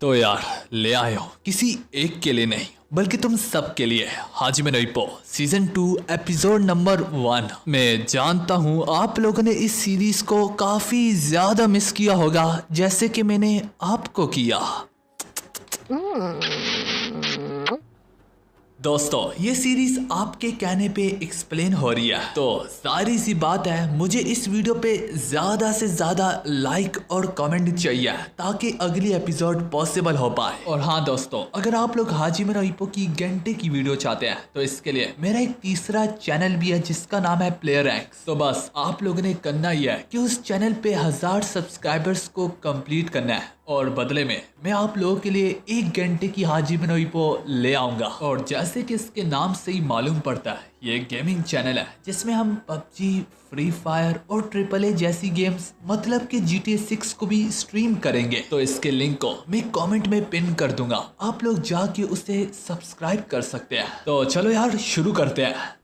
तो यार ले आए हो किसी एक के लिए नहीं बल्कि तुम सब के लिए Hajime no Ippo season 2 episode number 1। मैं जानता हूँ आप लोगों ने इस सीरीज को काफी ज्यादा मिस किया होगा जैसे कि मैंने आपको किया। दोस्तों ये सीरीज आपके कहने पे एक्सप्लेन हो रही है, तो सारी सी बात है मुझे इस वीडियो पे ज्यादा से ज्यादा लाइक और कमेंट चाहिए ताकि अगली एपिसोड पॉसिबल हो पाए। और हाँ दोस्तों, अगर आप लोग हाजिमे नो इप्पो की घंटे की वीडियो चाहते हैं तो इसके लिए मेरा एक तीसरा चैनल भी है जिसका नाम है प्लेयर रैंक्स। तो बस आप लोगों ने करना ही है कि उस चैनल पे 1000 सब्सक्राइबर्स को कंप्लीट करना है और बदले में मैं आप लोगों के लिए 1 घंटे की हाजिमे नो इप्पो ले आऊंगा। और जैसे कि इसके नाम से ही मालूम पड़ता है ये गेमिंग चैनल है जिसमें हम पबजी, फ्री फायर और AAA जैसी गेम्स मतलब कि GTA 6 को भी स्ट्रीम करेंगे। तो इसके लिंक को मैं कमेंट में पिन कर दूंगा, आप लोग जाके उसे सब्सक्राइब कर सकते हैं। तो चलो यार शुरू करते हैं।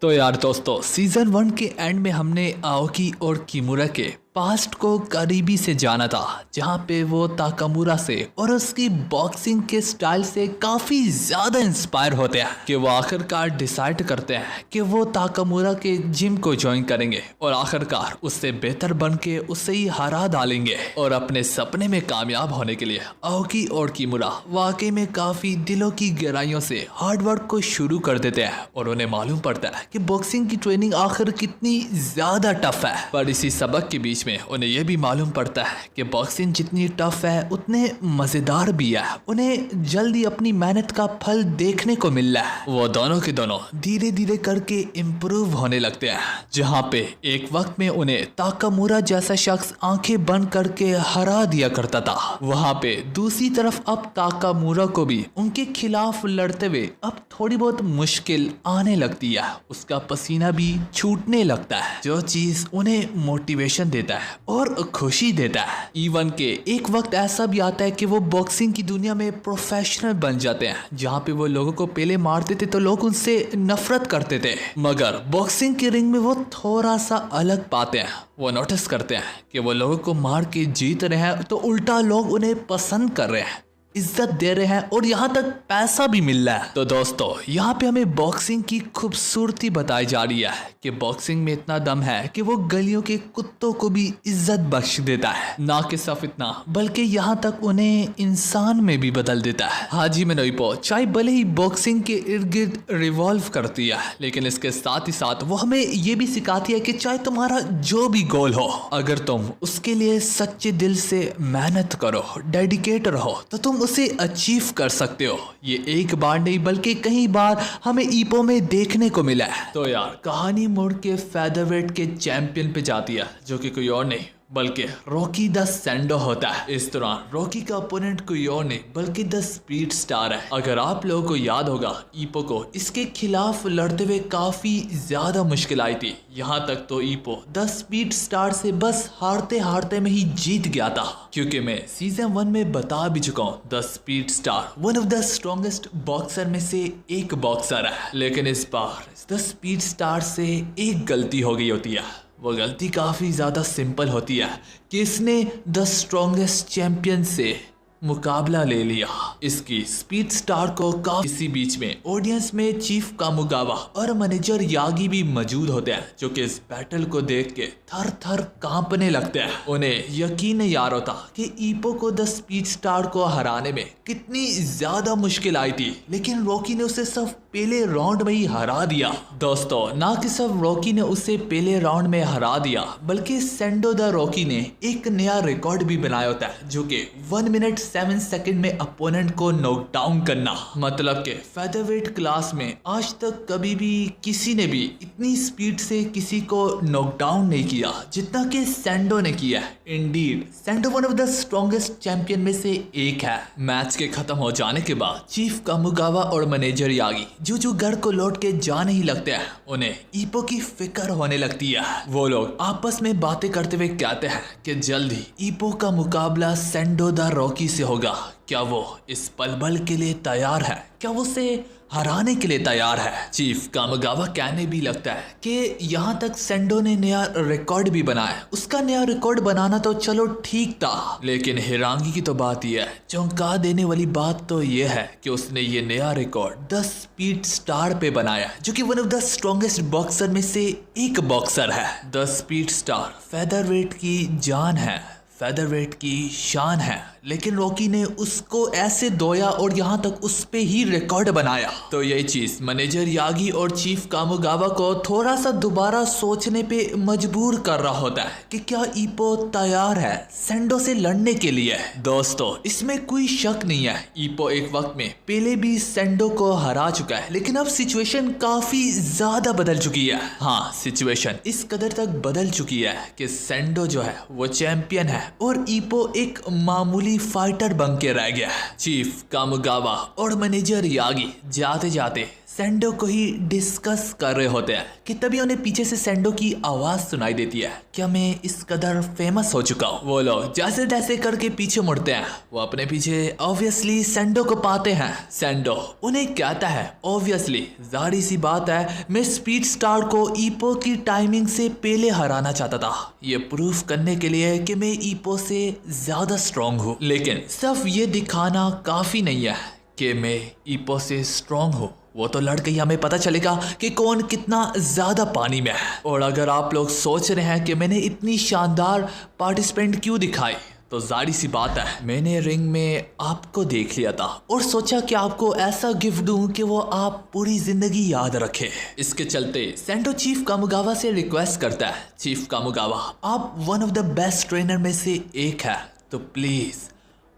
तो यार दोस्तों सीजन 1 के एंड में हमने आओकी और किमुरा के पास्ट को करीबी से जाना था, जहाँ पे वो ताकामुरा से और उसकी बॉक्सिंग के स्टाइल से काफी ज्यादा इंस्पायर होते हैं कि वो आखिरकार डिसाइड करते हैं कि वो ताकामुरा के जिम को ज्वाइन करेंगे और आखिरकार उससे बेहतर बन के उससे ही हरा डालेंगे। और अपने सपने में कामयाब होने के लिए आओकी और किमुरा वाकई में काफी दिलों की गहराइयों से हार्डवर्क को शुरू कर देते हैं और उन्हें मालूम पड़ता है कि बॉक्सिंग की ट्रेनिंग आखिर कितनी ज्यादा टफ है। पर इसी सबक के बीच में उन्हें यह भी मालूम पड़ता है कि बॉक्सिंग जितनी टफ है उतने मजेदार भी है, उन्हें जल्दी अपनी मेहनत का फल देखने को मिल रहा है। वो दोनों के दोनों धीरे धीरे करके इम्प्रूव होने लगते हैं, जहाँ पे एक वक्त में उन्हें ताकामुरा जैसा शख्स आंखें बंद करके हरा दिया करता था, वहाँ पे दूसरी तरफ अब ताकामुरा को भी उनके खिलाफ लड़ते हुए अब थोड़ी बहुत मुश्किल आने लगती है। उसका पसीना भी छूटने लगता है, जो चीज उन्हें मोटिवेशन देता है और खुशी देता है। इवन के एक वक्त ऐसा भी आता है कि वो बॉक्सिंग की दुनिया में प्रोफेशनल बन जाते हैं, जहाँ पे वो लोगों को पहले मारते थे तो लोग उनसे नफरत करते थे, मगर बॉक्सिंग के रिंग में वो थोड़ा सा अलग पाते हैं। वो नोटिस करते हैं कि वो लोगों को मार के जीत रहे हैं तो उल्टा लोग उन्हें पसंद कर रहे हैं, इज्जत दे रहे हैं और यहाँ तक पैसा भी मिल रहा है। तो दोस्तों यहाँ पे हमें बॉक्सिंग की खूबसूरती बताई जा रही है कि बॉक्सिंग में इतना दम है कि वो गलियों के कुत्तों को भी इज्जत बख्श देता है। ना कि सिर्फ इतना बल्कि यहाँ तक उन्हें इंसान में भी बदल देता है। हाजिमे नो इप्पो चाहे भले ही बॉक्सिंग के इर्द गिर्द रिवॉल्व करती है, लेकिन इसके साथ ही साथ वो हमें ये भी सिखाती है कि चाहे तुम्हारा जो भी गोल हो, अगर तुम उसके लिए सच्चे दिल से मेहनत करो, डेडिकेट रहो, तो तुम उसे अचीव कर सकते हो। ये एक बार नहीं बल्कि कई बार हमें इप्पो में देखने को मिला है। तो यार कहानी मुड़ के फेदरवेट के चैंपियन पे जाती है, जो कि कोई और नहीं बल्कि रॉकी द सैंडो होता है। इस दौरान रॉकी का ओपोनेंट कोई और नहीं बल्कि द स्पीड स्टार है। अगर आप लोगों को याद होगा इप्पो को इसके खिलाफ लड़ते हुए काफी ज्यादा मुश्किल आई थी, यहाँ तक तो इप्पो द स्पीड स्टार से बस हारते हारते में ही जीत गया था, क्योंकि मैं सीजन 1 में बता भी चुका हूँ the speed star one of the strongest boxer में से एक बॉक्सर है। लेकिन इस बार द स्पीड स्टार से एक गलती हो गई होती है। वो गलती काफ़ी ज़्यादा सिंपल होती है कि इसने द स्ट्रॉन्गेस्ट चैंपियन से मुकाबला ले लिया। इसकी स्पीड स्टार को काफी इसी बीच में ऑडियंस में चीफ कामुगावा और मैनेजर यागी भी मौजूद होते हैं, जो कि इस बैटल को देख के थर थर कांपने लगते हैं। उन्हें यकीन नहीं आ रहा था कि इप्पो को द स्पीड स्टार को हराने में कितनी ज्यादा मुश्किल आई थी, लेकिन रॉकी ने उसे सिर्फ पहले राउंड में ही हरा दिया। दोस्तों ना कि सिर्फ रॉकी ने उसे पहले राउंड में हरा दिया बल्कि सेंडो द रॉकी ने एक नया रिकॉर्ड भी बनाया होता है, जो कि 1 मिनट 7 सेकंड में अपोनेंट को नॉकडाउन करना। मतलब के फेदरवेट क्लास में आज तक कभी भी किसी ने भी इतनी स्पीड से किसी को नॉकडाउन नहीं किया जितना कि सेंडो ने किया। Indeed sando one of the strongest champion में से एक है। मैच के खत्म हो जाने के बाद चीफ कामुगावा और मैनेजर यागी जो घर को लौट के जाने ही लगते हैं, उन्हें इप्पो की फिक्र होने लगती है। वो लोग आपस में बातें करते हुए कहते हैं कि जल्द ही इप्पो का मुकाबला सेंडो द रॉकी से होगा। क्या वो इस पल भल के लिए तैयार है? क्या वो उसे हराने के लिए तैयार है। चीफ कामिगावा कहने भी लगता है कि यहाँ तक सेंडो ने नया रिकॉर्ड भी बनाया। उसका नया रिकॉर्ड बनाना तो चलो ठीक था, लेकिन हिरांगी की तो बात यह है, चौंका देने वाली बात तो यह है कि उसने ये नया रिकॉर्ड 10 स्पीड स्टार पे बनाया, जो कि one of the strongest boxer में से एक बॉक्सर है। 10 स्पीड स्टार फेदरवेट की जान है, फेदरवेट की शान है, लेकिन रॉकी ने उसको ऐसे धोया और यहाँ तक उस पे ही रिकॉर्ड बनाया। तो यही चीज मैनेजर यागी और चीफ कामिगावा को थोड़ा सा दोबारा सोचने पे मजबूर कर रहा होता है कि क्या ईपो तैयार है सेंडो से लड़ने के लिए। दोस्तों इसमें कोई शक नहीं है, ईपो एक वक्त में पहले भी सेंडो को हरा चुका है, लेकिन अब सिचुएशन काफी ज्यादा बदल चुकी है। हाँ, सिचुएशन इस कदर तक बदल चुकी है कि सेंडो जो है वो चैंपियन है और ईपो एक मामूली फाइटर बन के रह गया। चीफ कामिगावा और मैनेजर यागी जाते जाते सेंडो को ही डिस्कस कर रहे होते हैं कि तभी उन्हें पीछे से सेंडो की आवाज सुनाई देती है, क्या मैं इस कदर फेमस हो चुका हूँ। वो लोग जैसे तैसे करके पीछे मुड़ते हैं, वो अपने पीछे ऑब्वियसली सेंडो को पाते हैं। सेंडो उन्हें कहता है, ऑब्वियसली जाहिर सी बात है, मैं स्पीड स्टार को ईपो की टाइमिंग से पहले हराना चाहता था, ये प्रूफ करने के लिए कि मैं ईपो से ज्यादा स्ट्रॉन्ग हूँ, लेकिन सिर्फ ये दिखाना काफी नहीं है कि मैं ईपो से स्ट्रॉन्ग हूँ। वो तो लड़ के ही हमें पता चलेगा कि कौन कितना ज्यादा पानी में है। और अगर आप लोग सोच रहे हैं कि मैंने इतनी शानदार पार्टिसिपेंट क्यों दिखाई, तो जाहिर सी बात है, मैंने रिंग में आपको देख लिया था और सोचा कि आपको ऐसा गिफ्ट दूं कि वो आप पूरी जिंदगी याद रखे। इसके चलते सेंडो चीफ कामिगावा से रिक्वेस्ट करता है, चीफ कामिगावा आप one of the best trainer में से एक है, तो प्लीज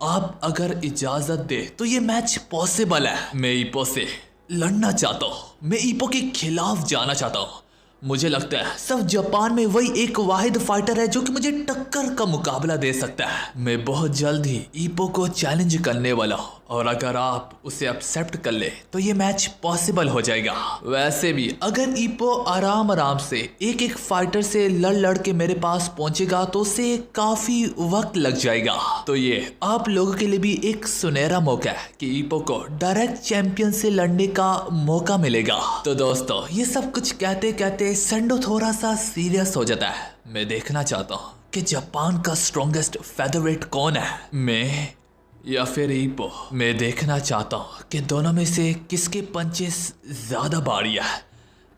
आप अगर इजाजत दे तो ये मैच पॉसिबल है। मैं ईपो से लड़ना चाहता हूँ, मैं ईपो के खिलाफ जाना चाहता हूँ। मुझे लगता है सिर्फ जापान में वही एक वाहिद फाइटर है जो कि मुझे टक्कर का मुकाबला दे सकता है। मैं बहुत जल्द ही ईपो को चैलेंज करने वाला हूँ और अगर आप उसे एक्सेप्ट कर ले तो ये मैच पॉसिबल हो जाएगा। वैसे भी अगर ईपो आराम आराम से एक एक फाइटर से लड़ के मेरे पास पहुंचेगा तो उसे काफी वक्त लग जाएगा। तो ये आप लोगों के लिए भी एक सुनहरा मौका है कि ईपो को डायरेक्ट चैंपियन से लड़ने का मौका मिलेगा। तो दोस्तों ये सब कुछ कहते कहते सेंडो थोड़ा सा सीरियस हो जाता है। मैं देखना चाहता हूँ कि जापान का स्ट्रॉन्गेस्ट फेदरवेट कौन है, मैं या फिर ईपो। मैं देखना चाहता हूँ कि दोनों में से किसके पंचेस ज्यादा भारी है।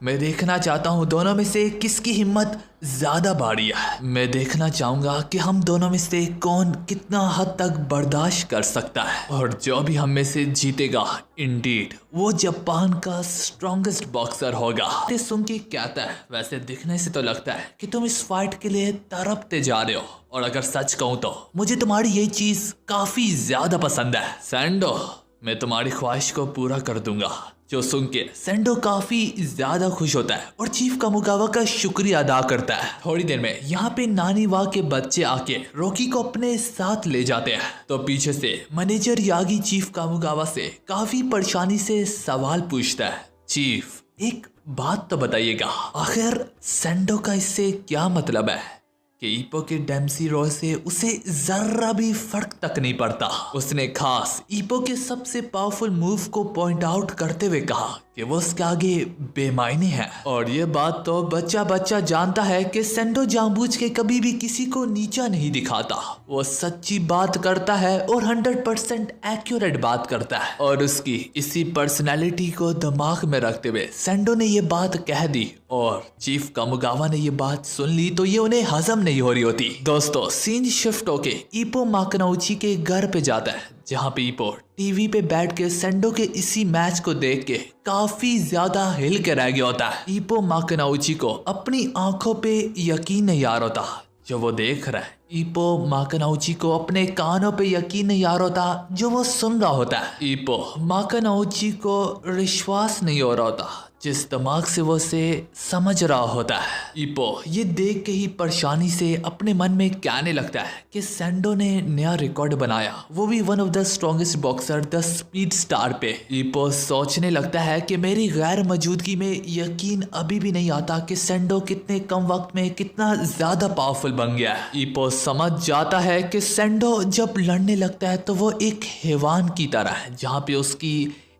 मैं देखना चाहता हूँ दोनों में से किसकी हिम्मत ज्यादा भारी है। मैं देखना चाहूंगा कि हम दोनों में से कौन कितना हद तक बर्दाश्त कर सकता है और जो भी हम में से जीतेगा इंडीड वो जापान का स्ट्रॉन्गेस्ट बॉक्सर होगा। सुन के कहता है, वैसे दिखने से तो लगता है कि तुम इस फाइट के लिए तड़पते जा रहे हो और अगर सच कहूँ तो मुझे तुम्हारी ये चीज काफी ज्यादा पसंद है। सेंडो मैं तुम्हारी ख्वाहिश को पूरा कर दूंगा। जो सुन के सेंडो काफी ज्यादा खुश होता है और चीफ कामिगावा का शुक्रिया अदा करता है। थोड़ी देर में यहाँ पे नानीवा के बच्चे आके रॉकी को अपने साथ ले जाते हैं। तो पीछे से मैनेजर यागी चीफ कामिगावा से काफी परेशानी से सवाल पूछता है, चीफ एक बात तो बताइएगा, आखिर सेंडो का इससे क्या मतलब है कि ईपो के डेम्सी रॉय से उसे जरा भी फर्क तक नहीं पड़ता। उसने खास ईपो के सबसे पावरफुल मूव को पॉइंट आउट करते हुए कहा कि वो उसके आगे बेमायने है। और ये बात तो बच्चा बच्चा जानता है कि सेंडो जानबूझ के कभी भी किसी को नीचा नहीं दिखाता। वो सच्ची बात करता है और 100% एक्यूरेट बात करता है। और उसकी इसी पर्सनैलिटी को दिमाग में रखते हुए सेंडो ने ये बात कह दी और चीफ कामिगावा ने ये बात सुन ली तो ये उन्हें हजम नहीं हो रही होती। दोस्तों सीन शिफ्ट होके ईपो माकनाउची के घर पे जाता है, जहाँ पे ईपो टीवी पे बैठ के सेंडो के इसी मैच को देख के काफी ज्यादा हिल के रह गया होता है। ईपो माकनाउची को अपनी आंखों पे यकीन नहीं आ रहा होता जो वो देख रहा है। ईपो माकनाउची को अपने कानों पे यकीन नहीं आ रहा होता जो वो सुन रहा होता है। ईपो माकनाउची को विश्वास नहीं हो रहा होता जिस दिमाग से वो उसे समझ रहा होता है। ईपो ये देख के ही परेशानी से अपने मन में कहने लगता है कि सेंडो ने नया रिकॉर्ड बनाया, वो भी one of the strongest boxer the speed star पे। ईपो सोचने लगता है कि मेरी गैर मौजूदगी में यकीन अभी भी नहीं आता कि सेंडो कितने कम वक्त में कितना ज्यादा पावरफुल बन गया है। ईपो समझ जाता है कि सेंडो जब लड़ने लगता है तो वो एक हैवान की तरह है, जहाँ पे उसकी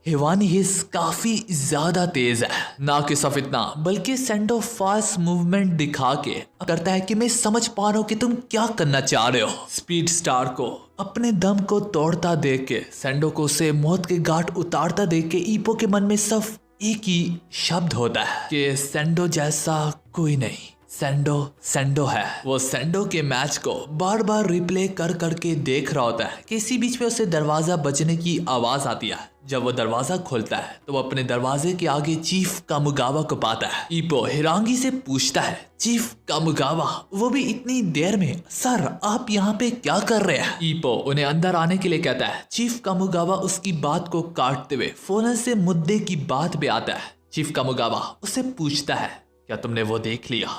हिवानी हिस काफी ज्यादा तेज है। ना कि सिर्फ इतना बल्कि सेंडो फास्ट मूवमेंट दिखा के करता है कि मैं समझ पा रहा हूँ कि तुम क्या करना चाह रहे हो। स्पीड स्टार को अपने दम को तोड़ता देख के, सेंडो को उसे मौत के घाट उतारता देख के ईपो के मन में सिर्फ एक ही शब्द होता है कि सेंडो जैसा कोई नहीं। सेंडो सेंडो है। वो सेंडो के मैच को बार बार रिप्ले कर करके देख रहा होता है कि इसी बीच में उसे दरवाजा बजने की आवाज आती है। जब वो दरवाजा खोलता है तो वो अपने दरवाजे के आगे चीफ कामुगावा को पाता है। ईपो हिरांगी से पूछता है, चीफ कामुगावा, वो भी इतनी देर में? सर आप यहाँ पे क्या कर रहे हैं? ईपो उन्हें अंदर आने के लिए कहता है। चीफ कामुगावा उसकी बात को काटते हुए फौरन से मुद्दे की बात पे आता है। चीफ कामुगावा उसे पूछता है, क्या तुमने वो देख लिया?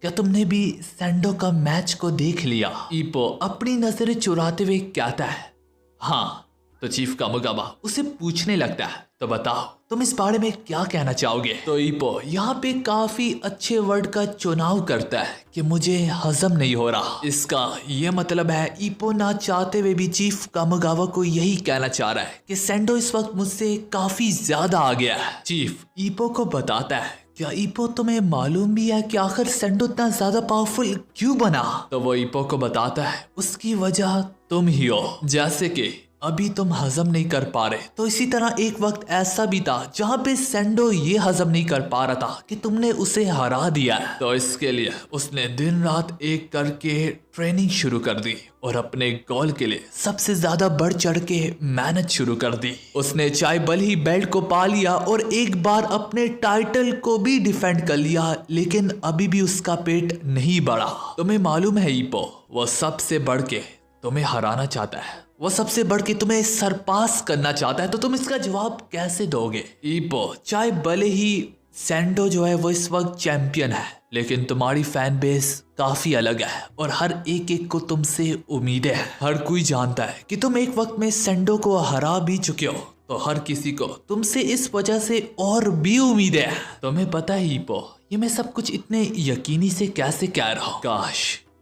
क्या तुमने भी सेंडो का मैच को देख लिया? ईपो अपनी नजरें चुराते हुए कहता है, हाँ। तो चीफ कामुगावा उसे पूछने लगता है, तो बताओ तुम इस बारे में क्या कहना चाहोगे? तो ईपो यहाँ पे काफी अच्छे वर्ड का चुनाव करता है कि मुझे हजम नहीं हो रहा। इसका ये मतलब है ईपो ना चाहते हुए भी चीफ कामुगावा को यही कहना चाह रहा है कि सेंडो इस वक्त मुझसे काफी ज्यादा आ गया है। चीफ ईपो को बताता है, क्या ईपो तुम्हें मालूम भी है कि आखिर सेंडो इतना ज्यादा पावरफुल क्यों बना? तो वो ईपो को बताता है, उसकी वजह तुम ही हो। जैसे कि अभी तुम हजम नहीं कर पा रहे, तो इसी तरह एक वक्त ऐसा भी था जहाँ पे सेंडो ये हजम नहीं कर पा रहा था कि तुमने उसे हरा दिया है। तो इसके लिए उसने दिन रात एक करके ट्रेनिंग शुरू कर दी और अपने गोल के लिए सबसे ज्यादा बढ़ चढ़ के मेहनत शुरू कर दी। उसने चाहे भले ही बेल्ट को पा लिया और एक बार अपने टाइटल को भी डिफेंड कर लिया, लेकिन अभी भी उसका पेट नहीं बढ़ा। तुम्हें मालूम है ईपो, वो सबसे बढ़ के तुम्हें हराना चाहता है, वो सबसे बढ़ के तुम्हें सरपास करना चाहता है। तो तुम इसका जवाब कैसे दोगे? ईपो चाहे भले ही सेंडो जो है वो इस वक्त चैंपियन है, लेकिन तुम्हारी फैन बेस काफी अलग है और हर एक को तुमसे उम्मीदें हैं। हर कोई जानता है कि तुम एक वक्त में सेंडो को हरा भी चुके हो, तो हर किसी को तुमसे इस वजह से और भी उम्मीदें हैं। तुम्हें पता है ईपो, ये मैं सब कुछ इतने यकीनी से कैसे कह रहा हूँ।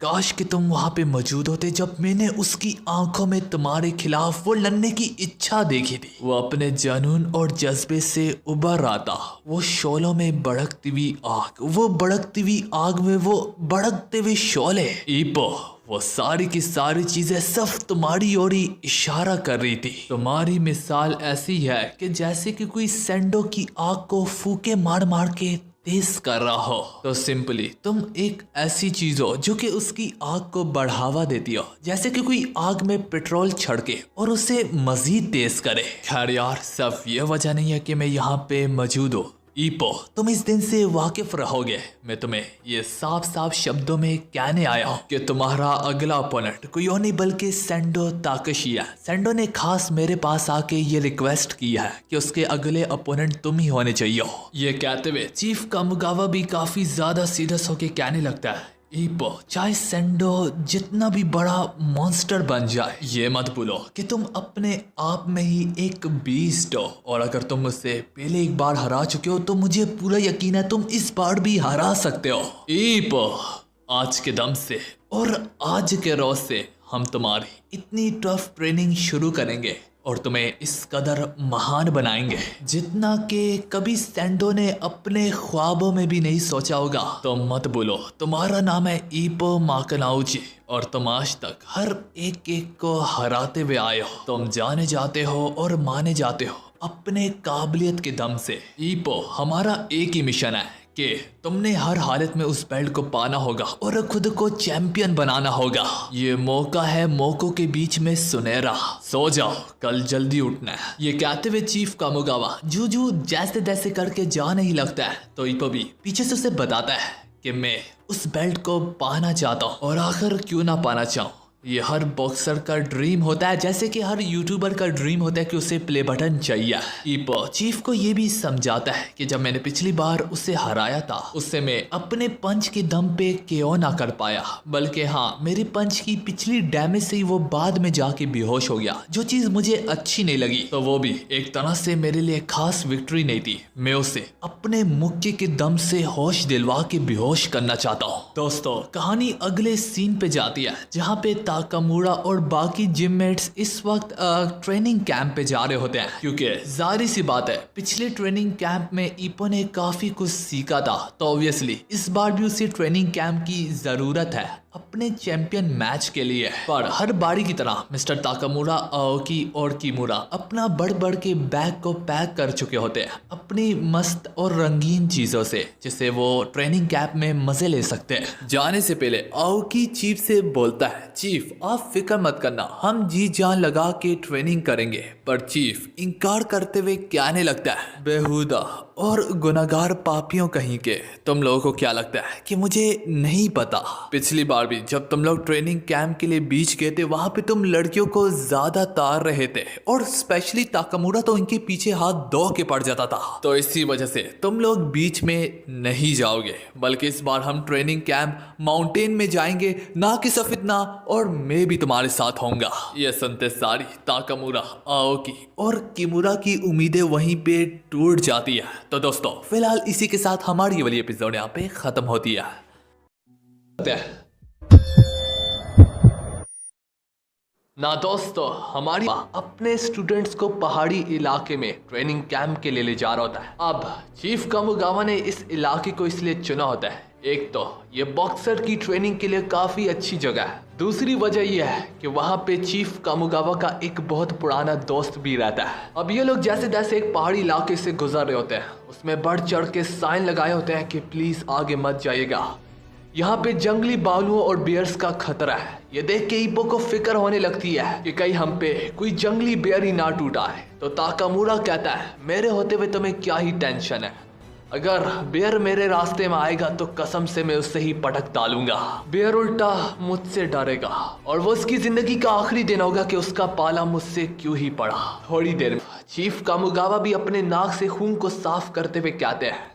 काश कि तुम वहां पे मौजूद होते जब मैंने उसकी आंखों में तुम्हारे खिलाफ वो लड़ने की इच्छा देखी थी। वो अपने जुनून और जज्बे से उबर रहा था। वो शोलों में भड़कती हुई आग, वो भड़कती हुई आग में वो भड़कते हुए शोले। ईपो वो सारी की सारी चीजें सिर्फ तुम्हारी ओर ही इशारा कर रही थी। तुम्हारी मिसाल ऐसी है कि जैसे कि कोई सेंडो की आग को फूके मार मार के तेज कर रहा हो। तो सिंपली तुम एक ऐसी चीज हो जो कि उसकी आग को बढ़ावा देती हो, जैसे कि कोई आग में पेट्रोल छिड़के और उसे मजीद तेज करे। खैर यार, सिर्फ ये वजह नहीं है कि मैं यहाँ पे मौजूद हूँ। ईपो तुम इस दिन से वाकिफ रहोगे। मैं तुम्हें ये साफ साफ शब्दों में कहने आया हूँ कि तुम्हारा अगला ओपोनेंट कोई और नहीं बल्कि सेंडो ताकेशी है। सेंडो ने खास मेरे पास आके ये रिक्वेस्ट की है कि उसके अगले ओपोनेंट तुम ही होने चाहिए हो। ये कहते हुए चीफ कामुगावा भी काफी ज्यादा सीरियस होके कहने लगता है, ईपो चाहे सेंडो जितना भी बड़ा मॉन्स्टर बन जाए, ये मत भूलो कि तुम अपने आप में ही एक बीस्ट हो, और अगर तुम मुझसे पहले एक बार हरा चुके हो तो मुझे पूरा यकीन है तुम इस बार भी हरा सकते हो। ईपो आज के दम से और आज के रोज से हम तुम्हारी इतनी टफ ट्रेनिंग शुरू करेंगे और तुम्हें इस कदर महान बनाएंगे जितना कि कभी सेंडो ने अपने ख्वाबों में भी नहीं सोचा होगा। तो मत बोलो, तुम्हारा नाम है ईपो माकनाउची और तुम आज तक हर एक को हराते हुए आए हो। तुम जाने जाते हो और माने जाते हो अपने काबिलियत के दम से। ईपो हमारा एक ही मिशन है कि तुमने हर हालत में उस बेल्ट को पाना होगा और खुद को चैंपियन बनाना होगा। ये मौका है मौकों के बीच में सुनहरा। सो जाओ, कल जल्दी उठना है। ये कहते हुए चीफ कामुगावा जूजू जैसे तैसे करके जा नहीं लगता है, तो ईपो भी पीछे से उसे बताता है कि मैं उस बेल्ट को पाना चाहता हूँ, और आखिर क्यों ना पाना चाहूँ। ये हर बॉक्सर का ड्रीम होता है, जैसे कि हर यूट्यूबर का ड्रीम होता है कि उसे प्ले बटन चाहिए। ईपो चीफ को ये भी समझाता है कि जब मैंने पिछली बार उसे हराया था उससे मैं अपने पंच के दम पे केओ ना कर पाया, बल्कि हाँ मेरे पंच की पिछली डैमेज से ही वो बाद में जाके बेहोश हो गया, जो चीज मुझे अच्छी नहीं लगी। तो वो भी एक तरह से मेरे लिए खास विक्ट्री नहीं थी। मैं उसे अपने मुक्के के दम से होश दिलवा के बेहोश करना चाहता हूँ। दोस्तों कहानी अगले सीन पे जाती है जहाँ पे ताकामुरा और बाकी जिममेट्स इस वक्त ट्रेनिंग कैंप पे जा रहे होते हैं, क्योंकि जाहिर सी बात है पिछले ट्रेनिंग कैंप में ईपो ने काफी कुछ सीखा था, तो ऑब्वियसली इस बार भी उसे ट्रेनिंग कैंप की जरूरत है अपने चैंपियन मैच के लिए। पर हर बारी की तरह मिस्टर ताकामुरा, आओकी और किमुरा अपना बढ़ बढ़ के बैग को पैक कर चुके होते हैं अपनी मस्त और रंगीन चीजों से, जिससे वो ट्रेनिंग कैंप में मजे ले सकते हैं। जाने से पहले आओकी चीफ से बोलता है, चीफ आप फिक्र मत करना, हम जी जान लगा के ट्रेनिंग करेंगे। पर चीफ इनकार करते हुए कहने लगता है, बेहुदा और गुनाहगार पापियों कहीं के, तुम लोगों को क्या लगता है कि मुझे नहीं पता? पिछली बार भी जब तुम लोग ट्रेनिंग कैंप के लिए बीच गए थे वहां पे तुम लड़कियों को ज्यादा तार रहे थे, और स्पेशली ताकामुरा तो इनके पीछे हाथ धो के पड़ जाता था, तो इसी वजह से तुम लोग बीच में नहीं जाओगे, बल्कि इस बार हम ट्रेनिंग कैंप माउंटेन में जाएंगे, ना कि सफितना, और मैं भी तुम्हारे साथ होऊंगा। ये सुनते सारी ताकामुरा, आओकी और किमुरा की उम्मीदें वहीं पे टूट जाती है। तो दोस्तों फिलहाल इसी के साथ हमारी ये वाली एपिसोड यहाँ पे खत्म होती है। ना दोस्तों हमारी अपने स्टूडेंट्स को पहाड़ी इलाके में ट्रेनिंग कैंप के लिए ले जा रहा होता है। अब चीफ कामुगावा ने इस इलाके को इसलिए चुना होता है, एक तो ये बॉक्सर की ट्रेनिंग के लिए काफी अच्छी जगह है, दूसरी वजह यह है कि वहाँ पे चीफ कामुगावा का एक बहुत पुराना दोस्त भी रहता है। अब ये लोग जैसे जैसे एक पहाड़ी इलाके से गुजर रहे होते हैं उसमें बढ़ चढ़ के साइन लगाए होते हैं कि प्लीज आगे मत जाइएगा, यहाँ पे जंगली बालुओं और बियर्स का खतरा है। ये देख के ईपो को फिक्र होने लगती है कि कहीं हम पे कोई जंगली बियर ही ना टूटा है। तो ताकामुरा कहता है, मेरे होते हुए तुम्हें क्या ही टेंशन है, अगर बियर मेरे रास्ते में आएगा तो कसम से मैं उससे ही पटक डालूंगा। बियर उल्टा मुझसे डरेगा और वो उसकी जिंदगी का आखिरी दिन होगा कि उसका पाला मुझसे क्यों ही पड़ा। थोड़ी देर में चीफ कामुगावा भी अपने नाक से खून को साफ करते हुए कहते हैं,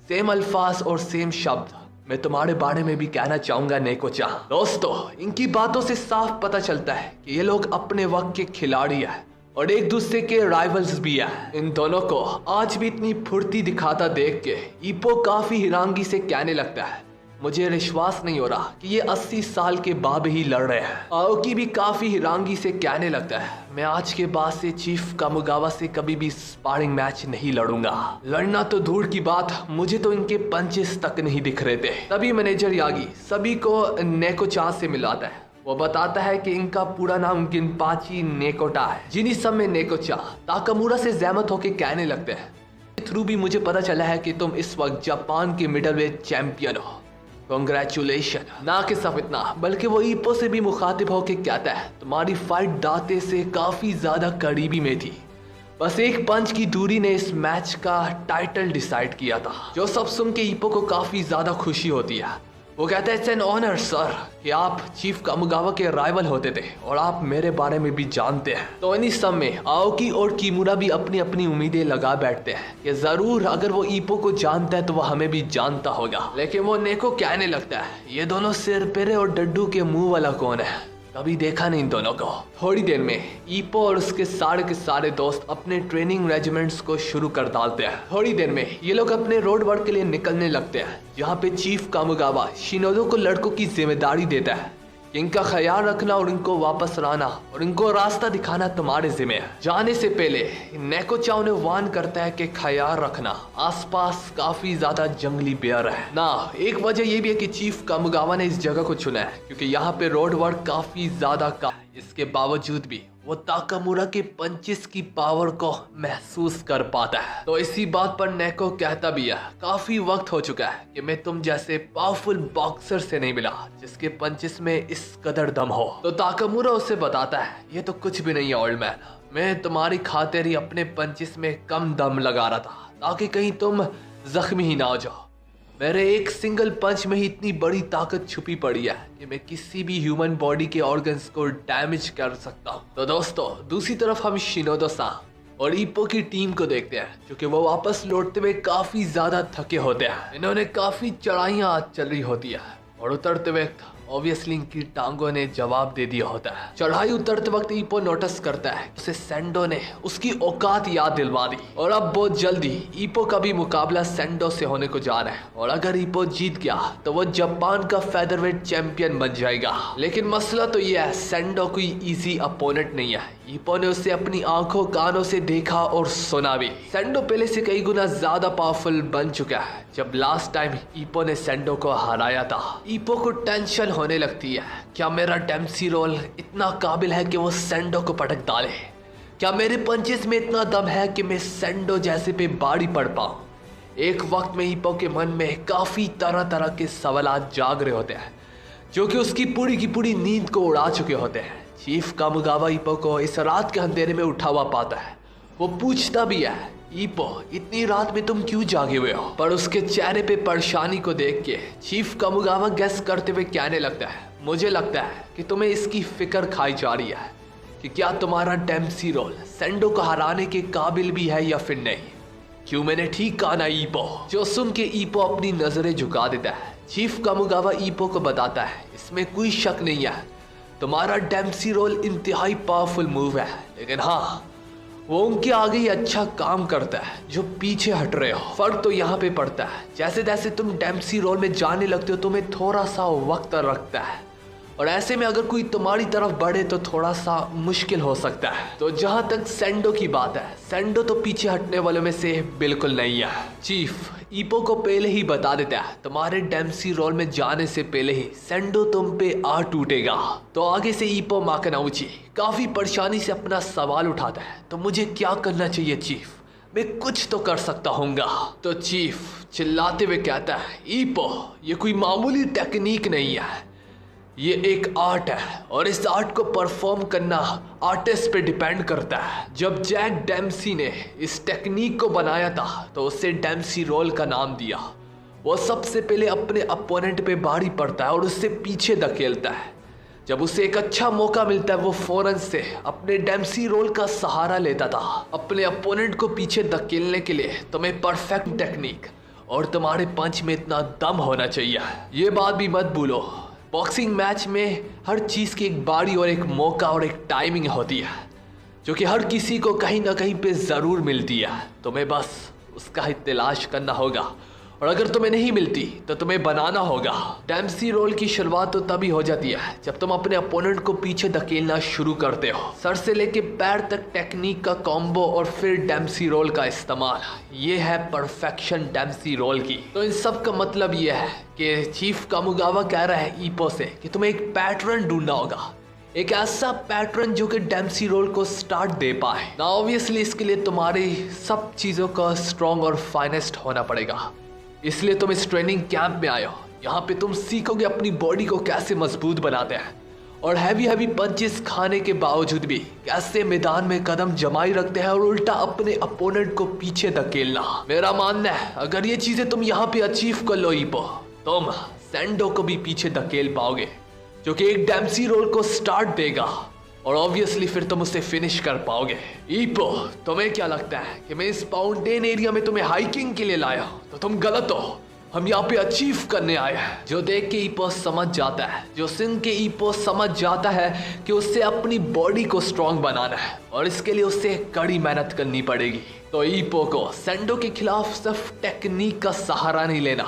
सेम अल्फाज और सेम शब्द मैं तुम्हारे बारे में भी कहना चाहूंगा नेकोचा। दोस्तों इनकी बातों से साफ पता चलता है कि ये लोग अपने वक्त के खिलाड़ी हैं और एक दूसरे के राइवल्स भी हैं। इन दोनों को आज भी इतनी फुर्ती दिखाता देख के ईपो काफी हैरानगी से कहने लगता है, मुझे विश्वास नहीं हो रहा कि ये 80 साल के बाद ही लड़ रहे हैं। आओकी भी काफी हैरानगी से कहने लगता है, मैं आज के बाद से चीफ कामुगावा से कभी भी स्पारिंग मैच नहीं लड़ूंगा। लड़ना तो दूर की बात, मुझे तो इनके पंचेस तक नहीं दिख रहे थे। तभी मैनेजर यागी सभी को नेकोचा से मिलाता है। वो बताता है कि इनका पूरा नाम गिनपाची नेकोटा है, जिन्हीं सब में नेकोचा। ताकामुरा से जहमत होके कहने लगते हैं, थ्रू भी मुझे पता चला है कि तुम इस वक्त जापान के मिडलवेट चैंपियन हो, कांग्रेचुलेशन। ना कि सिर्फ इतना बल्कि वो ईपो से भी मुखातिब होके कहता है, तुम्हारी फाइट दाते से काफी ज्यादा करीबी में थी, बस एक पंच की दूरी ने इस मैच का टाइटल डिसाइड किया था। जो सब सुन के ईपो को काफी ज्यादा खुशी होती है। वो कहता है, इट्स एन ऑनर सर कि आप चीफ कामुगावा के राइवल होते थे और आप मेरे बारे में भी जानते हैं। तो इन्हीं सब में आओकी और किमुरा भी अपनी अपनी उम्मीदें लगा बैठते हैं कि जरूर अगर वो ईपो को जानता है तो वो हमें भी जानता होगा। लेकिन वो नेको कहने लगता है, ये दोनों सिर पेरे और डड्डू के मुंह वाला कौन है, कभी देखा नहीं इन दोनों को। थोड़ी देर में ईपो और उसके के सारे दोस्त अपने ट्रेनिंग रेजिमेंट्स को शुरू कर डालते हैं। थोड़ी देर में ये लोग अपने रोड वर्क के लिए निकलने लगते हैं, जहाँ पे चीफ कामुगावा शिनोदो को लड़कों की जिम्मेदारी देता है कि इनका ख्याल रखना और इनको वापस लाना और इनको रास्ता दिखाना तुम्हारे जिम्मे है। जाने से पहले नेकोचा उन्हें वार्न करता है कि ख्याल रखना, आसपास काफी ज्यादा जंगली बेयर है ना। एक वजह यह भी है कि चीफ कामुगावा ने इस जगह को चुना है क्योंकि यहाँ पे रोड वर्क काफी ज्यादा इसके बावजूद भी वो ताकामुरा के पंचेस की पावर को महसूस कर पाता है। तो इसी बात पर नेको कहता भी है, काफी वक्त हो चुका है कि मैं तुम जैसे पावरफुल बॉक्सर से नहीं मिला जिसके पंचेस में इस कदर दम हो। तो ताकामुरा उसे बताता है, ये तो कुछ भी नहीं है ओल्ड मैन, मैं तुम्हारी खातिर ही अपने पंचेस में कम दम लगा रहा था ताकि कहीं तुम जख्मी ही ना हो जाओ। मेरे एक सिंगल पंच में ही इतनी बड़ी ताकत छुपी पड़ी है कि मैं किसी भी ह्यूमन बॉडी के ऑर्गन्स को डैमेज कर सकता हूँ। तो दोस्तों दूसरी तरफ हम शिनोदो सान और ईपो की टीम को देखते हैं, क्योंकि वो वापस लौटते हुए काफी ज्यादा थके होते हैं। इन्होंने काफी चढ़ाइयाँ चल रही होती है और उतरते वक्त ऑब्वियसली इनकी टांगों ने जवाब दे दिया होता है। चढ़ाई उतरते वक्त ईपो नोटिस करता है उसे सेंडो ने उसकी औकात याद दिलवा दी और अब बहुत जल्दी ईपो का भी मुकाबला सेंडो से होने को जा रहा है और अगर ईपो जीत गया तो वो जापान का फेदरवेट चैंपियन बन जाएगा। लेकिन मसला तो यह है सेंडो कोई इजी अपोनेंट नहीं है। ईपो ने उसे अपनी आंखों कानों से देखा और सुना भी। सेंडो पहले से कई गुना ज्यादा पावरफुल बन चुका है। जब लास्ट टाइम ईपो ने सेंडो को हराया था ईपो को टेंशन होने लगती है, क्या मेरा डेम्सी रोल इतना काबिल है कि वो सेंडो को पटक डाले? क्या मेरे पंचेस में इतना दम है कि मैं सेंडो जैसे पे बाड़ी पड़ पाऊं? एक वक्त में ईपो के मन में काफी तरह तरह के सवालात जाग रहे होते हैं जो कि उसकी पूरी की पूरी नींद को उड़ा चुके होते हैं। चीफ कामुगावा ईपो को इस रात के अंधेरे में उठा हुआ पाता है। वो पूछता भी है, ईपो इतनी रात में तुम क्यों जागे हुए हो? पर उसके चेहरे पे परेशानी को देख के चीफ कामुगावा गेस करते हुए कहने लगता है, मुझे लगता है कि तुम्हें इसकी फिक्र खाई जा रही है कि क्या तुम्हारा डेम्सी रोल सेंडो को हराने के काबिल भी है या फिर नहीं। क्यों मैंने ठीक कहा ना ईपो? जो सुन के ईपो अपनी नजरें झुका देता है। चीफ कामुगावा ईपो को बताता है, इसमें कोई शक नहीं है, तुम्हारा डेम्सी रोल इंतहाई पावरफुल मूव है, लेकिन हाँ वो उनके आगे ही अच्छा काम करता है जो पीछे हट रहे हो। फर्क तो यहाँ पे पड़ता है, जैसे जैसे तुम डेम्सी रोल में जाने लगते हो तुम्हें थोड़ा सा वक्त लगता है और ऐसे में अगर कोई तुम्हारी तरफ बढ़े तो थोड़ा सा मुश्किल हो सकता है। तो जहां तक सेंडो की बात है, सेंडो तो पीछे हटने वालों में से बिल्कुल नहीं है। चीफ ईपो को पहले ही बता देता है, तुम्हारे डेम्सी रोल में जाने से पहले ही सेंडो तुम पे आ टूटेगा। तो आगे से ईपो माकनाउची काफी परेशानी से अपना सवाल उठाता है, तो मुझे क्या करना चाहिए चीफ? मैं कुछ तो कर सकता हूँगा। तो चीफ चिल्लाते हुए कहता है, ईपो ये कोई मामूली टेक्निक नहीं है, ये एक आर्ट है और इस आर्ट को परफॉर्म करना आर्टिस्ट पे डिपेंड करता है। जब जैक डेम्सी ने इस टेक्निक को बनाया था तो उसे डेम्सी रोल का नाम दिया। वो सबसे पहले अपने अपोनेंट पे भारी पड़ता है और उससे पीछे धकेलता है। जब उसे एक अच्छा मौका मिलता है वो फौरन से अपने डेम्सी रोल का सहारा लेता था अपने अपोनेंट को पीछे धकेलने के लिए। तुम्हें परफेक्ट टेक्निक और तुम्हारे पंच में इतना दम होना चाहिए। ये बात भी मत भूलो, बॉक्सिंग मैच में हर चीज़ की एक बारी और एक मौका और एक टाइमिंग होती है जो कि हर किसी को कहीं ना कहीं पे ज़रूर मिलती है। तुम्हें बस उसका ही तलाश करना होगा और अगर तुम्हें नहीं मिलती तो तुम्हें बनाना होगा। डेम्सी रोल की शुरुआत तो तभी हो जाती है जब तुम अपने अपोनेंट को पीछे धकेलना शुरू करते हो। सर से लेके पैर तक टेक्निक का कॉम्बो और फिर डेम्सी रोल का इस्तेमाल, ये है परफेक्शन डेम्सी रोल की। तो इन सब का मतलब ये है कि चीफ कामुगावा कह रहा है ईपो से कि तुम्हें एक पैटर्न ढूंढना होगा, एक ऐसा पैटर्न जो कि डेम्सी रोल को स्टार्ट दे पाए ना। ऑब्वियसली इसके लिए तुम्हारी सब चीज़ों का स्ट्रॉन्ग और फाइनेस्ट होना पड़ेगा, इसलिए तुम इस ट्रेनिंग कैंप में आए हो। यहाँ पे तुम सीखोगे अपनी बॉडी को कैसे मजबूत बनाते हैं और हैवी पंचेस खाने के बावजूद भी कैसे मैदान में कदम जमाई रखते हैं और उल्टा अपने अपोनेंट को पीछे धकेलना। मेरा मानना है अगर ये चीजें तुम यहाँ पे अचीव कर लो ईपो, तुम सेंडो को भी पीछे धकेल पाओगे जो कि एक डेम्सी रोल को स्टार्ट देगा और ऑब्वियसली फिर तुम उसे फिनिश कर पाओगे। ईपो तुम्हें क्या लगता है कि मैं इस माउंटेन एरिया में तुम्हें हाइकिंग के लिए लाया हूं? तो तुम गलत हो, हम यहाँ पे अचीव करने आए हैं। जो देख के ईपो समझ जाता है, जो सुन के ईपो समझ जाता है कि उससे अपनी बॉडी को स्ट्रांग बनाना है और इसके लिए उसे कड़ी मेहनत करनी पड़ेगी। तो ईपो को सेंडो के खिलाफ सिर्फ टेक्निक का सहारा नहीं लेना,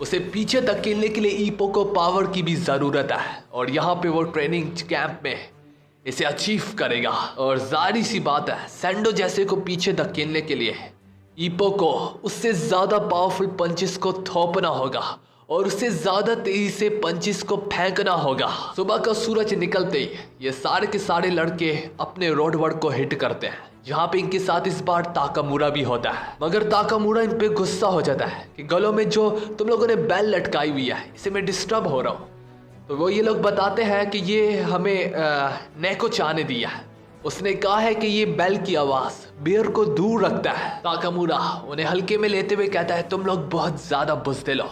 उसे पीछे धकेलने के लिए ईपो को पावर की भी जरूरत है और यहाँ पे वो ट्रेनिंग कैंप में इसे अचीव करेगा। और जाहिर सी बात है सेंडो जैसे को पीछे धकेलने के लिए ईपो को उससे ज्यादा पावरफुल पंचेस को थोपना होगा और उससे ज्यादा तेजी से पंचेस को फेंकना होगा। सुबह का सूरज निकलते ही ये सारे के सारे लड़के अपने रोड वर्क को हिट करते हैं, जहाँ पे इनके साथ इस बार ताकामुरा भी होता है। मगर ताकामुरा इन पे गुस्सा हो जाता है कि गलों में जो तुम लोगों ने बेल लटकाई हुई है इसे मैं डिस्टर्ब हो रहा हूँ। तो वो ये लोग बताते हैं कि ये हमें नेको चाने दिया है, उसने कहा है कि ये बेल की आवाज बियर को दूर रखता है। ताकामुरा उन्हें हल्के में लेते हुए कहता है, तुम लोग बहुत ज्यादा बुज़दिल हो,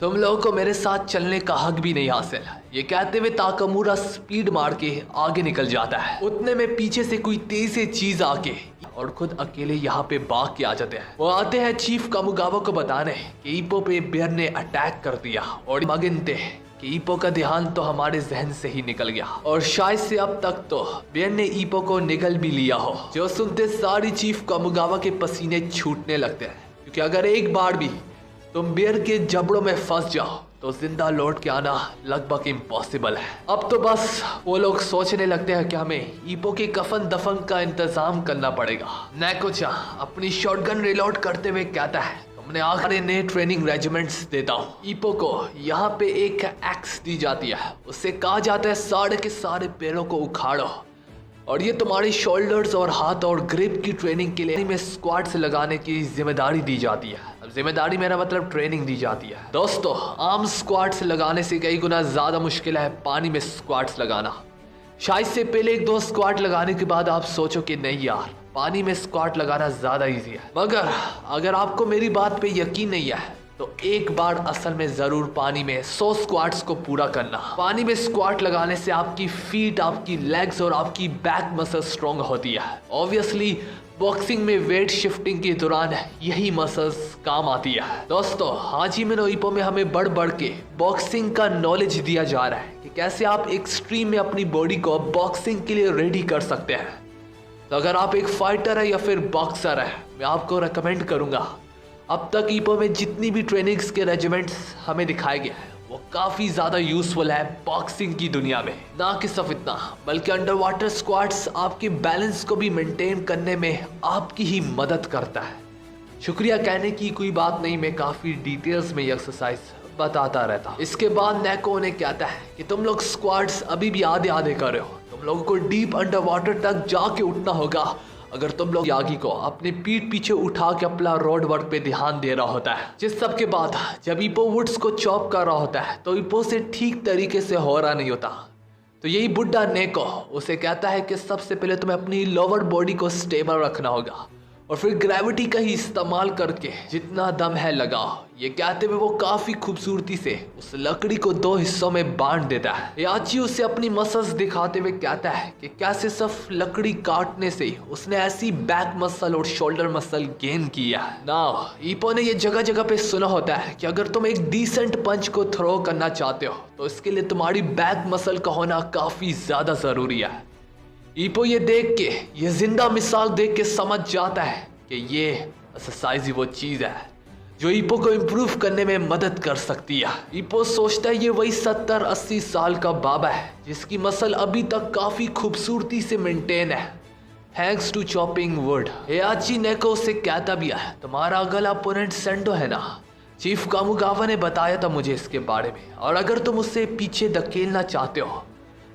तुम लोगों को मेरे साथ चलने का हक भी नहीं हासिल। ये कहते हुए ताकामुरा स्पीड मार के आगे निकल जाता है। उतने में पीछे से कोई तेज से चीज आके और खुद अकेले यहाँ पे भाग के आ जाते हैं। वो आते हैं चीफ कामुगावा को बताने कि ईपो पे बियर ने अटैक कर दिया और मांगते कि ईपो का ध्यान तो हमारे जहन से ही निकल गया और शायद से अब तक तो बेयर ने ईपो को निगल भी लिया हो। जो सुनते सारी चीफ कामुगावा के पसीने छूटने लगते हैं, क्योंकि अगर एक बार भी तुम बेयर के जबड़ों में फंस जाओ तो जिंदा लौट के आना लगभग इम्पॉसिबल है। अब तो बस वो लोग सोचने लगते हैं कि हमें ईपो के कफन दफन का इंतजाम करना पड़ेगा। नेको-चान अपनी शॉटगन रिलोड करते हुए कहता है, तुमने आखिरी नए ट्रेनिंग रेजिमेंट्स देता हूँ। ईपो को यहाँ पे एक एक्स दी जाती है, उससे कहा जाता है सारे के सारे पैरों को उखाड़ो और ये तुम्हारी शोल्डर्स और हाथ और ग्रिप की ट्रेनिंग के लिए में स्क्वाड्स लगाने की जिम्मेदारी दी जाती है। अब जिम्मेदारी मेरा मतलब ट्रेनिंग दी जाती है। दोस्तों, आर्म स्क्वाड्स लगाने से कई गुना ज्यादा मुश्किल है पानी में स्क्वाड्स लगाना। शायद से पहले एक दो स्क्वाड लगाने के बाद आप सोचो कि नहीं यार, पानी में स्क्वाड लगाना ज्यादा इजी है, मगर अगर आपको मेरी बात पे यकीन नहीं है तो एक बार असल में जरूर पानी में 100 स्क्वाट्स को पूरा करना। पानी में स्क्वाट लगाने से आपकी फीट, आपकी लेग्स और आपकी बैक मसल स्ट्रॉन्ग होती है। ऑब्वियसली बॉक्सिंग में वेट शिफ्टिंग के दौरान यही मसल्स काम आती है। दोस्तों, हाजिमे नो ईप्पो में हमें बढ़ बढ़ के बॉक्सिंग का नॉलेज दिया जा रहा है कि कैसे आप एक्सट्रीम में अपनी बॉडी को बॉक्सिंग के लिए रेडी कर सकते हैं। तो अगर आप एक फाइटर है या फिर बॉक्सर है, मैं आपको रेकमेंड करूंगा, अब तक ईप्पो में जितनी भी ट्रेनिंग्स के रेजिमेंट्स हमें दिखाए गए हैं वो काफ़ी ज़्यादा यूजफुल है बॉक्सिंग की दुनिया में। ना कि सिर्फ इतना, बल्कि अंडर वाटर स्क्वाट्स आपके बैलेंस को भी मेंटेन करने में आपकी ही मदद करता है। शुक्रिया कहने की कोई बात नहीं, मैं काफ़ी डिटेल्स में ये एक्सरसाइज बताता रहता। इसके बाद नेको उन्हें कहता है कि तुम लोग स्क्वाट्स अभी भी आधे आधे कर रहे हो, तुम लोगों को डीप अंडर वाटर तक जाके उठना होगा अगर तुम लोग यागी को अपने पीठ पीछे उठा के अपना रोड वर्क पे ध्यान दे रहा होता है। जिस सब के बाद जब ईप्पो वुड्स को चॉप कर रहा होता है तो ईप्पो से ठीक तरीके से हो रहा नहीं होता। तो यही बुड्ढा नेको उसे कहता है कि सबसे पहले तुम्हें अपनी लोअर बॉडी को स्टेबल रखना होगा और फिर ग्रेविटी का ही इस्तेमाल करके जितना दम है लगाओ। ये कहते हुए वो काफी खूबसूरती से उस लकड़ी को 2 हिस्सों में बांट देता है। याची उसे अपनी मसल्स दिखाते हुए कहता है कि कैसे सिर्फ लकड़ी काटने से उसने ऐसी बैक मसल और शोल्डर मसल गेन किया है। नाउ ईप्पो ने ये जगह जगह पे सुना होता है कि अगर तुम एक डिसेंट पंच को थ्रो करना चाहते हो तो इसके लिए तुम्हारी बैक मसल का होना काफी ज्यादा जरूरी है। ईप्पो ये देख के, ये जिंदा मिसाल देख के समझ जाता है कि ये एक्सरसाइज ही वो चीज है जो ईप्पो को इम्प्रूव करने में मदद कर सकती है। ईप्पो सोचता है ये वही 70-80 साल का बाबा है जिसकी मसल अभी तक काफी खूबसूरती से मेंटेन है थैंक्स टू चॉपिंग वुड। हेयाची नेको से कहता भी है, तुम्हारा अगला अपोनेंट सेंडो है ना, चीफ कामुगावा ने बताया था मुझे इसके बारे में, और अगर तुम उससे पीछे धकेलना चाहते हो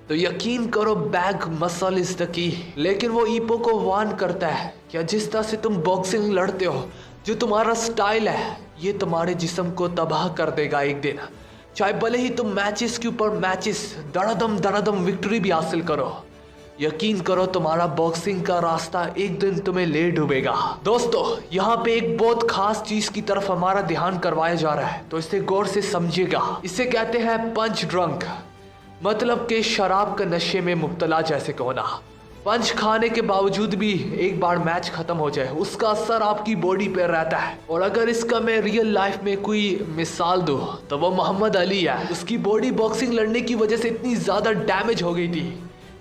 तो यकीन करो back muscle is the key. लेकिन वो ईप्पो को वार्न करता है कि जिस तरह से तुम बॉक्सिंग लड़ते हो, जो तुम्हारा स्टाइल है, ये तुम्हारे जिस्म को तबाह कर देगा एक दिन। चाहे भले ही तुम मैचेस के ऊपर मैचेस दड़दम विक्ट्री भी हासिल करो, यकीन करो तुम्हारा बॉक्सिंग का रास्ता एक दिन तुम्हें ले डूबेगा। दोस्तों, यहाँ पे एक बहुत खास चीज की तरफ हमारा ध्यान करवाया जा रहा है, तो इसे गौर से समझिएगा। इसे कहते हैं पंच ड्रंक, मतलब कि शराब का नशे में मुब्तला जैसे होना। पंच खाने के बावजूद भी एक बार मैच खत्म हो जाए उसका असर आपकी बॉडी पे रहता है। और अगर इसका मैं रियल लाइफ में कोई मिसाल दूं तो वो मोहम्मद अली है। उसकी बॉडी बॉक्सिंग लड़ने की वजह से इतनी ज्यादा डैमेज हो गई थी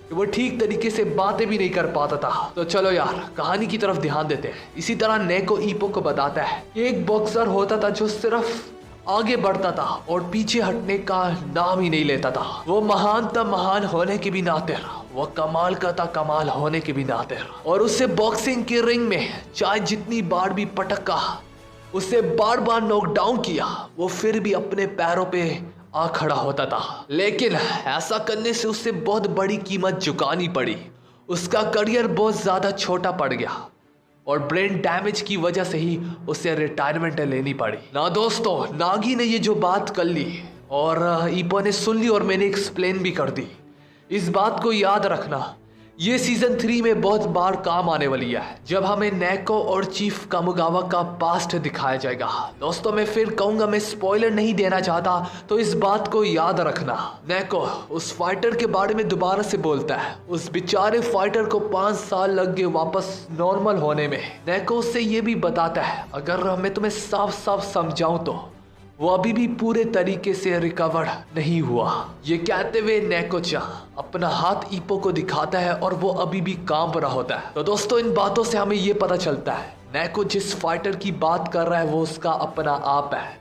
कि वो ठीक तरीके से बातें भी नहीं कर पाता था। तो चलो यार, कहानी की तरफ ध्यान देते हैं। इसी तरह नेको ईप्पो को बताता है कि एक बॉक्सर होता था जो सिर्फ आगे बढ़ता था और पीछे हटने का नाम ही नहीं लेता था। वो महान था महान होने के भी नाते, वो कमाल का था कमाल होने के भी नाते, और उसे बॉक्सिंग की रिंग में चाहे जितनी बार भी पटका, उसे बार बार नॉकडाउन किया, वो फिर भी अपने पैरों पे आ खड़ा होता था। लेकिन ऐसा करने से उसे बहुत बड़ी कीमत चुकानी पड़ी। उसका करियर बहुत ज्यादा छोटा पड़ गया और ब्रेन डैमेज की वजह से ही उसे रिटायरमेंट लेनी पड़ी ना। दोस्तों, नागी ने ये जो बात कर ली और ईप्पो ने सुन ली और मैंने एक्सप्लेन भी कर दी। इस बात को याद रखना, ये सीजन 3 में बहुत बार काम आने वाली है जब हमें नेको और चीफ कामुगावा का पास्ट दिखाया जाएगा। दोस्तों, मैं फिर कहूंगा, मैं स्पॉइलर नहीं देना चाहता, तो इस बात को याद रखना। नेको उस फाइटर के बारे में दोबारा से बोलता है। उस बेचारे फाइटर को 5 साल लग गए वापस नॉर्मल होने में। नेको उससे ये भी बताता है, अगर मैं तुम्हें साफ साफ समझाऊं तो वो अभी भी पूरे तरीके से रिकवर नहीं हुआ। ये कहते हुए नेको-चा अपना हाथ ईपो को दिखाता है और वो अभी भी कांप रहा होता है। तो दोस्तों इन बातों से हमें ये पता चलता है नेको जिस फाइटर की बात कर रहा है वो उसका अपना आप है।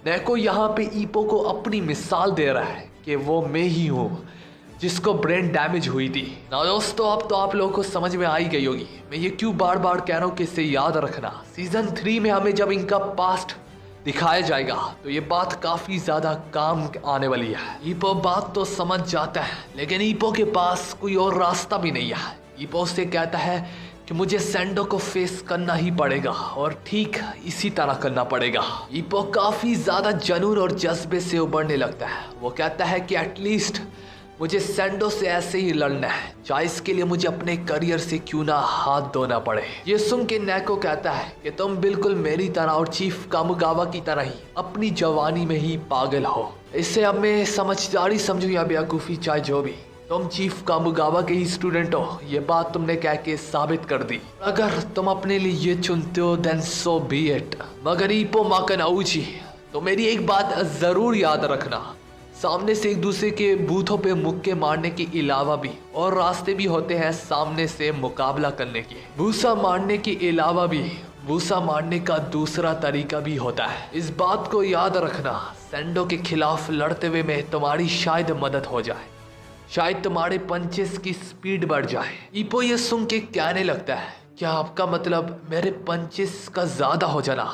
नेको यहाँ पे ईपो को अपनी मिसाल दे रहा है कि वो मैं ही हूँ जिसको ब्रेन डैमेज हुई थी। ना दोस्तों अब तो आप लोगों को समझ में आ ही गई होगी मैं ये क्यों बार बार कह रहा हूँ कि इसे याद रखना। सीजन 3 में हमें जब इनका पास्ट दिखाया जाएगा तो ये बात काफी ज्यादा काम आने वाली है। ईपो बात तो समझ जाता है लेकिन ईपो के पास कोई और रास्ता भी नहीं है। ईपो से कहता है कि मुझे सैंडो को फेस करना ही पड़ेगा और ठीक इसी तरह करना पड़ेगा। ईपो काफी ज्यादा जुनून और जज्बे से उभरने लगता है। वो कहता है कि एटलीस्ट मुझे सैंडो से ऐसे ही लड़ना है चाहे इसके लिए मुझे अपने करियर से क्यों ना हाथ धोना पड़े। ये सुन के नेको कहता है कि तुम बिल्कुल मेरी तरह और चीफ कामुगावा की तरह ही अपनी जवानी में ही पागल हो। इससे अब मैं समझदारी समझू या बेवकूफ़ी चाहे जो भी, तुम चीफ कामुगावा के ही स्टूडेंट हो। ये बात तुमने कह के साबित कर दी। अगर तुम अपने लिए ये चुनते हो देन सो बी इट। मगर ईपो माकनाउची तो मेरी एक बात जरूर याद रखना, सामने से एक दूसरे के बूथों पे मुक्के मारने के अलावा भी और रास्ते भी होते हैं सामने से मुकाबला करने के। भूसा मारने के अलावा भी भूसा मारने का दूसरा तरीका भी होता है। इस बात को याद रखना, सैंडो के खिलाफ लड़ते हुए में तुम्हारी शायद मदद हो जाए, शायद तुम्हारे पंचेस की स्पीड बढ़ जाए। ईपो ये सुन के कहने लगता है क्या आपका मतलब मेरे पंचेस का ज्यादा हो जाना,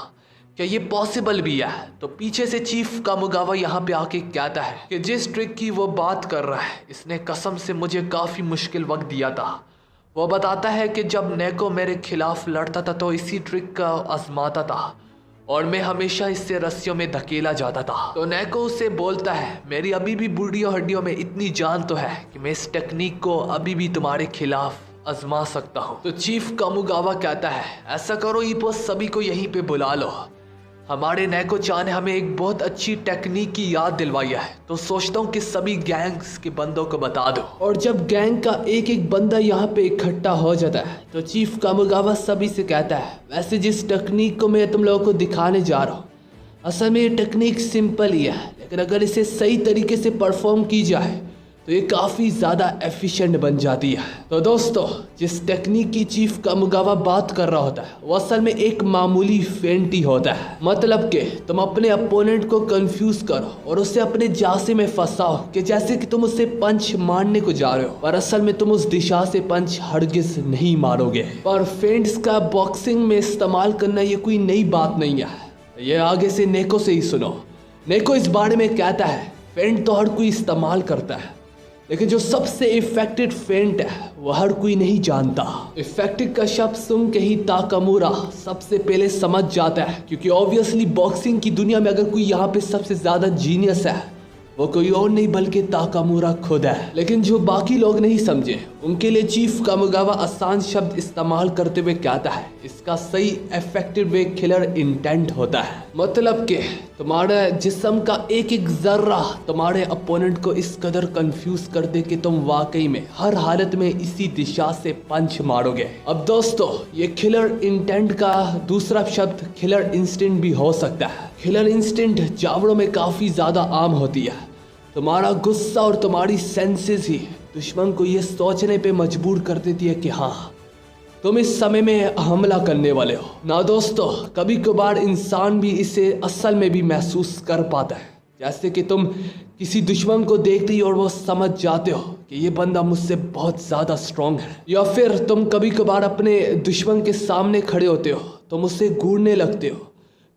क्या ये पॉसिबल भी है? तो पीछे से चीफ कामुगावा यहाँ पे आके कहता है कि जिस ट्रिक की वो बात कर रहा है इसने कसम से मुझे काफी मुश्किल वक्त दिया था। वो बताता है कि जब नेको मेरे खिलाफ लड़ता था तो इसी ट्रिक का आजमाता था और मैं हमेशा इससे रस्सियों में धकेला जाता था। तो नेको उसे बोलता है मेरी अभी भी बूढ़ियों हड्डियों में इतनी जान तो है कि मैं इस टेक्निक को अभी भी तुम्हारे खिलाफ आजमा सकता हूँ। तो चीफ कामुगावा कहता है ऐसा करो ईपो, सभी को यहीं पे बुला लो। हमारे नेको-चा ने हमें एक बहुत अच्छी टेक्निक की याद दिलवाई है, तो सोचता हूँ कि सभी गैंग्स के बंदों को बता दो। और जब गैंग का एक एक बंदा यहाँ पे इकट्ठा हो जाता है तो चीफ कामुगावा सभी से कहता है वैसे जिस टेक्निक को मैं तुम लोगों को दिखाने जा रहा हूँ असल में ये टेक्निक सिंपल ही है, लेकिन अगर इसे सही तरीके से परफॉर्म की जाए तो ये काफ़ी ज़्यादा एफिशिएंट बन जाती है। तो दोस्तों जिस टेक्निक की चीफ कामुगावा बात कर रहा होता है वो असल में एक मामूली फेंट ही होता है। मतलब कि तुम अपने अपोनेंट को कंफ्यूज करो और उसे अपने जासे में फंसाओ कि जैसे कि तुम उसे पंच मारने को जा रहे हो, पर असल में तुम उस दिशा से पंच हरगिज नहीं मारोगे। पर फेंट्स का बॉक्सिंग में इस्तेमाल करना ये कोई नई बात नहीं है, ये आगे से नेको से ही सुनो। नेको इस बारे में कहता है फेंट तो हर कोई इस्तेमाल करता है, लेकिन जो सबसे इफेक्टिव फेंट है वो हर कोई नहीं जानता। इफेक्टिव का शब्द सुन के ही ताकामुरा सबसे पहले समझ जाता है, क्योंकि ऑब्वियसली बॉक्सिंग की दुनिया में अगर कोई यहाँ पे सबसे ज्यादा जीनियस है वो कोई और नहीं बल्कि ताकामुरा खुद है। लेकिन जो बाकी लोग नहीं समझे उनके लिए चीफ कामुगावा आसान शब्द इस्तेमाल करते हुए कहता है इसका सही इफेक्टिव वे किलर इंटेंट होता है। मतलब कि तुम्हारे जिस्म का एक एक जर्रा तुम्हारे अपोनेंट को इस कदर कंफ्यूज कर दे कि तुम वाकई में हर हालत में इसी दिशा से पंच मारोगे। अब दोस्तों ये किलर इंटेंट का दूसरा शब्द किलर इंस्टिंक्ट भी हो सकता है। किलर इंस्टिंक्ट जानवरों में काफी ज्यादा आम होती है। तुम्हारा गुस्सा और तुम्हारी सेंसेस ही दुश्मन को ये सोचने पे मजबूर कर देती है कि हाँ तुम इस समय में हमला करने वाले हो ना। दोस्तों कभी कभार इंसान भी इसे असल में भी महसूस कर पाता है, जैसे कि तुम किसी दुश्मन को देखते ही और वो समझ जाते हो कि ये बंदा मुझसे बहुत ज़्यादा स्ट्रांग है। या फिर तुम कभी कभार अपने दुश्मन के सामने खड़े होते हो, तुम उससे घूरने लगते हो,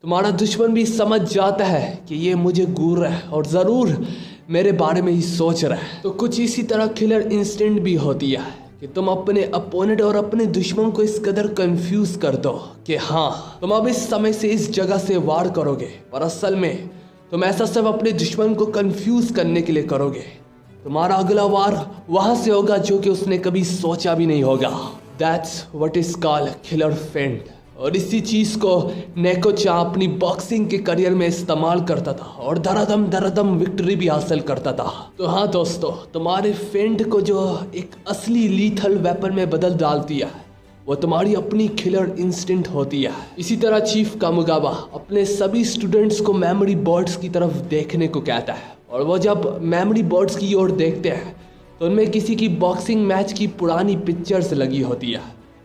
तुम्हारा दुश्मन भी समझ जाता है कि ये मुझे घूर रहा है और ज़रूर मेरे बारे में ही सोच रहा है। तो कुछ इसी तरह किलर इंस्टिंक्ट भी होती है कि तुम अपने अपोनेंट और अपने दुश्मन को इस कदर कंफ्यूज कर दो कि हाँ तुम अब इस समय से इस जगह से वार करोगे, पर असल में तुम ऐसा सब अपने दुश्मन को कंफ्यूज करने के लिए करोगे। तुम्हारा अगला वार वहां से होगा जो कि उसने कभी सोचा भी नहीं होगा। That's what is called killer फेंट। और इसी चीज़ को नेको-चा अपनी बॉक्सिंग के करियर में इस्तेमाल करता था और धड़ाधम विक्ट्री भी हासिल करता था। तो हाँ दोस्तों, तुम्हारे फेंट को जो एक असली लीथल वेपन में बदल डालती है वो तुम्हारी अपनी किलर इंस्टिंक्ट होती है। इसी तरह चीफ कामुगावा अपने सभी स्टूडेंट्स को मेमोरी बोर्ड्स की तरफ देखने को कहता है, और वो जब मेमोरी बोर्ड्स की ओर देखते हैं तो उनमें किसी की बॉक्सिंग मैच की पुरानी पिक्चर्स लगी होती है।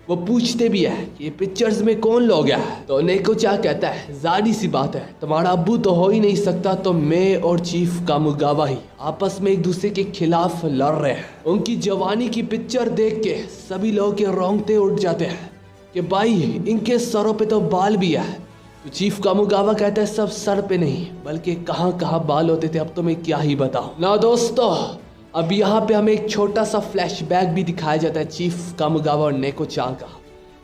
वो पूछते भी है कि ये पिक्चर्स में कौन लोग है, तो नेकोचा कहता है जाहिर सी बात है, तुम्हारा अब्बू तो हो ही नहीं सकता, तो मैं और चीफ कामुगावा ही आपस में एक दूसरे के खिलाफ लड़ रहे हैं। उनकी जवानी की पिक्चर देख के सभी लोगों के रोंगटे उठ जाते हैं कि भाई इनके सरों पे तो बाल भी है। तो चीफ कामुगावा कहता है सब सर पे नहीं बल्कि कहाँ कहाँ बाल होते थे, अब तो मैं क्या ही बताऊं ना दोस्तों। अब यहाँ पे हमें एक छोटा सा फ्लैशबैक भी दिखाया जाता है चीफ कामुगावा और नेको-चान का,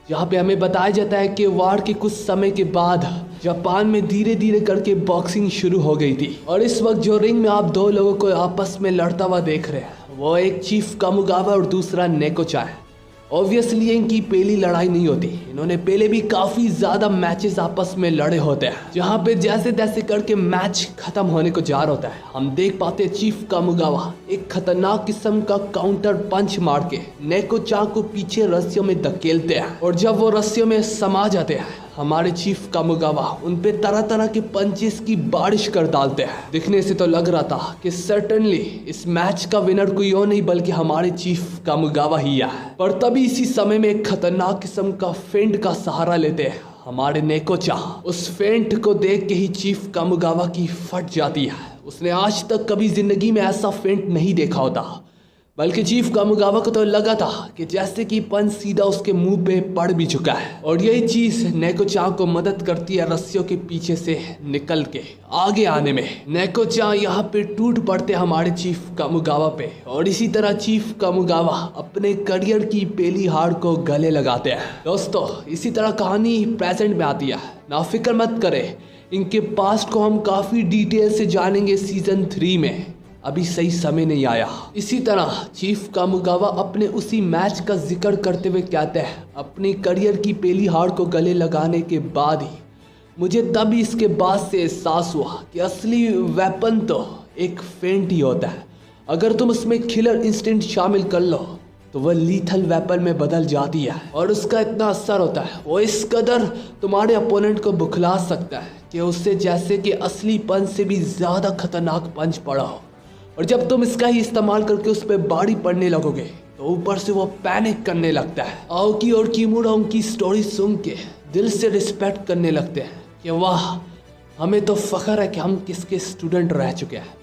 जहाँ पे हमें बताया जाता है कि वार के कुछ समय के बाद जापान में धीरे धीरे करके बॉक्सिंग शुरू हो गई थी, और इस वक्त जो रिंग में आप दो लोगों को आपस में लड़ता हुआ देख रहे हैं वो एक चीफ कामुगावा और दूसरा नेको-चान है। ऑब्वियसली इनकी पहली लड़ाई नहीं होती, इन्होंने पहले भी काफी ज्यादा मैचेस आपस में लड़े होते हैं, जहाँ पे जैसे तैसे करके मैच खत्म होने को जा रहा होता है। हम देख पाते हैं चीफ कामुगावा एक खतरनाक किस्म का काउंटर पंच मार के नेको-चान को पीछे रस्सियों में धकेलते हैं, और जब वो रस्सियों में समा जाते हैं हमारे चीफ कामुगावा उन पे तरह तरह के पंचेस की बारिश कर डालते हैं। दिखने से तो लग रहा था कि सर्टेनली इस मैच का विनर कोई और नहीं बल्कि हमारे चीफ कामुगावा ही है, पर तभी इसी समय में एक खतरनाक किस्म का फेंट का सहारा लेते हैं हमारे नेको-चान। उस फेंट को देख के ही चीफ कामुगावा की फट जाती है। उसने आज तक कभी जिंदगी में ऐसा फेंट नहीं देखा होता, बल्कि चीफ कामुगावा को तो लगा था कि जैसे कि पंच सीधा उसके मुंह पे पड़ भी चुका है, और यही चीज नेको-चान को मदद करती है रस्सियों के पीछे से निकल के आगे आने में। नेको-चान यहाँ पे टूट पड़ते हमारे चीफ कामुगावा पे, और इसी तरह चीफ कामुगावा अपने करियर की पहली हार को गले लगाते हैं। दोस्तों इसी तरह कहानी प्रेजेंट में आती है, ना फिक्र मत करें, इनके पास्ट को हम काफी डिटेल से जानेंगे सीजन 3 में, अभी सही समय नहीं आया। इसी तरह चीफ कामुगावा अपने उसी मैच का जिक्र करते हुए कहते हैं अपनी करियर की पहली हार को गले लगाने के बाद ही मुझे तब इसके बाद से एहसास हुआ कि असली वेपन तो एक फेंट ही होता है। अगर तुम उसमें किलर इंस्टिंक्ट शामिल कर लो तो वह लीथल वेपन में बदल जाती है, और उसका इतना असर होता है वो इस कदर तुम्हारे अपोनेंट को बुखला सकता है कि उससे जैसे कि असली पंच से भी ज़्यादा खतरनाक पंच पड़ा हो। और जब तुम इसका ही इस्तेमाल करके उस पर बाड़ी पड़ने लगोगे तो ऊपर से वो पैनिक करने लगता है। आओकी और किमुरा उनकी स्टोरी सुन के दिल से रिस्पेक्ट करने लगते हैं कि वाह हमें तो फख्र है कि हम किसके स्टूडेंट रह चुके हैं,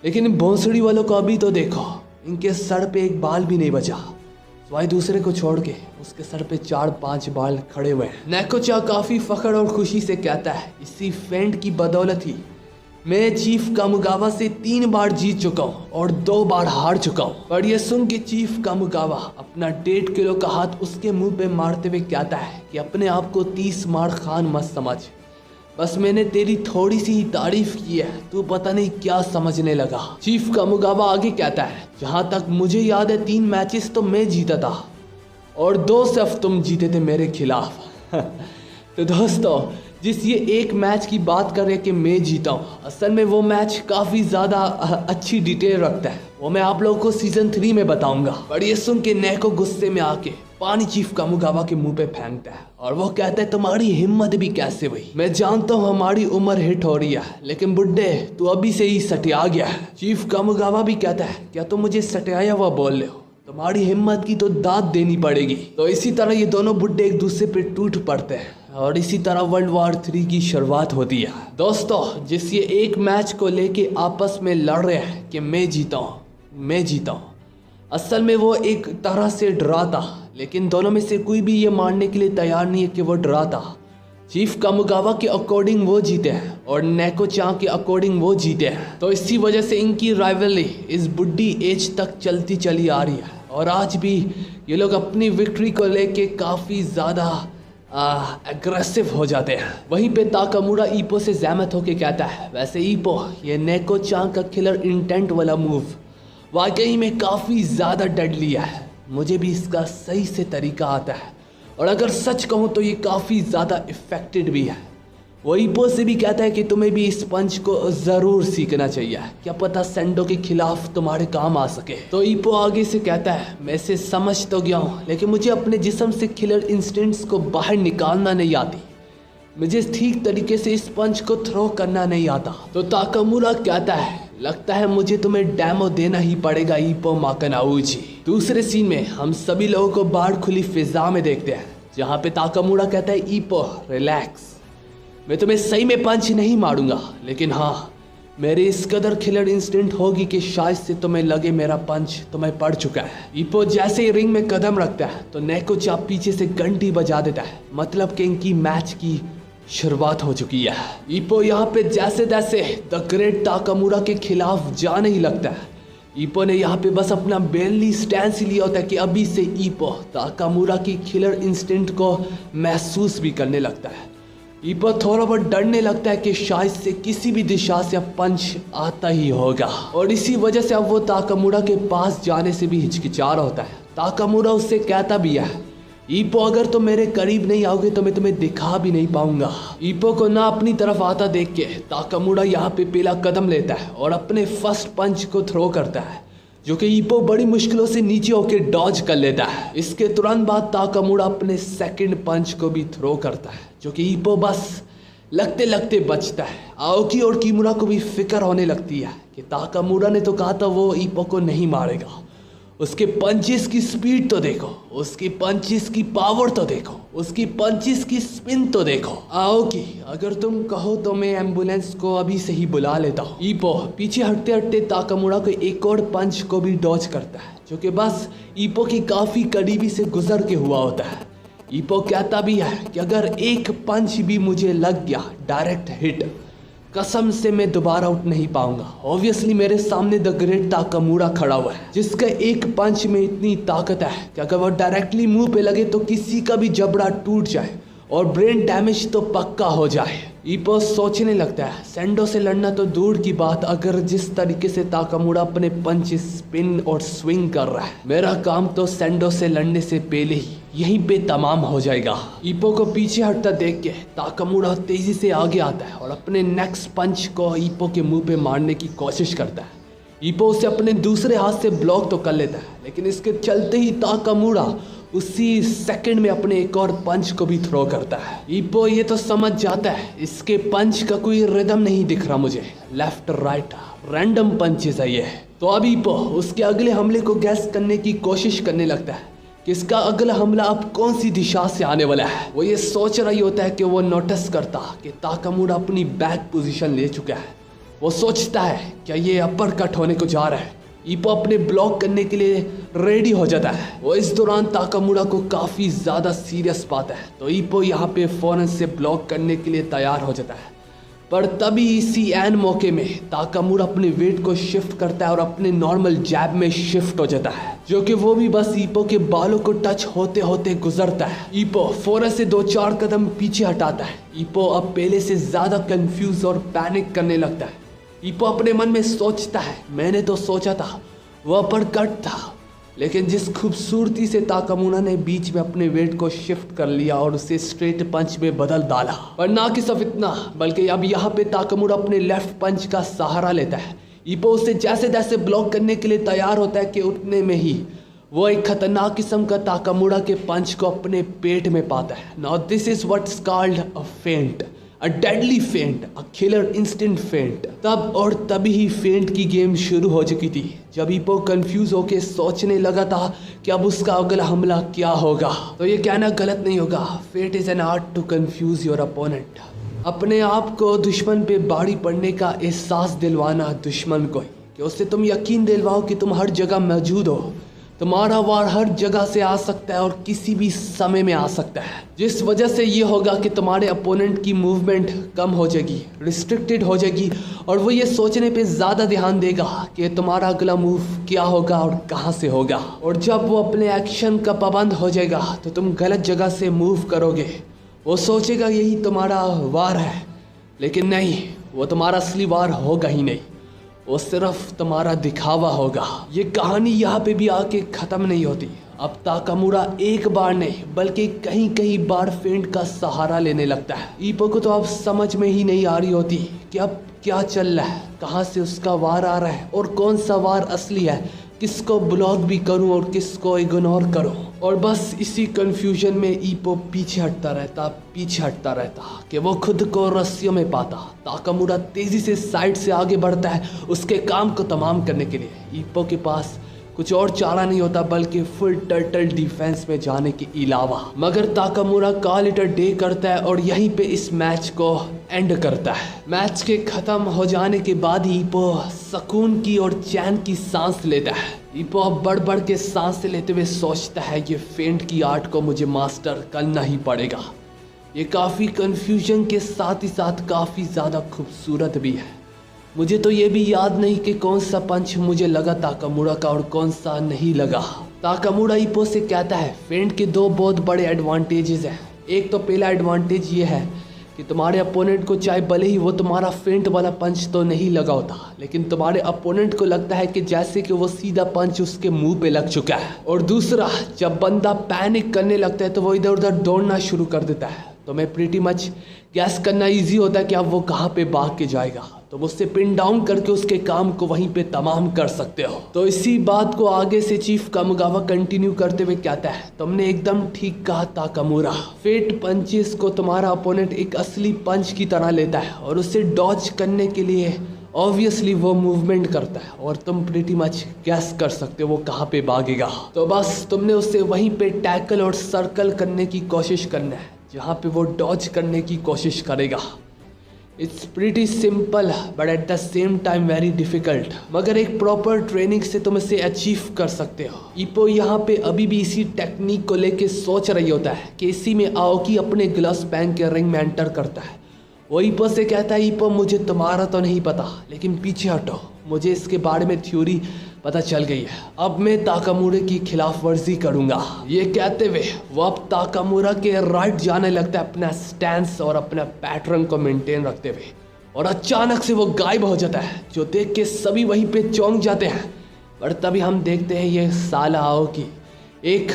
लेकिन इन भोंसड़ी वालों को अभी तो देखो, इनके सर पे एक बाल भी नहीं बचा, सिवाय दूसरे को छोड़ के उसके सर पे 4-5 बाल खड़े हुए हैं। नेको-चान काफी फख्र और खुशी से कहता है इसी फेंट की बदौलत ही मैं चीफ कामुगावा से 3 बार जीत चुका हूँ और 2 बार हार चुका हूँ। पर यह सुन के चीफ कामुगावा अपना 1.5 किलो का हाथ उसके मुंह पे मारते हुए कहता है कि अपने आप को 30 मार खान मत समझ, बस मैंने तेरी थोड़ी सी ही तारीफ की है, तू पता नहीं क्या समझने लगा। चीफ कामुगावा आगे कहता है जहाँ तक मुझे याद है 3 मैचेस तो मैं जीता था और 2 सिर्फ तुम जीते थे मेरे खिलाफ। तो दोस्तों जिस ये एक मैच की बात कर रहे कि मैं जीता हूँ, असल में वो मैच काफ़ी ज़्यादा अच्छी डिटेल रखता है, वो मैं आप लोगों को सीजन 3 में बताऊंगा। पर ये सुन के नेको गुस्से में आके पानी चीफ कामुगावा के मुंह पे फेंकता है और वो कहता है तुम्हारी हिम्मत भी कैसे हुई, मैं जानता हूँ हमारी उम्र हिट हो रही है लेकिन बुड्ढे तू अभी से ही सटिया गया है। चीफ कामुगावा भी कहता है क्या तुम मुझे सटियाया हुआ बोल रहे हो, तुम्हारी हिम्मत की तो दाद देनी पड़ेगी। तो इसी तरह ये दोनों बुड्ढे एक दूसरे पे टूट पड़ते हैं और इसी तरह वर्ल्ड वॉर 3 की शुरुआत होती है। दोस्तों जिस ये एक मैच को लेके आपस में लड़ रहे हैं कि मैं जीता हूँ, असल में वो एक तरह से डरा था, लेकिन दोनों में से कोई भी ये मानने के लिए तैयार नहीं है कि वो डरा था। चीफ कामुगावा के अकॉर्डिंग वो जीते हैं और नेको-चान के अकॉर्डिंग वो जीते हैं। तो इसी वजह से इनकी राइवलरी इस बुढ़ी एज तक चलती चली आ रही है और आज भी ये लोग अपनी विक्ट्री को लेके काफ़ी ज़्यादा एग्रेसिव हो जाते हैं। वहीं पे ताकामुरा ईपो से ज़हमत होके कहता है वैसे ईपो ये नेको-चान का किलर इंटेंट वाला मूव वाकई में काफ़ी ज़्यादा डेडली है, मुझे भी इसका सही से तरीका आता है और अगर सच कहूँ तो ये काफ़ी ज़्यादा इफ़ेक्टेड भी है। वो ईपो से भी कहता है कि तुम्हें भी इस पंच को जरूर सीखना चाहिए, क्या पता सेंडो के खिलाफ तुम्हारे काम आ सके। तो ईपो आगे से कहता है मैं इसे समझ तो गया हूँ, लेकिन मुझे अपने जिस्म से किलर इंस्टिंक्ट्स को बाहर निकालना नहीं आती, मुझे ठीक तरीके से इस पंच को थ्रो करना नहीं आता। तो ताकामुरा कहता है लगता है मुझे तुम्हें डेमो देना ही पड़ेगा ईपो माकनाउची। दूसरे सीन में हम सभी लोगों को बाहर खुली फिजा में देखते हैं, जहाँ पे ताकामुरा कहता है ईपो रिलैक्स, मैं तुम्हें सही में पंच नहीं मारूंगा, लेकिन हाँ मेरी इस कदर किलर इंस्टिंक्ट होगी कि शायद से तुम्हें लगे मेरा पंच तुम्हें पड़ चुका है। ईपो जैसे ही रिंग में कदम रखता है तो नेको चाप पीछे से घंटी बजा देता है, मतलब कि इनकी मैच की शुरुआत हो चुकी है। ईपो यहाँ पे जैसे तैसे द ग्रेट ताकामुरा के खिलाफ जाने ही लगता है। ईपो ने यहाँ पे बस अपना बेलनी स्टैंड ही लिया होता है कि अभी से ईपो ताकामुरा की किलर इंस्टिंक्ट को महसूस भी करने लगता है। ईपो थोड़ा बहुत डरने लगता है कि शायद से किसी भी दिशा से अब पंच आता ही होगा, और इसी वजह से अब वो ताकामुरा के पास जाने से भी हिचकिचा रहा होता है। ताकामुरा उससे कहता भी है ईपो अगर तुम मेरे करीब नहीं आओगे तो मैं तुम्हें दिखा भी नहीं पाऊंगा। ईपो को ना अपनी तरफ आता देख के ताकामुरा यहाँ पे पहला कदम लेता है और अपने फर्स्ट पंच को थ्रो करता है, जो कि ईपो बड़ी मुश्किलों से नीचे होकर डॉज कर लेता है। इसके तुरंत बाद ताकामुरा अपने सेकंड पंच को भी थ्रो करता है, जो कि ईपो बस लगते लगते बचता है। आओकी और किमुरा को भी फिक्र होने लगती है कि ताकामुरा ने तो कहा था वो ईपो को नहीं मारेगा, उसके पंचेस की स्पीड तो देखो, उसकी पंचेस की पावर तो देखो, उसकी पंचेस की स्पिन तो देखो। आओकी अगर तुम कहो तो मैं एम्बुलेंस को अभी से ही बुला लेता हूँ। ईपो पीछे हटते हटते ताकामुरा को एक और पंच को भी डॉज करता है, जो कि बस ईपो की काफी करीबी से गुजर के हुआ होता है। ईपो कहता भी है कि अगर एक पंच भी मुझे लग गया डायरेक्ट हिट, कसम से मैं दोबारा उठ नहीं पाऊंगा। ऑब्वियसली मेरे सामने द ग्रेट ताकामुरा खड़ा हुआ है, जिसका एक पंच में इतनी ताकत है कि अगर वो डायरेक्टली मुंह पे लगे तो किसी का भी जबड़ा टूट जाए और ब्रेन डैमेज तो पक्का हो जाए। ईपो सोचने लगता है सेंडो से लड़ना तो दूर की बात, अगर जिस तरीके से ताकामुरा अपने पंच स्पिन और स्विंग कर रहा है, मेरा काम तो सेंडो से लड़ने से पहले ही यहीं पे तमाम हो जाएगा। ईपो को पीछे हटता देख के ताकामुरा तेजी से आगे आता है और अपने नेक्स्ट पंच को ईपो के मुंह पे मारने की कोशिश करता है। ईपो उसे अपने दूसरे हाथ से ब्लॉक तो कर लेता है, लेकिन इसके चलते ही ताकामुरा उसी सेकंड में अपने एक और पंच को भी थ्रो करता है। ईपो ये तो समझ जाता है इसके पंच का कोई रिदम नहीं दिख रहा मुझे, लेफ्ट राइट रैंडम पंचेस है ये। तो अब ईपो उसके अगले हमले को गैस करने की कोशिश करने लगता है कि इसका अगला हमला अब कौन सी दिशा से आने वाला है। वो ये सोच रही होता है कि वो नोटिस करता कि ताकामुरा अपनी बैक पोजीशन ले चुका है। वो सोचता है क्या ये अपर कट होने को जा रहा है। ईपो अपने ब्लॉक करने के लिए रेडी हो जाता है। वो इस दौरान ताकामुरा को काफी ज्यादा सीरियस पाता है, तो ईपो यहाँ पे फौरन से ब्लॉक करने के लिए तैयार हो जाता है। पर तभी इसी एन मौके में ताकामुरा अपने वेट को शिफ्ट करता है और अपने नॉर्मल जैब में शिफ्ट हो जाता है, जो कि वो भी बस ईपो के बालों को टच होते होते गुजरता है। ईपो फौरन से 2-4 कदम पीछे हटाता है। ईपो अब पहले से ज्यादा कंफ्यूज और पैनिक करने लगता है। ईपो अपने मन में सोचता है मैंने तो सोचा था वह अपर कट था, लेकिन जिस खूबसूरती से ताकामुरा ने बीच में अपने वेट को शिफ्ट कर लिया और उसे स्ट्रेट पंच में बदल डाला। पर ना कि सिर्फ इतना, बल्कि अब यहाँ पे ताकामुरा अपने लेफ्ट पंच का सहारा लेता है। ईपो उसे जैसे तैसे ब्लॉक करने के लिए तैयार होता है कि उतने में ही वो एक खतरनाक किस्म का ताकामुरा के पंच को अपने पेट में पाता है। Now this is what's called a फेंट, अ डेडली फेंट, अ किलर इंस्टेंट फेंट। तब और तभी ही फेंट की गेम शुरू हो चुकी थी, जब ईपो कंफ्यूज होके सोचने लगा था कि अब उसका अगला हमला क्या होगा। तो ये कहना गलत नहीं होगा, fate is an art to confuse your opponent. अपने आप को दुश्मन पे बाड़ी पड़ने का एहसास दिलवाना दुश्मन को, कि उससे तुम यकीन दिलवाओ कि तुम हर जगह मौजूद हो। तुम्हारा वार हर जगह से आ सकता है और किसी भी समय में आ सकता है, जिस वजह से ये होगा कि तुम्हारे अपोनेंट की मूवमेंट कम हो जाएगी, रिस्ट्रिक्टेड हो जाएगी, और वो ये सोचने पे ज़्यादा ध्यान देगा कि तुम्हारा अगला मूव क्या होगा और कहाँ से होगा। और जब वो अपने एक्शन का पाबंद हो जाएगा तो तुम गलत जगह से मूव करोगे। वो सोचेगा यही तुम्हारा वार है, लेकिन नहीं, वो तुम्हारा असली वार होगा ही नहीं, वो सिर्फ तुम्हारा दिखावा होगा। ये कहानी यहाँ पे भी आके ख़त्म नहीं होती। अब ताकामुरा एक बार नहीं बल्कि कहीं कहीं बार फेंट का सहारा लेने लगता है। ईपो को तो अब समझ में ही नहीं आ रही होती कि अब क्या चल रहा है, कहाँ से उसका वार आ रहा है और कौन सा वार असली है, किसको ब्लॉक भी करूं और किसको इग्नोर करूं। और बस इसी कंफ्यूजन में ईपो पीछे हटता रहता कि वो खुद को रस्सियों में पाता। ताकामुरा तेजी से साइड से आगे बढ़ता है उसके काम को तमाम करने के लिए। ईपो के पास कुछ और चारा नहीं होता बल्कि फुल टर्टल डिफेंस में जाने के अलावा। मगर Takamura call it a day करता है और यहीं पे इस मैच को एंड करता है। मैच के खत्म हो जाने के बाद ईपो सुकून की और चैन की सांस लेता है। ईपो अब बढ़ बढ़ के सांस लेते हुए सोचता है ये फेंट की आर्ट को मुझे मास्टर करना ही पड़ेगा। ये काफ़ी कंफ्यूजन के साथ ही साथ काफ़ी ज़्यादा खूबसूरत भी है। मुझे तो ये भी याद नहीं कि कौन सा पंच मुझे लगा ताकामुरा का और कौन सा नहीं लगा। ताकामुरा ईपो से कहता है फेंट के दो बहुत बड़े एडवांटेजेस हैं। एक तो पहला एडवांटेज ये है कि तुम्हारे अपोनेंट को चाहे भले ही वो तुम्हारा फेंट वाला पंच तो नहीं लगा होता, लेकिन तुम्हारे अपोनेंट को लगता है कि जैसे कि वो सीधा पंच उसके मुंह पे लग चुका है। और दूसरा, जब बंदा पैनिक करने लगता है तो वो इधर उधर दौड़ना शुरू कर देता है। तो मैं प्रीटी मच गैस करना इजी होता है कि अब वो कहाँ पे भाग के जाएगा, तो उससे पिन डाउन करके उसके काम को वहीं पे तमाम कर सकते हो। तो इसी बात को आगे से चीफ कामुगावा कंटिन्यू करते हुए कहता है तुमने एकदम ठीक कहा ताकामुरा। फेट पंचेस को तुम्हारा अपोनेंट एक असली पंच की तरह लेता है और उसे डॉज करने के लिए ऑब्वियसली वो मूवमेंट करता है और तुम प्रीटी मच गैस कर सकते हो वो कहाँ पे भागेगा। तो बस तुमने उसे वहीं पे टैकल और सर्कल करने की कोशिश करना है जहाँ पे वो डॉज करने की कोशिश करेगा। It's pretty simple but at the same time very difficult, मगर एक प्रॉपर ट्रेनिंग से तुम इसे अचीव कर सकते हो। ईपो यहाँ पे अभी भी इसी टेक्निक को लेके सोच रही होता है कि इसी में आओकी अपने ग्लव्स पहन के रिंग में एंटर करता है। वो ईपो से कहता है ईपो मुझे तुम्हारा तो नहीं पता, लेकिन पीछे हटो, मुझे इसके बारे में थ्योरी पता चल गई है। अब मैं ताकामुरा की खिलाफ वर्जी करूंगा। ये कहते हुए वो अब ताकामुरा के राइट जाने लगता है अपना स्टैंस और अपना पैटर्न को मेंटेन रखते हुए, और अचानक से वो गायब हो जाता है जो देख के सभी वहीं पे चौंक जाते हैं। पर तभी हम देखते हैं ये साला आओकी एक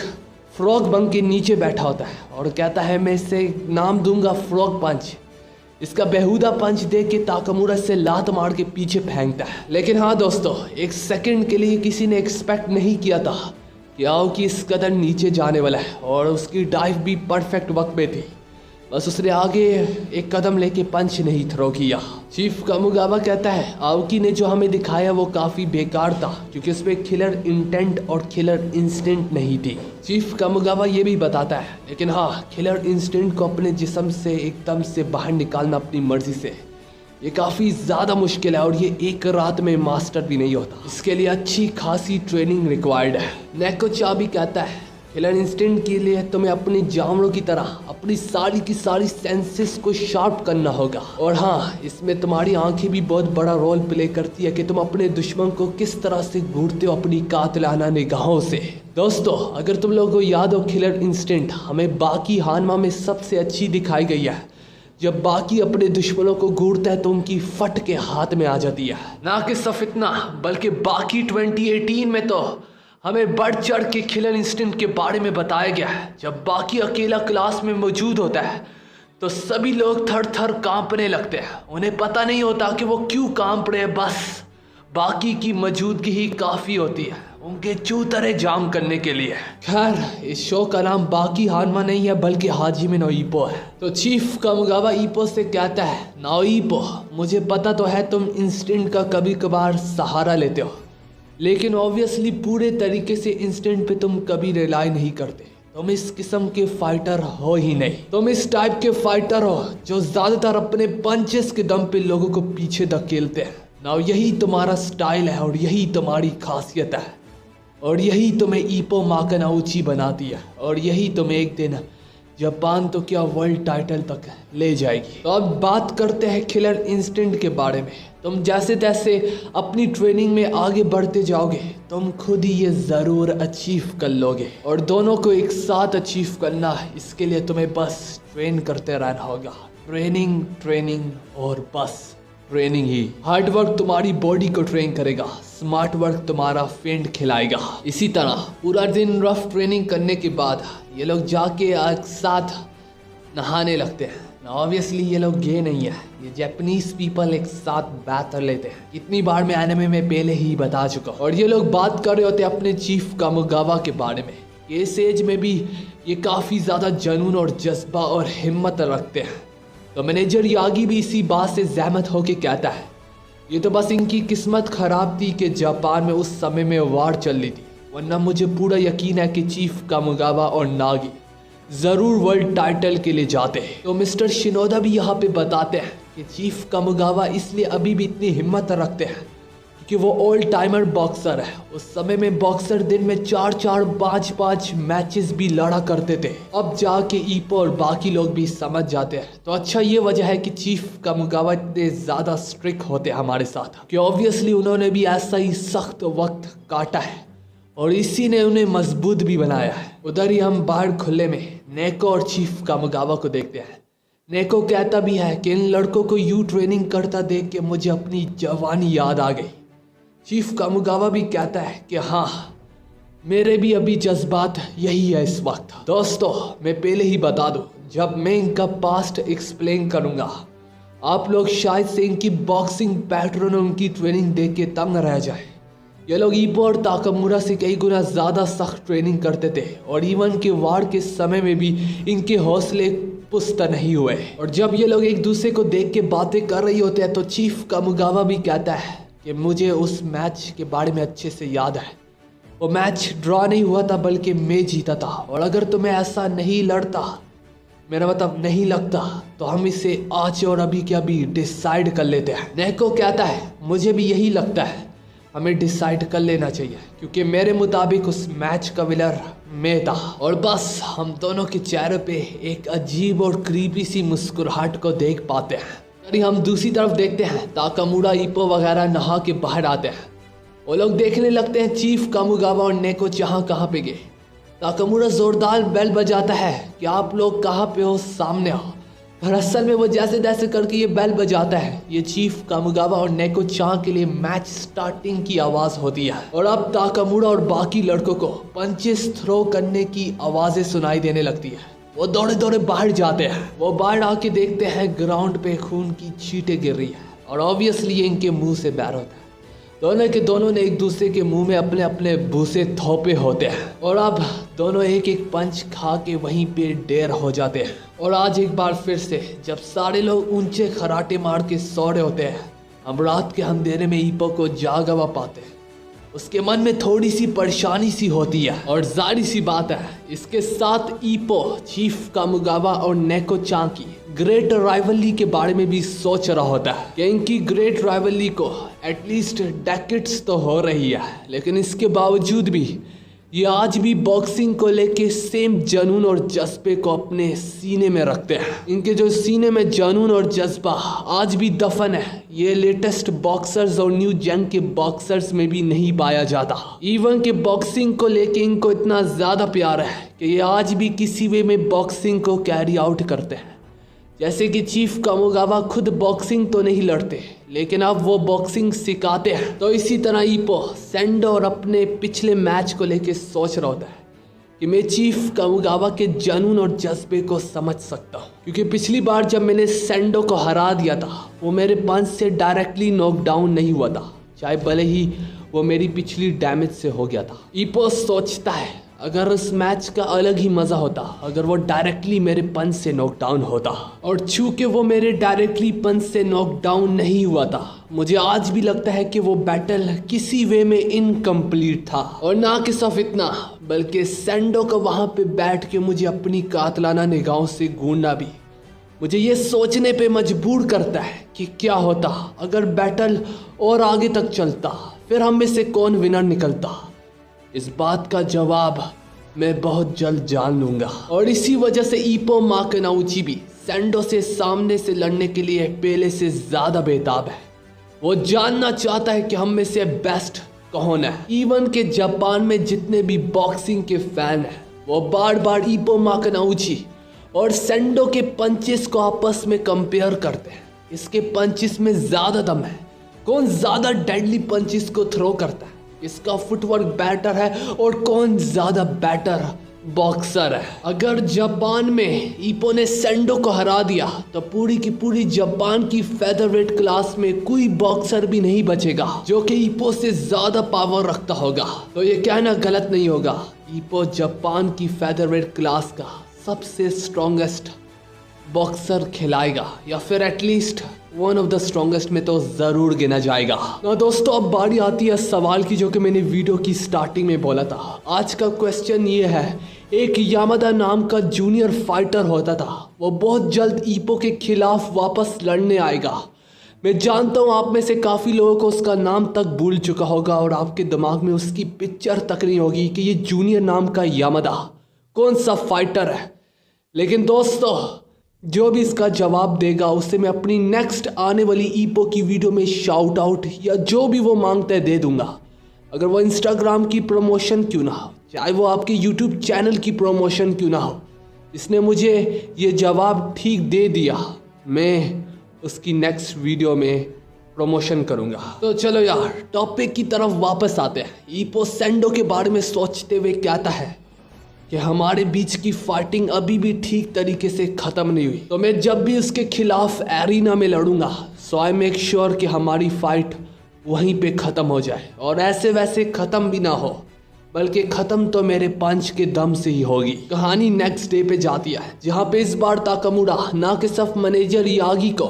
फ्रॉग बन के नीचे बैठा होता है और कहता है मैं इसे नाम दूंगा फ्रॉग पंच। इसका बेहुदा पंच देख के ताकामुरा से लात मार के पीछे फेंकता है। लेकिन हाँ दोस्तों, एक सेकंड के लिए किसी ने एक्सपेक्ट नहीं किया था कि आओकी इस कदर नीचे जाने वाला है, और उसकी डाइव भी परफेक्ट वक्त पे थी। बस उसने आगे एक कदम लेके पंच नहीं थ्रो किया। चीफ कामुगावा कहता है आओकी ने जो हमें दिखाया वो काफ़ी बेकार था क्योंकि उसमें किलर इंटेंट और किलर इंस्टिंक्ट नहीं थी। चीफ कामुगावा ये भी बताता है, लेकिन हाँ, किलर इंस्टिंक्ट को अपने जिस्म से एकदम से बाहर निकालना अपनी मर्जी से ये काफ़ी ज़्यादा मुश्किल है और ये एक रात में मास्टर भी नहीं होता। इसके लिए अच्छी खासी ट्रेनिंग रिक्वायर्ड है। नेको चाबी कहता है किलर इंस्टिंक्ट के लिए तुम्हें अपनी जानवरों की तरह अपनी सारी की सारी सेंसेस को शार्प करना होगा। और हाँ, इसमें तुम्हारी आंखें भी बहुत बड़ा रोल प्ले करती है कि तुम अपने दुश्मन को किस तरह से घूरते हो अपनी कातिलाना निगाहों से। दोस्तों, अगर तुम लोगों को याद हो किलर इंस्टिंक्ट हमें बाकी हानमा में सबसे अच्छी दिखाई गई है। जब बाकी अपने दुश्मनों को घूरता है तो उनकी फट के हाथ में आ जाती है। ना कि सिर्फ इतना, बल्कि बाकी 2018 में तो हमें बढ़ चढ़ के किलर इंस्टिंक्ट के बारे में बताया गया है। जब बाकी अकेला क्लास में मौजूद होता है तो सभी लोग थर थर कांपने लगते हैं। उन्हें पता नहीं होता कि वो क्यों कांप रहे हैं, बस बाकी की मौजूदगी ही काफ़ी होती है उनके चूतरे जाम करने के लिए। खैर, इस शो का नाम बाकी हानमा नहीं है बल्कि हाजिमे नो ईपो है। तो चीफ कामुगावा ईपो से कहता है नाओ ईपो, मुझे पता तो है तुम इंस्टिंक्ट का कभी कभार सहारा लेते हो, लेकिन ऑब्वियसली पूरे तरीके से इंस्टेंट पे तुम कभी रिलाई नहीं करते। तुम इस किस्म के फाइटर हो ही नहीं। तुम इस टाइप के फाइटर हो जो ज़्यादातर अपने पंचेस के दम पे लोगों को पीछे धकेलते हैं। नाउ यही तुम्हारा स्टाइल है और यही तुम्हारी खासियत है और यही तुम्हें ईपो माकनाउची बनाती है और यही तुम्हें एक दिन जापान तो क्या वर्ल्ड टाइटल तक ले जाएगी। तो अब बात करते हैं किलर इंस्टिंक्ट के बारे में। तुम जैसे तैसे अपनी ट्रेनिंग में आगे बढ़ते जाओगे तुम खुद ही ये ज़रूर अचीव कर लोगे, और दोनों को एक साथ अचीव करना है, इसके लिए तुम्हें बस ट्रेन करते रहना होगा। ट्रेनिंग और बस ट्रेनिंग ही। हार्डवर्क तुम्हारी बॉडी को ट्रेन करेगा, स्मार्ट वर्क तुम्हारा फेंट खिलाएगा। इसी तरह पूरा दिन रफ ट्रेनिंग करने के बाद ये लोग जाके एक साथ नहाने लगते हैं। ऑब्वियसली ये लोग गे नहीं है, ये जापानीज पीपल एक साथ बात कर लेते हैं। कितनी बार मैं एनिमे में पहले ही बता चुका हूँ। और ये लोग बात कर रहे होते हैं अपने चीफ कामुगावा के बारे में। इस एज में भी ये काफ़ी ज़्यादा जुनून और जज्बा और हिम्मत रखते हैं। तो मैनेजर यागी भी इसी बात से सहमत होकर कहता है ये तो बस इनकी किस्मत खराब थी कि जापान में उस समय में वार चल रही थी, वरना मुझे पूरा यकीन है कि चीफ कामुगावा और नागी ज़रूर वर्ल्ड टाइटल के लिए जाते हैं। तो मिस्टर शिनोदा भी यहाँ पे बताते हैं कि चीफ कामुगावा इसलिए अभी भी इतनी हिम्मत रखते हैं क्योंकि वो ओल्ड टाइमर बॉक्सर है। उस समय में बॉक्सर दिन में 4-4, 5-5 मैचेस भी लड़ा करते थे। अब जाके ईपो और बाकी लोग भी समझ जाते हैं। तो अच्छा ये वजह है कि चीफ कामुगावा इतने ज़्यादा स्ट्रिक्ट होते हैं हमारे साथ कि ऑब्वियसली उन्होंने भी ऐसा ही सख्त वक्त काटा है और इसी ने उन्हें मजबूत भी बनाया है। उधर ही हम बाहर खुले में नेको और चीफ कामुगावा को देखते हैं। नेको कहता भी है कि इन लड़कों को यूं ट्रेनिंग करता देख के मुझे अपनी जवानी याद आ गई। चीफ कामुगावा भी कहता है कि हाँ मेरे भी अभी जज्बात यही है इस वक्त। दोस्तों मैं पहले ही बता दूं, जब मैं इनका पास्ट एक्सप्लेन करूंगा आप लोग शायद से इनकी बॉक्सिंग पैटर्न और उनकी ट्रेनिंग देख के तंग रह जाए। ये लोग ईपो और ताकामुरा से कई गुना ज़्यादा सख्त ट्रेनिंग करते थे और इवन के वार के समय में भी इनके हौसले पुस्त नहीं हुए। और जब ये लोग एक दूसरे को देख के बातें कर रही होते हैं तो चीफ कामुगावा भी कहता है कि मुझे उस मैच के बारे में अच्छे से याद है। वो मैच ड्रॉ नहीं हुआ था बल्कि मैं जीता था, और अगर तुम्हें ऐसा नहीं लड़ता, मेरा मतलब नहीं लगता, तो हम इसे आज और अभी के अभी डिसाइड कर लेते हैं। नेको कहता है मुझे भी यही लगता है, हमें डिसाइड कर लेना चाहिए क्योंकि मेरे मुताबिक उस मैच का विनर मैं था। और बस हम दोनों के चेहरे पे एक अजीब और क्रीपी सी मुस्कुराहट को देख पाते हैं। यानी हम दूसरी तरफ देखते हैं ताकामुरा ईपो वगैरह नहा के बाहर आते हैं। वो लोग देखने लगते हैं चीफ कामुगावा और नेको कहाँ पे गए। ताकामुरा जोरदार बेल बजाता है कि आप लोग कहाँ पे हो, सामने आओ। पर असल में वो जैसे तैसे करके ये बेल बजाता है, ये चीफ कामुगावा और नेको के लिए मैच स्टार्टिंग की आवाज़ होती है। और अब ताकामुरा और बाकी लड़कों को पंचेस थ्रो करने की आवाज़ें सुनाई देने लगती है। वो दौड़े दौड़े बाहर जाते हैं। वो बाहर आके देखते हैं ग्राउंड पे खून की छींटें गिर रही है और ऑब्वियसली ये इनके मुंह से बैर होता है। दोनों के दोनों ने एक दूसरे के मुंह में अपने अपने भूसे थोपे होते हैं और अब दोनों एक एक पंच खा के वहीं पे ढेर हो जाते हैं। और आज एक बार फिर से जब सारे लोग ऊंचे खराटे मार के सो रहे होते हैं, हम रात के अंधेरे में ईपो को जागा हुआ पाते हैं। उसके मन में थोड़ी सी परेशानी सी होती है और जाहिर सी बात है इसके साथ ईपो चीफ कामुगावा और नेको की ग्रेट राइवलरी के बारे में भी सोच रहा होता है कि इनकी ग्रेट राइवलरी को एटलीस्ट डेकेड्स तो हो रही है, लेकिन इसके बावजूद भी ये आज भी बॉक्सिंग को लेके सेम जुनून और जज्बे को अपने सीने में रखते हैं। इनके जो सीने में जुनून और जज्बा आज भी दफन है, ये लेटेस्ट बॉक्सर्स और न्यू जंग के बॉक्सर्स में भी नहीं पाया जाता। इवन के बॉक्सिंग को लेके इनको इतना ज़्यादा प्यार है कि ये आज भी किसी वे में बॉक्सिंग को कैरी आउट करते हैं। जैसे कि चीफ कामुगावा खुद बॉक्सिंग तो नहीं लड़ते, लेकिन अब वो बॉक्सिंग सिखाते हैं। तो इसी तरह ईपो सेंडो और अपने पिछले मैच को लेके सोच रहा होता है कि मैं चीफ कामुगावा के जुनून और जज्बे को समझ सकता हूँ, क्योंकि पिछली बार जब मैंने सेंडो को हरा दिया था वो मेरे पंच से डायरेक्टली नॉक डाउन नहीं हुआ था, चाहे भले ही वो मेरी पिछली डैमेज से हो गया था। ईपो सोचता है अगर उस मैच का अलग ही मज़ा होता अगर वो डायरेक्टली मेरे पंच से नॉकडाउन होता, और चूंकि वो मेरे डायरेक्टली पंच से नॉकडाउन नहीं हुआ था, मुझे आज भी लगता है कि वो बैटल किसी वे में इनकम्प्लीट था। और ना कि सिर्फ इतना बल्कि सेंडो का वहाँ पे बैठ के मुझे अपनी कातलाना निगाहों से घूरना भी मुझे ये सोचने पे मजबूर करता है कि क्या होता अगर बैटल और आगे तक चलता, फिर हम में से कौन विनर निकलता। इस बात का जवाब मैं बहुत जल्द जान लूंगा। और इसी वजह से ईपो माकनाउची भी सेंडो से सामने से लड़ने के लिए पहले से ज़्यादा बेताब है। वो जानना चाहता है कि हम में से बेस्ट कौन है। इवन के जापान में जितने भी बॉक्सिंग के फैन हैं वो बार बार ईपो माकनाउची और सेंडो के पंचेस को आपस में कंपेयर करते हैं। इसके पंचेस में ज़्यादा दम है, कौन ज्यादा डेडली पंचेस को थ्रो करता है, किसका फुटवर्क बेटर है और कौन ज्यादा बेटर बॉक्सर है। अगर जापान में ईपो ने सेंडो को हरा दिया तो पूरी की पूरी जापान की फेदरवेट क्लास में कोई बॉक्सर भी नहीं बचेगा जो कि ईपो से ज्यादा पावर रखता होगा। तो ये कहना गलत नहीं होगा, ईपो जापान की फेदरवेट क्लास का सबसे स्ट्रॉन्गेस्ट बॉक्सर खिलाएगा, या फिर at least one of the strongest में तो जरूर गिना जाएगा ना। दोस्तों अब बारी आती है सवाल की, जो कि मैंने वीडियो की स्टार्टिंग में बोला था। आज का क्वेश्चन ये है, एक यामादा नाम का जूनियर फाइटर होता था, वो बहुत जल्द ईपो के खिलाफ वापस लड़ने आएगा। मैं जानता हूँ आप में से काफ़ी लोगों को उसका नाम तक भूल चुका होगा और आपके दिमाग में उसकी पिक्चर तक नहीं होगी कि ये जूनियर नाम का यामादा कौन सा फाइटर है। लेकिन दोस्तों जो भी इसका जवाब देगा उसे मैं अपनी नेक्स्ट आने वाली ईपो की वीडियो में शाउट आउट या जो भी वो मांगता है दे दूंगा। अगर वो इंस्टाग्राम की प्रमोशन क्यों ना हो, चाहे वो आपके यूट्यूब चैनल की प्रमोशन क्यों ना हो, इसने मुझे ये जवाब ठीक दे दिया, मैं उसकी नेक्स्ट वीडियो में प्रमोशन करूंगा। तो चलो यार टॉपिक की तरफ वापस आते हैं। ईपो सेंडो के बारे में सोचते हुए कहता है कि हमारे बीच की फाइटिंग अभी भी ठीक तरीके से ख़त्म नहीं हुई, तो मैं जब भी उसके खिलाफ एरिना में लड़ूंगा सो आई मेक श्योर कि हमारी फाइट वहीं पे ख़त्म हो जाए, और ऐसे वैसे ख़त्म भी ना हो बल्कि ख़त्म तो मेरे पंच के दम से ही होगी। कहानी नेक्स्ट डे पे जाती है, जहाँ पे इस बार ताकामुरा ना कि सिर्फ मैनेजर यागी को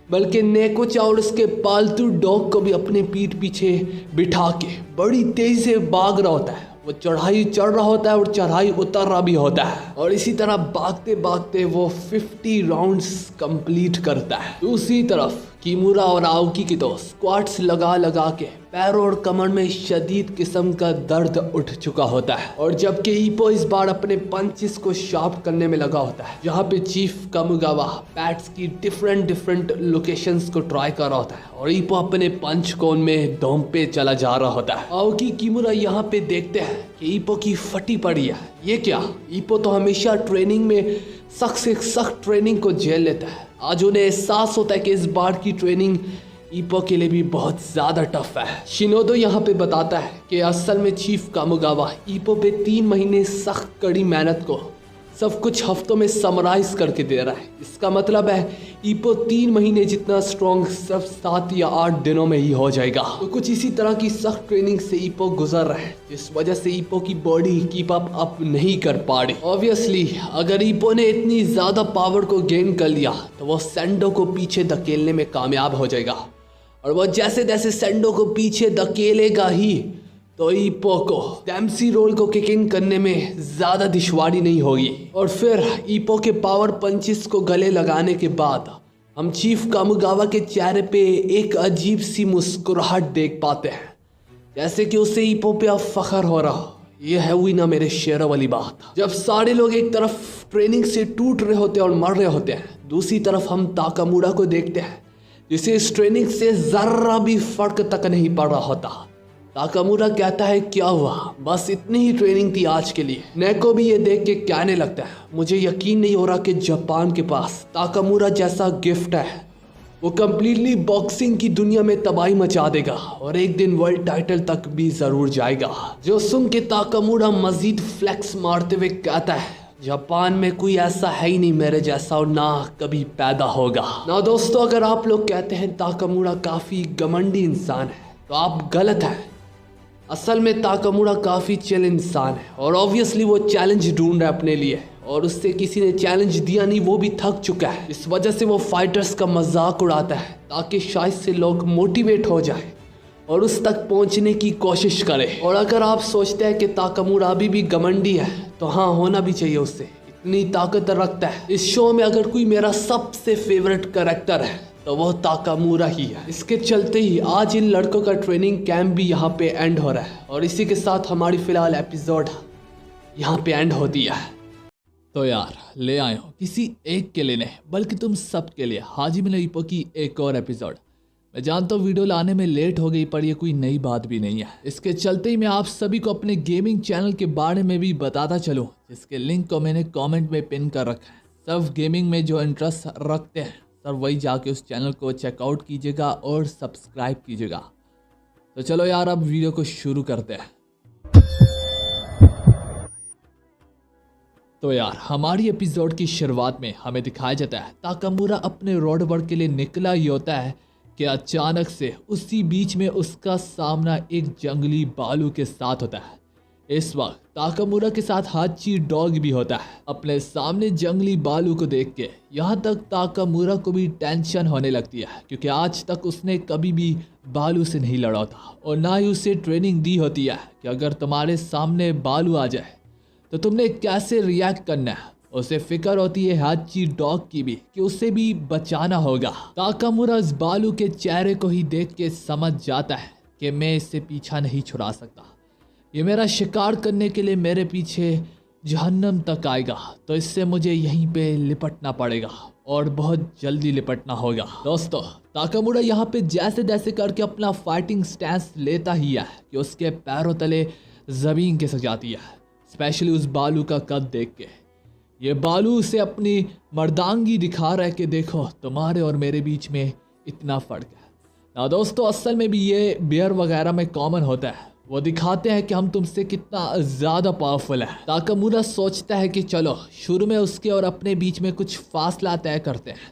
बल्कि नेकोचा और उसके पालतू डॉग को भी अपने पीठ पीछे बिठा के बड़ी तेजी से भाग रहा होता है। वो चढ़ाई चढ़ रहा होता है और चढ़ाई उतर रहा भी होता है, और इसी तरह भागते भागते वो 50 राउंड्स कंप्लीट करता है। दूसरी तरफ किमुरा और आओकी की तो स्क्वाट्स लगा लगा के पैरों और कमर में शदीद किस्म का दर्द उठ चुका होता है, और जबकि ईपो इस बार अपने पंचेस को शार्प करने में लगा होता है, जहाँ पे चीफ कामुगावा पैड्स की डिफरेंट लोकेशंस को ट्राई कर रहा होता है और ईपो अपने पंच कोन में दम पे चला जा रहा होता है। आओकी किमुरा यहाँ पे देखते हैं कि ईपो की फटी पड़ी है। ये क्या, ईपो तो हमेशा ट्रेनिंग में सख्त से सख्त ट्रेनिंग को झेल लेता है। आज उन्हें एहसास होता है कि इस बार की ट्रेनिंग ईपो के लिए भी बहुत ज़्यादा टफ है। शिनोदो यहाँ पे बताता है कि असल में चीफ कामुगावा ईपो पे 3 महीने सख्त कड़ी मेहनत को सब कुछ हफ्तों में समराइज करके दे रहा है। इसका मतलब है ईपो 3 महीने जितना स्ट्रॉन्ग सिर्फ 7 या 8 दिनों में ही हो जाएगा। तो कुछ इसी तरह की सख्त ट्रेनिंग से ईपो गुजर रहा है, जिस वजह से ईपो की बॉडी कीप अप नहीं कर पा रही। ऑब्वियसली अगर ईपो ने इतनी ज़्यादा पावर को गेन कर लिया तो वो सेंडो को पीछे धकेलने में कामयाब हो जाएगा, और वो जैसे जैसे सेंडो को पीछे धकेलेगा ही तो ईपो को डैम्सी रोल को किक इन करने में ज़्यादा दुश्वारी नहीं होगी। और फिर ईपो के पावर पंचेस को गले लगाने के बाद हम चीफ कामुगावा के चेहरे पे एक अजीब सी मुस्कुराहट देख पाते हैं, जैसे कि उसे ईपो पे अब फख्र हो रहा हो। ये है हुई ना मेरे शेरों वाली बात। जब सारे लोग एक तरफ ट्रेनिंग से टूट रहे होते हैं और मर रहे होते हैं, दूसरी तरफ हम ताकामुरा को देखते हैं जिसे इस ट्रेनिंग से ज़रा भी फर्क तक नहीं पड़ रहा होता। ताकामुरा कहता है क्या हुआ, बस इतनी ही ट्रेनिंग थी आज के लिए। नेको भी ये देख के कहने लगता है मुझे यकीन नहीं हो रहा कि जापान के पास ताकामुरा जैसा गिफ्ट है। वो कम्प्लीटली बॉक्सिंग की दुनिया में तबाही मचा देगा और एक दिन वर्ल्ड टाइटल तक भी जरूर जाएगा। जो सुन के ताकामुरा मजीद फ्लेक्स मारते हुए कहता है जापान में कोई ऐसा है ही नहीं मेरे जैसा और ना कभी पैदा होगा। ना दोस्तों, अगर आप लोग कहते हैं ताकामुरा काफ़ी घमंडी इंसान है तो आप गलत हैं। असल में ताकामुरा काफ़ी चिल इंसान है और ऑब्वियसली वो चैलेंज ढूंढ रहा है अपने लिए, और उससे किसी ने चैलेंज दिया नहीं, वो भी थक चुका है। इस वजह से वो फाइटर्स का मजाक उड़ाता है ताकि शायद से लोग मोटिवेट हो जाए और उस तक पहुंचने की कोशिश करे। और अगर आप सोचते हैं कि ताकामुरा अभी भी घमंडी है तो हाँ, होना भी चाहिए, उससे इतनी ताकत रखता है। इस शो में अगर कोई मेरा सबसे फेवरेट कैरेक्टर है तो वो ताकामुरा ही है। इसके चलते ही आज इन लड़कों का ट्रेनिंग कैंप भी यहाँ पे एंड हो रहा है, और इसी के साथ हमारी फिलहाल एपिसोड यहाँ पे एंड होती है। तो यार ले आए हो किसी एक के लिए नहीं बल्कि तुम सब के लिए हाजिमे नो ईप्पो की एक और एपिसोड। मैं जानता हूँ वीडियो लाने में लेट हो गई, पर ये कोई नई बात भी नहीं है। इसके चलते ही मैं आप सभी को अपने गेमिंग चैनल के बारे में भी बताता चलूँ, जिसके लिंक को मैंने कमेंट में पिन कर रखा है। सिर्फ गेमिंग में जो इंटरेस्ट रखते हैं सर वही जाके उस चैनल को चेकआउट कीजिएगा और सब्सक्राइब कीजिएगा। तो चलो यार अब वीडियो को शुरू करते हैं। तो यार हमारी एपिसोड की शुरुआत में हमें दिखाया जाता है ताकामुरा अपने रोड वर्क के लिए निकला ही होता है कि अचानक से उसी बीच में उसका सामना एक जंगली भालू के साथ होता है। इस वक्त ताकामुरा के साथ हाची डॉग भी होता है। अपने सामने जंगली भालू को देख के यहाँ तक ताकामुरा को भी टेंशन होने लगती है, क्योंकि आज तक उसने कभी भी भालू से नहीं लड़ा था और ना ही उसे ट्रेनिंग दी होती है कि अगर तुम्हारे सामने भालू आ जाए तो तुमने कैसे रिएक्ट करना है। उसे फिक्र होती है हाची डॉग की भी कि उसे भी बचाना होगा। ताकामुरा इस भालू के चेहरे को ही देख के समझ जाता है कि मैं इससे पीछा नहीं छुड़ा सकता, ये मेरा शिकार करने के लिए मेरे पीछे जहन्नम तक आएगा, तो इससे मुझे यहीं पे लिपटना पड़ेगा और बहुत जल्दी लिपटना होगा। दोस्तों ताकामुरा यहाँ पे जैसे तैसे करके अपना फाइटिंग स्टैंस लेता ही है कि उसके पैरों तले जमीन खिसक जाती है, स्पेशली उस बालू का कद देख के। ये बालू उसे अपनी मर्दांगी दिखा रहा है कि देखो तुम्हारे और मेरे बीच में इतना फ़र्क है ना। दोस्तों असल में भी ये बियर वगैरह में कॉमन होता है, वो दिखाते हैं कि हम तुमसे कितना ज़्यादा पावरफुल है। ताकामुरा सोचता है कि चलो शुरू में उसके और अपने बीच में कुछ फासला तय करते हैं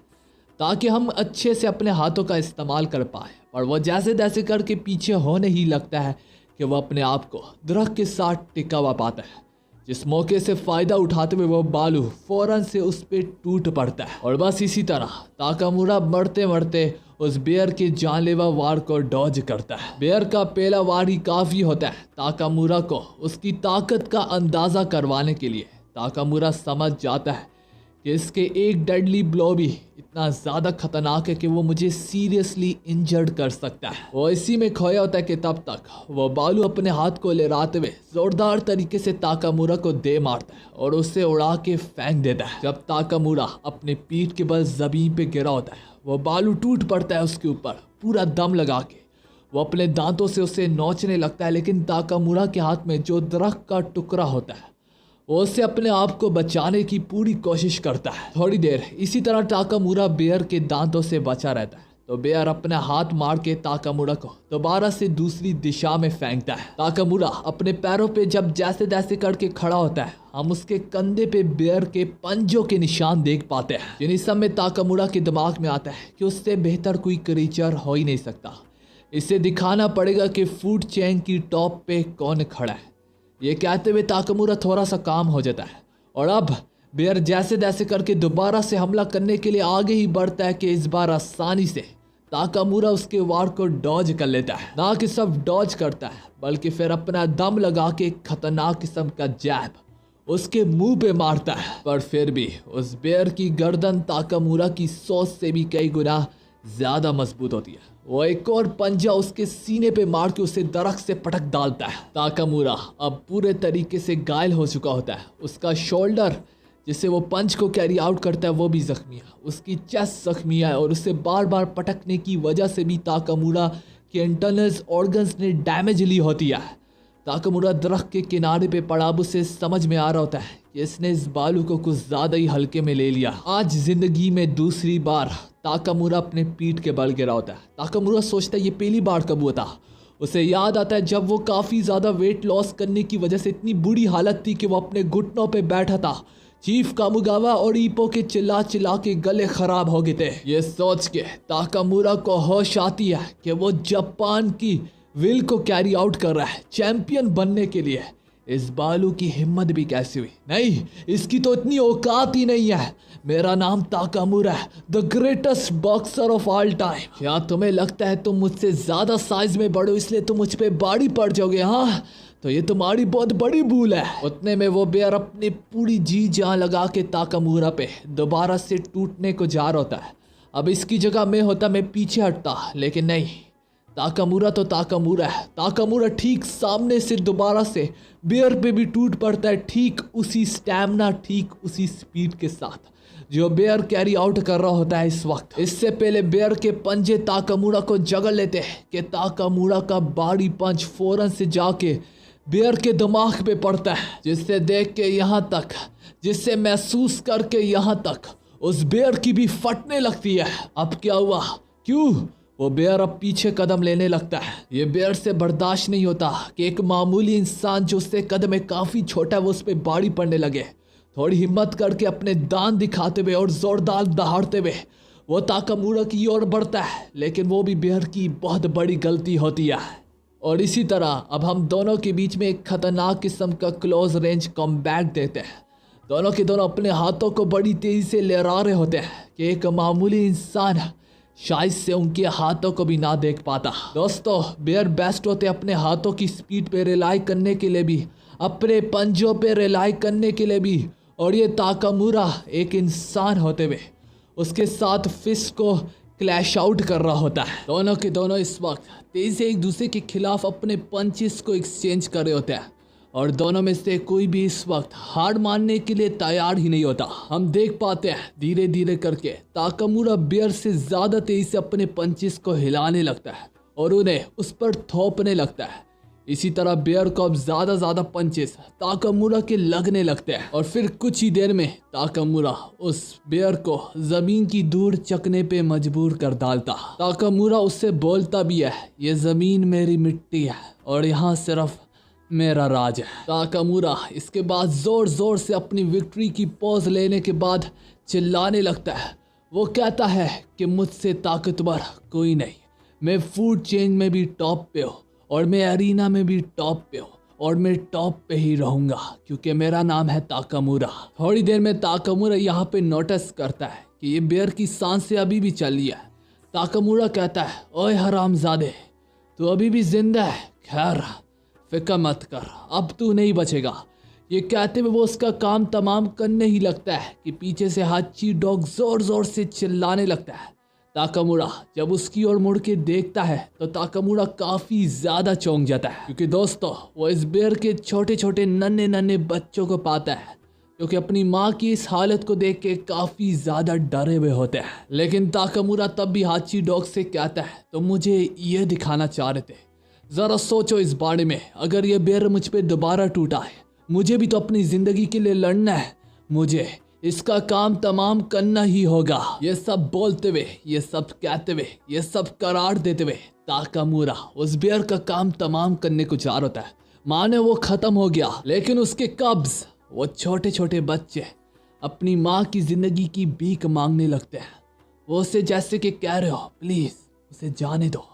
ताकि हम अच्छे से अपने हाथों का इस्तेमाल कर पाए, और वो जैसे तैसे करके पीछे होने ही लगता है कि वो अपने आप को दरख्त के साथ टिका हुआ पाता है। जिस मौके से फ़ायदा उठाते हुए वो बालू फ़ौरन से उस पर टूट पड़ता है, और बस इसी तरह ताकामुरा मरते मरते उस बेयर के जानलेवा वार को डॉज करता है। बेयर का पहला वार ही काफ़ी होता है ताकामुरा को उसकी ताकत का अंदाज़ा करवाने के लिए। ताकामुरा समझ जाता है कि इसके एक डेडली ब्लो भी इतना ज़्यादा खतरनाक है कि वो मुझे सीरियसली इंजर्ड कर सकता है। वो इसी में खोया होता है कि तब तक वो बालू अपने हाथ को लहराते हुए ज़ोरदार तरीके से ताकामुरा को दे मारता है और उसे उड़ा के फेंक देता है। जब ताकामुरा अपने पीठ के बल ज़मीन पे गिरा होता है, वो बालू टूट पड़ता है उसके ऊपर पूरा दम लगा के। वो अपने दांतों से उसे नोचने लगता है, लेकिन ताकामुरा के हाथ में जो दरख्त का टुकड़ा होता है वो उससे अपने आप को बचाने की पूरी कोशिश करता है। थोड़ी देर इसी तरह ताकामुरा बेयर के दांतों से बचा रहता है, तो बेयर अपना हाथ मार के ताकामुरा को दोबारा से दूसरी दिशा में फेंकता है। ताकामुरा अपने पैरों पे जब जैसे तैसे करके खड़ा होता है, हम उसके कंधे पे बेयर के पंजों के निशान देख पाते हैं, जिन्हीं समय ताकामुरा के दिमाग में आता है कि उससे बेहतर कोई क्रीचर हो ही नहीं सकता। इसे दिखाना पड़ेगा कि फूड चेन की टॉप पे कौन खड़ा है। ये कहते हुए ताकामुरा थोड़ा सा काम हो जाता है, और अब बेयर जैसे तैसे करके दोबारा से हमला करने के लिए आगे ही बढ़ता है कि इस बार आसानी से ताकामुरा उसके वार को डॉज कर लेता है। ना कि सिर्फ डॉज करता है, बल्कि फिर अपना दम लगा के खतरनाक किस्म का जैब उसके मुंह पे मारता है। पर फिर भी उस बेयर की गर्दन ताकामुरा की सोच से भी कई गुना ज़्यादा मजबूत होती है। वो एक और पंजा उसके सीने पे मार के उसे दरख्त से पटक डालता है। ताकामुरा अब पूरे तरीके से घायल हो चुका होता है। उसका शोल्डर जिससे वो पंच को कैरी आउट करता है वो भी जख्मी है, उसकी चेस्ट जख्मी है, और उसे बार बार पटकने की वजह से भी ताकामुरा के इंटरनल्स ऑर्गन्स ने डैमेज ली होती है। ताकामुरा दरख्त के किनारे पे पड़ा, अब उसे समझ में आ रहा होता है कि इसने इस बालू को कुछ ज़्यादा ही हल्के में ले लिया। आज ज़िंदगी में दूसरी बार ताकामुरा अपने पीठ के बल गिरा होता है। ताकामुरा सोचता है ये पहली बार कब हुआ था। उसे याद आता है जब वो काफ़ी ज़्यादा वेट लॉस करने की वजह से इतनी बुरी हालत थी कि वो अपने घुटनों पे बैठा था। चीफ कामुगावा और ईपो के चिल्ला चिल्ला के गले खराब हो गए थे। ये सोच के ताकामुरा को होश आती है कि वो जापान की विल को कैरी आउट कर रहा है चैंपियन बनने के लिए। इस बालू की हिम्मत भी कैसी हुई? नहीं, इसकी तो इतनी औकात ही नहीं है। मेरा नाम ताकामुरा है, the greatest boxer of all time. क्या तुम्हें लगता है तुम मुझसे ज़्यादा साइज में बड़े हो इसलिए तुम मुझ पे भारी पड़ जाओगे? हाँ, तो ये तुम्हारी बहुत बड़ी भूल है। उतने में वो बेयर अपनी पूरी जी जान लगा के ताकामुरा पे दोबारा से टूटने को जा रहा होता है। अब इसकी जगह मैं होता, मैं पीछे हटता, लेकिन नहीं, ताकामुरा तो ताकामुरा है। ताकामुरा ठीक सामने से दोबारा से बेयर पे भी टूट पड़ता है, ठीक उसी स्टैमिना, ठीक उसी स्पीड के साथ जो बेयर कैरी आउट कर रहा होता है इस वक्त। इससे पहले बेयर के पंजे ताकामुरा को जगड़ लेते हैं कि ताकामुरा का भारी पंच फौरन से जाके बेयर के दिमाग पे पड़ता है, जिससे देख के यहाँ तक, जिससे महसूस करके यहाँ तक उस बेयर की भी फटने लगती है। अब क्या हुआ? क्यों? वो बेयर अब पीछे कदम लेने लगता है। ये बेयर से बर्दाश्त नहीं होता कि एक मामूली इंसान जो उससे कद में काफी छोटा है वो उस पर भारी पड़ने लगे। थोड़ी हिम्मत करके अपने दांत दिखाते हुए और जोरदार दहाड़ते हुए वो ताकामुरा की ओर बढ़ता है, लेकिन वो भी बेयर की बहुत बड़ी गलती होती है। और इसी तरह अब हम दोनों के बीच में एक खतरनाक किस्म का क्लोज रेंज कॉम्बैट देते हैं। दोनों के दोनों अपने हाथों को बड़ी तेजी से लहरा रहे होते हैं कि एक मामूली इंसान शायद से उनके हाथों को भी ना देख पाता। दोस्तों, बेयर बेस्ट होते अपने हाथों की स्पीड पे रिलाई करने के लिए भी, अपने पंजों पे रिलाई करने के लिए भी, और ये ताकामुरा एक इंसान होते हुए उसके साथ फिस्ट को क्लैश आउट कर रहा होता है। दोनों के दोनों इस वक्त तेजी से एक दूसरे के खिलाफ अपने पंचेस को एक्सचेंज कर रहे होते हैं और दोनों में से कोई भी इस वक्त हार मानने के लिए तैयार ही नहीं होता। हम देख पाते हैं धीरे धीरे करके ताकामुरा बेयर से ज्यादा तेजी से अपने पंचेस को हिलाने लगता है और उन्हें उस पर थोपने लगता है। इसी तरह बेयर को अब ज्यादा पंचेस ताकामुरा के लगने लगते हैं और फिर कुछ ही देर में ताकामुरा उस बेयर को जमीन की धूड़ चकने पे मजबूर कर डालता। ताकामुरा उससे बोलता भी है, ये जमीन मेरी मिट्टी है और यहाँ सिर्फ मेरा राज है। ताकामुरा इसके बाद जोर जोर से अपनी विक्ट्री की पोज लेने के बाद चिल्लाने लगता है। वो कहता है कि मुझसे ताकतवर कोई नहीं, मैं फूड चेन में भी टॉप पे हूँ और मैं अरीना में भी टॉप पे हूँ और मैं टॉप पे ही रहूंगा क्योंकि मेरा नाम है ताकामुरा। थोड़ी देर में ताकामुरा यहाँ पे नोटिस करता है कि ये बेयर की सांसें अभी भी चल रही है। ताकामुरा कहता है, ओए हरामजादे, तू अभी भी जिंदा है? खैर फिक्र मत कर, अब तू नहीं बचेगा। ये कहते हुए वो उसका काम तमाम करने ही लगता है कि पीछे से हाची डॉग जोर जोर से चिल्लाने लगता है। ताकामुरा जब उसकी ओर मुड़ के देखता है तो ताकामुरा काफी ज्यादा चौंक जाता है क्योंकि दोस्तों वो इस बेयर के छोटे छोटे नन्हे नन्हे बच्चों को पाता है जो कि अपनी माँ की इस हालत को देख के काफी ज्यादा डरे हुए होते हैं। लेकिन ताकामुरा तब भी हाची डॉग से कहता है, तो मुझे ये दिखाना चाह रहे थे, जरा सोचो इस बारे में, अगर ये बेयर मुझ पे दोबारा टूटा है, मुझे भी तो अपनी जिंदगी के लिए लड़ना है, मुझे इसका काम तमाम करना ही होगा। ये सब बोलते हुए, ये सब कहते हुए, ये सब करार देते हुए ताकामुरा उस बेयर का काम तमाम करने को जा होता है। माने वो खत्म हो गया, लेकिन उसके कब्ज वो छोटे छोटे बच्चे अपनी माँ की जिंदगी की भीख मांगने लगते हैं। वो उसे जैसे कि कह रहे हो, प्लीज उसे जाने दो,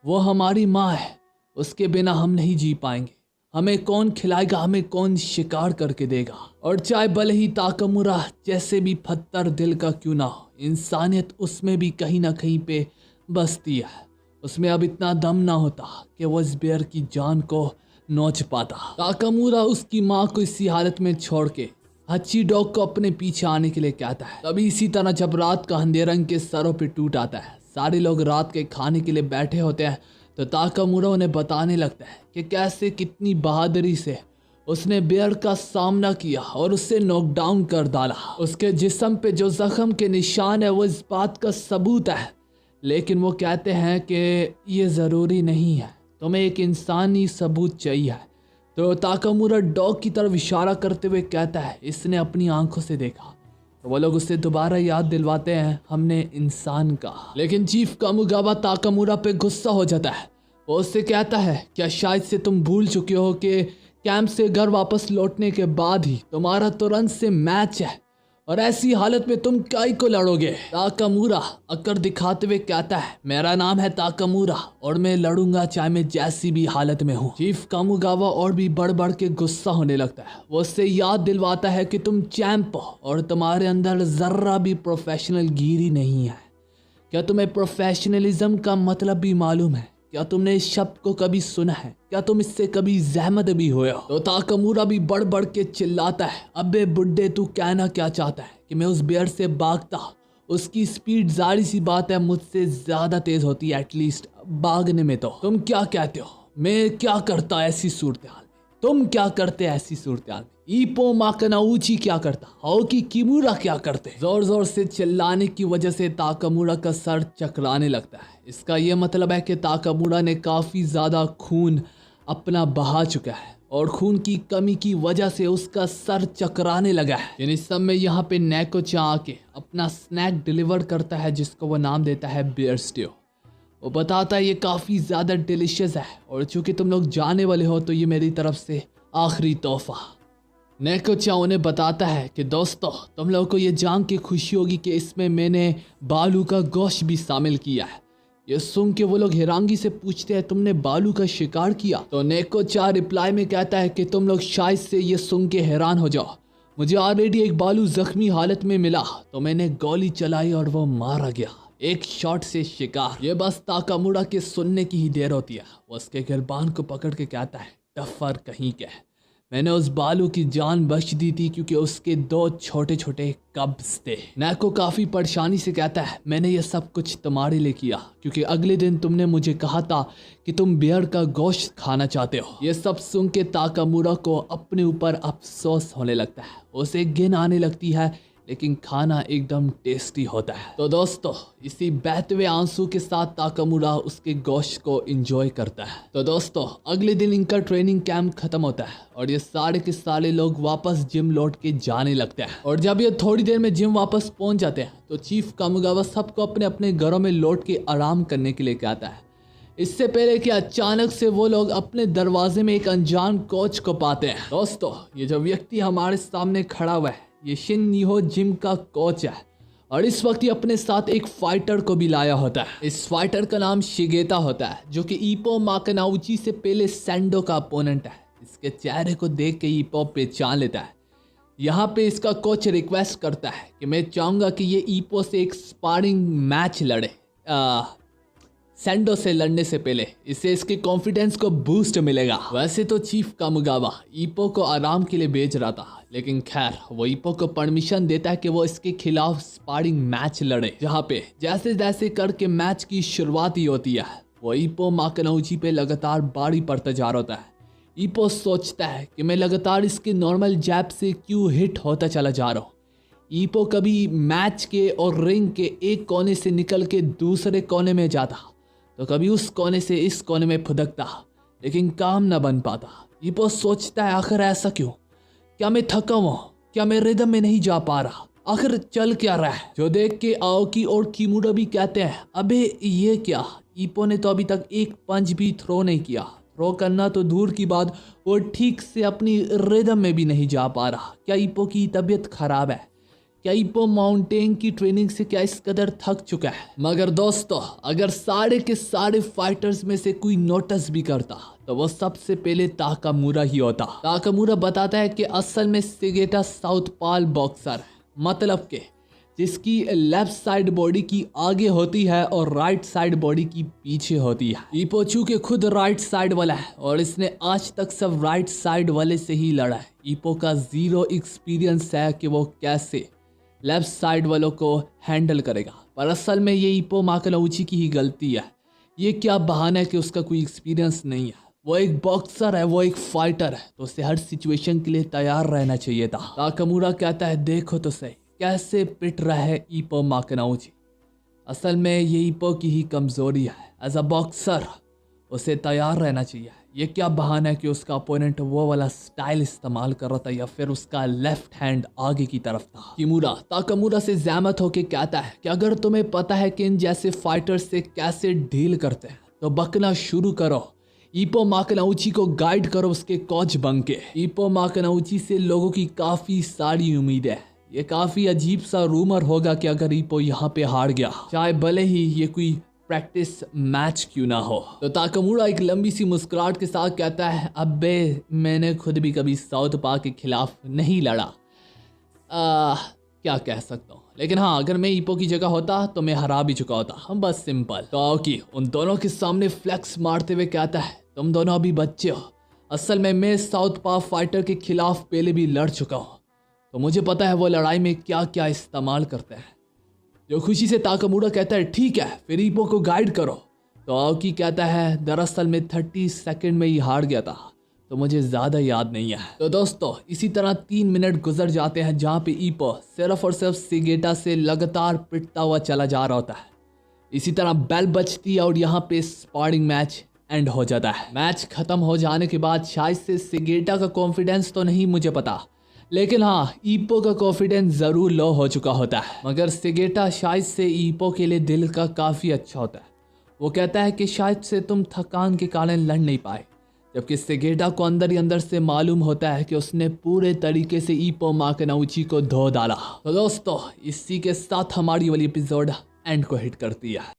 वो हमारी माँ है, उसके बिना हम नहीं जी पाएंगे, हमें कौन खिलाएगा, हमें कौन शिकार करके देगा। और चाहे भले ही ताकामुरा जैसे भी पत्थर दिल का क्यों ना हो, इंसानियत उसमें भी कहीं ना कहीं पे बसती है। उसमें अब इतना दम ना होता कि वो इस बेयर की जान को नोच पाता। ताकामुरा उसकी माँ को इसी हालत में छोड़ के हाची डॉग को अपने पीछे आने के लिए कहता है। तभी इसी तरह जब रात का अंधेरा इनके सरों पे टूट आता है, सारे लोग रात के खाने के लिए बैठे होते हैं, तो ताकामुरा उन्हें बताने लगता है कि कैसे कितनी बहादुरी से उसने बेयर का सामना किया और उसे नॉकडाउन कर डाला। उसके जिस्म पे जो जख्म के निशान है वो इस बात का सबूत है, लेकिन वो कहते हैं कि ये ज़रूरी नहीं है, तुम्हें एक इंसानी सबूत चाहिए। तो ताकामुरा डॉग की तरफ इशारा करते हुए कहता है, इसने अपनी आंखों से देखा। तो वो लोग उसे दोबारा याद दिलवाते हैं, हमने इंसान कहा। लेकिन चीफ कामुगावा ताकामुरा पे गुस्सा हो जाता है। वो उससे कहता है, क्या शायद से तुम भूल चुके हो कि कैंप से घर वापस लौटने के बाद ही तुम्हारा तुरंत से मैच है, और ऐसी हालत में तुम काय को लड़ोगे। ताकामुरा अक्कर दिखाते हुए कहता है, मेरा नाम है ताकामुरा और मैं लड़ूंगा चाहे मैं जैसी भी हालत में हूँ। चीफ कामुगावा और भी बढ़ बढ़ के गुस्सा होने लगता है। वो उससे याद दिलवाता है कि तुम चैंप हो और तुम्हारे अंदर जर्रा भी प्रोफेशनल गिरी नहीं है। क्या तुम्हें प्रोफेशनलिज्म का मतलब भी मालूम है? क्या तुमने इस शब्द को कभी सुना है? क्या तुम इससे कभी जहमत भी हुए हो? तो ताकामुरा भी बढ़ बढ़ के चिल्लाता है, अबे बुड्ढे तू कहना क्या चाहता है कि मैं उस बेयर से भागता? उसकी स्पीड जारी सी बात है मुझसे ज्यादा तेज होती है, एटलीस्ट भागने में। तो तुम क्या कहते हो, मैं क्या करता ऐसी सूरत हाल में? तुम क्या करते ऐसी सूरत हाल में? ईपो माकनाउची क्या करता? हाओकी किमुरा क्या करते? जोर जोर से चिल्लाने की वजह से ताकामुरा का सर चकराने लगता है। इसका यह मतलब है कि ताकामुरा ने काफी ज्यादा खून अपना बहा चुका है। और खून की कमी की वजह से उसका सर चकराने लगा है। यानी इस समय यहाँ पे नेको-चान आके अपना स्नैक डिलीवर करता है जिसको वो नाम देता है बियर स्ट्यू। वो बताता है ये काफ़ी ज़्यादा डिलीशियस है और चूंकि तुम लोग जाने वाले हो तो ये मेरी तरफ से आखिरी तोहफा। नेको-चान उन्हें बताता है कि दोस्तों तुम लोगों को ये जान के खुशी होगी कि इसमें मैंने बालू का गोश्त भी शामिल किया है। ये सुन के वो लोग हैरानगी से पूछते हैं तुमने बालू का शिकार किया? तो नेको-चान रिप्लाई में कहता है कि तुम लोग शायद से ये सुन के हैरान हो जाओ, मुझे ऑलरेडी एक बालू जख्मी हालत में मिला तो मैंने गोली चलाई और वो मारा गया, एक शॉट से शिकार। ये बस ताकामुरा के सुनने की ही देर होती है। वो उसके गिरबान को पकड़ के कहता है टफर कहीं के, मैंने उस बालू की जान बख्श दी थी क्योंकि उसके 2 छोटे छोटे कब्ज थे। नेको काफ़ी परेशानी से कहता है मैंने ये सब कुछ तुम्हारे लिए किया क्योंकि अगले दिन तुमने मुझे कहा था कि तुम बियर का गोश्त खाना चाहते हो। ये सब सुन के ताकामुरा को अपने ऊपर अफसोस होने लगता है, उसे घिन आने लगती है, लेकिन खाना एकदम टेस्टी होता है। तो दोस्तों इसी बहते हुए आंसू के साथ ताकामुरा उसके गोश्त को एंजॉय करता है। तो दोस्तों अगले दिन इनका ट्रेनिंग कैंप खत्म होता है और ये सारे के सारे लोग वापस जिम लौट के जाने लगते हैं। और जब ये थोड़ी देर में जिम वापस पहुंच जाते हैं तो चीफ कामुगावा सबको अपने अपने घरों में लौट के आराम करने के लिए कहता है। इससे पहले कि अचानक से वो लोग अपने दरवाजे में एक अनजान कोच को पाते हैं। दोस्तों ये जो व्यक्ति हमारे सामने खड़ा हुआ है ये शिन निहो जिम का कोच है और इस वक्त ये अपने साथ एक फाइटर को भी लाया होता है। इस फाइटर का नाम शिगेता होता है जो कि इप्पो माकानाउची से पहले सैंडो का अपोनेंट है। इसके चेहरे को देख के इप्पो पहचान लेता है। यहाँ पे इसका कोच रिक्वेस्ट करता है कि मैं चाहूँगा कि ये इप्पो से एक स्पारिंग मैच लड़े सैंडो से लड़ने से पहले, इससे इसके कॉन्फिडेंस को बूस्ट मिलेगा। वैसे तो चीफ कामुगावा इप्पो को आराम के लिए भेज रहा था, लेकिन खैर वो इप्पो को परमिशन देता है कि वो इसके खिलाफ स्पारिंग मैच लड़े, जहाँ पे जैसे जैसे करके मैच की शुरुआत ही होती है वो इप्पो माकानाउची पे लगातार बारी पड़ता जा रहा होता है। इप्पो सोचता है कि मैं लगातार इसके नॉर्मल जैब से क्यों हिट होता चला जा रहा हूँ। इप्पो कभी मैच के और रिंग के एक कोने से निकल के दूसरे कोने में जाता तो कभी उस कोने से इस कोने में फुदकता, लेकिन काम न बन पाता। इप्पो सोचता है आखिर ऐसा क्यों, क्या मैं थका हुआ, क्या मैं रिदम में नहीं जा पा रहा, आखिर चल क्या रहा है। जो देख के आओकी और किमुरा भी कहते हैं अबे ये क्या, इप्पो ने तो अभी तक एक पंच भी थ्रो नहीं किया, थ्रो करना तो दूर की बात वो ठीक से अपनी रिदम में भी नहीं जा पा रहा। क्या इप्पो की तबीयत खराब है, क्या इप्पो माउंटेन की ट्रेनिंग से क्या इस कदर थक चुका है। मगर दोस्तों अगर सारे के सारे फाइटर्स में से कोई नोटिस भी करता तो वो सबसे पहले ताकामुरा ही होता। ताकामुरा बताता है कि असल में शिगेता साउथपाल बॉक्सर है, मतलब के जिसकी लेफ्ट साइड बॉडी की आगे होती है और राइट साइड बॉडी की पीछे होती है। इप्पो चूंकि खुद राइट साइड वाला है और इसने आज तक सब राइट साइड वाले से ही लड़ा है, इप्पो का 0 एक्सपीरियंस है कि वो कैसे लेफ्ट साइड वालों को हैंडल करेगा। पर असल में ये इप्पो माकानाउची की ही गलती है। ये क्या बहाना है कि उसका कोई एक्सपीरियंस नहीं है, वो एक बॉक्सर है, वो एक फाइटर है, तो उसे हर सिचुएशन के लिए तैयार रहना चाहिए था। ताकामुरा कहता है देखो तो सही कैसे पिट रहा है इप्पो माकानाउची। असल में ये इप्पो की ही कमजोरी है, एज अ बॉक्सर उसे तैयार रहना चाहिए। ये क्या बहाना है कि उसका अपोनेंट वो वाला स्टाइल इस्तेमाल कर रहा था या फिर उसका लेफ्ट हैंड आगे की तरफ था। किमुरा ताकामुरा से जहमत होके कहता है कि अगर तुम्हें पता है कि इन जैसे फाइटर्स से कैसे डील करते हैं तो बकना शुरू करो, इप्पो माकानाउची को गाइड करो उसके कोच बन के। इप्पो माकानाउची से लोगों की काफी सारी उम्मीद है। ये काफी अजीब सा रूमर होगा कि अगर इप्पो यहाँ पे हार गया, चाहे भले ही ये कोई प्रैक्टिस मैच क्यों ना हो। तो ताकामुरा एक लंबी सी मुस्कुराहट के साथ कहता है अबे मैंने खुद भी कभी साउथपा के खिलाफ नहीं लड़ा, क्या कह सकता हूँ, लेकिन हाँ अगर मैं इप्पो की जगह होता तो मैं हरा भी चुका होता। हम बस सिंपल। तो आओकी उन दोनों के सामने फ्लेक्स मारते हुए कहता है तुम दोनों अभी बच्चे हो, असल में मैं साउथपा फाइटर के खिलाफ पहले भी लड़ चुका हूँ, तो मुझे पता है वो लड़ाई में क्या क्या इस्तेमाल करते हैं। जो खुशी से ताकामुरा कहता है ठीक है फिर इप्पो को गाइड करो। तो आओकी कहता है दरअसल में 30 सेकंड में ही हार गया था, तो मुझे ज़्यादा याद नहीं है। तो दोस्तों इसी तरह 3 मिनट गुजर जाते हैं जहाँ पे इप्पो सिर्फ और सिर्फ शिगेता से लगातार पिटता हुआ चला जा रहा होता है। इसी तरह बेल बजती है और यहाँ पे स्पारिंग मैच एंड हो जाता है। मैच खत्म हो जाने के बाद शायद से सेगेटा का कॉन्फिडेंस तो नहीं मुझे पता, लेकिन हाँ ईपो का कॉन्फिडेंस ज़रूर लो हो चुका होता है। मगर सेगेटा शायद से ईपो के लिए दिल का काफ़ी अच्छा होता है। वो कहता है कि शायद से तुम थकान के कारण लड़ नहीं पाए, जबकि सेगेटा को अंदर ही अंदर से मालूम होता है कि उसने पूरे तरीके से ईपो माकनाउची को धो डाला। तो दोस्तों इसी के साथ हमारी वाली एपिसोड एंड को हिट करती है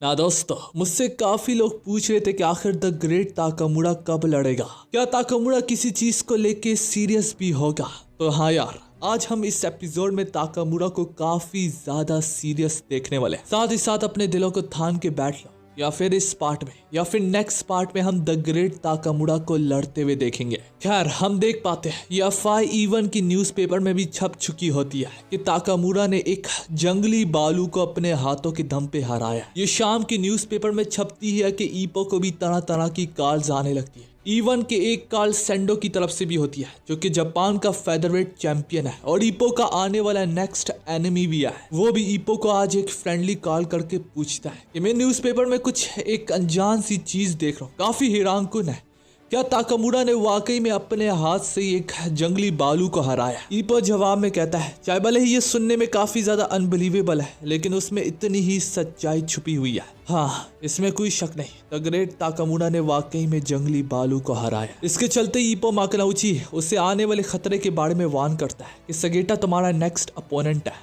ना। दोस्तों मुझसे काफी लोग पूछ रहे थे कि आखिर द ग्रेट ताकामुरा कब लड़ेगा, क्या ताकामुरा किसी चीज को लेके सीरियस भी होगा। तो हाँ यार, आज हम इस एपिसोड में ताकामुरा को काफी ज्यादा सीरियस देखने वाले हैं। साथ ही साथ अपने दिलों को थाम के बैठ लो, या फिर इस पार्ट में या फिर नेक्स्ट पार्ट में हम द ग्रेट ताकामुरा को लड़ते हुए देखेंगे। खैर हम देख पाते हैं ये अफवाह इवन की न्यूज़पेपर में भी छप चुकी होती है कि ताकामुरा ने एक जंगली बालू को अपने हाथों के दम पे हराया। ये शाम की न्यूज़पेपर में छपती है कि ईपो को भी तरह तरह की कॉल्स आने लगती है। इवन के एक कॉल सेंडो की तरफ से भी होती है जो कि जापान का फेदरवेट चैंपियन है और ईपो का आने वाला नेक्स्ट एनिमी भी है। वो भी ईपो को आज एक फ्रेंडली कॉल करके पूछता है कि मैं न्यूज़पेपर में कुछ एक अनजान सी चीज देख रहा हूँ, काफी हैरानकुन है, क्या ताकामुरा ने वाकई में अपने हाथ से एक जंगली बालू को हराया। ईपो जवाब में कहता है चाहे भले ही ये सुनने में काफी ज्यादा अनबिलीवेबल है, लेकिन उसमें इतनी ही सच्चाई छुपी हुई है। हाँ इसमें कोई शक नहीं, द ग्रेट ताकामुरा ने वाकई में जंगली बालू को हराया। इसके चलते ईपो माकनाउची उसे आने वाले खतरे के बारे में वार्न करता है कि सेगेटा तुम्हारा नेक्स्ट अपोनेंट है।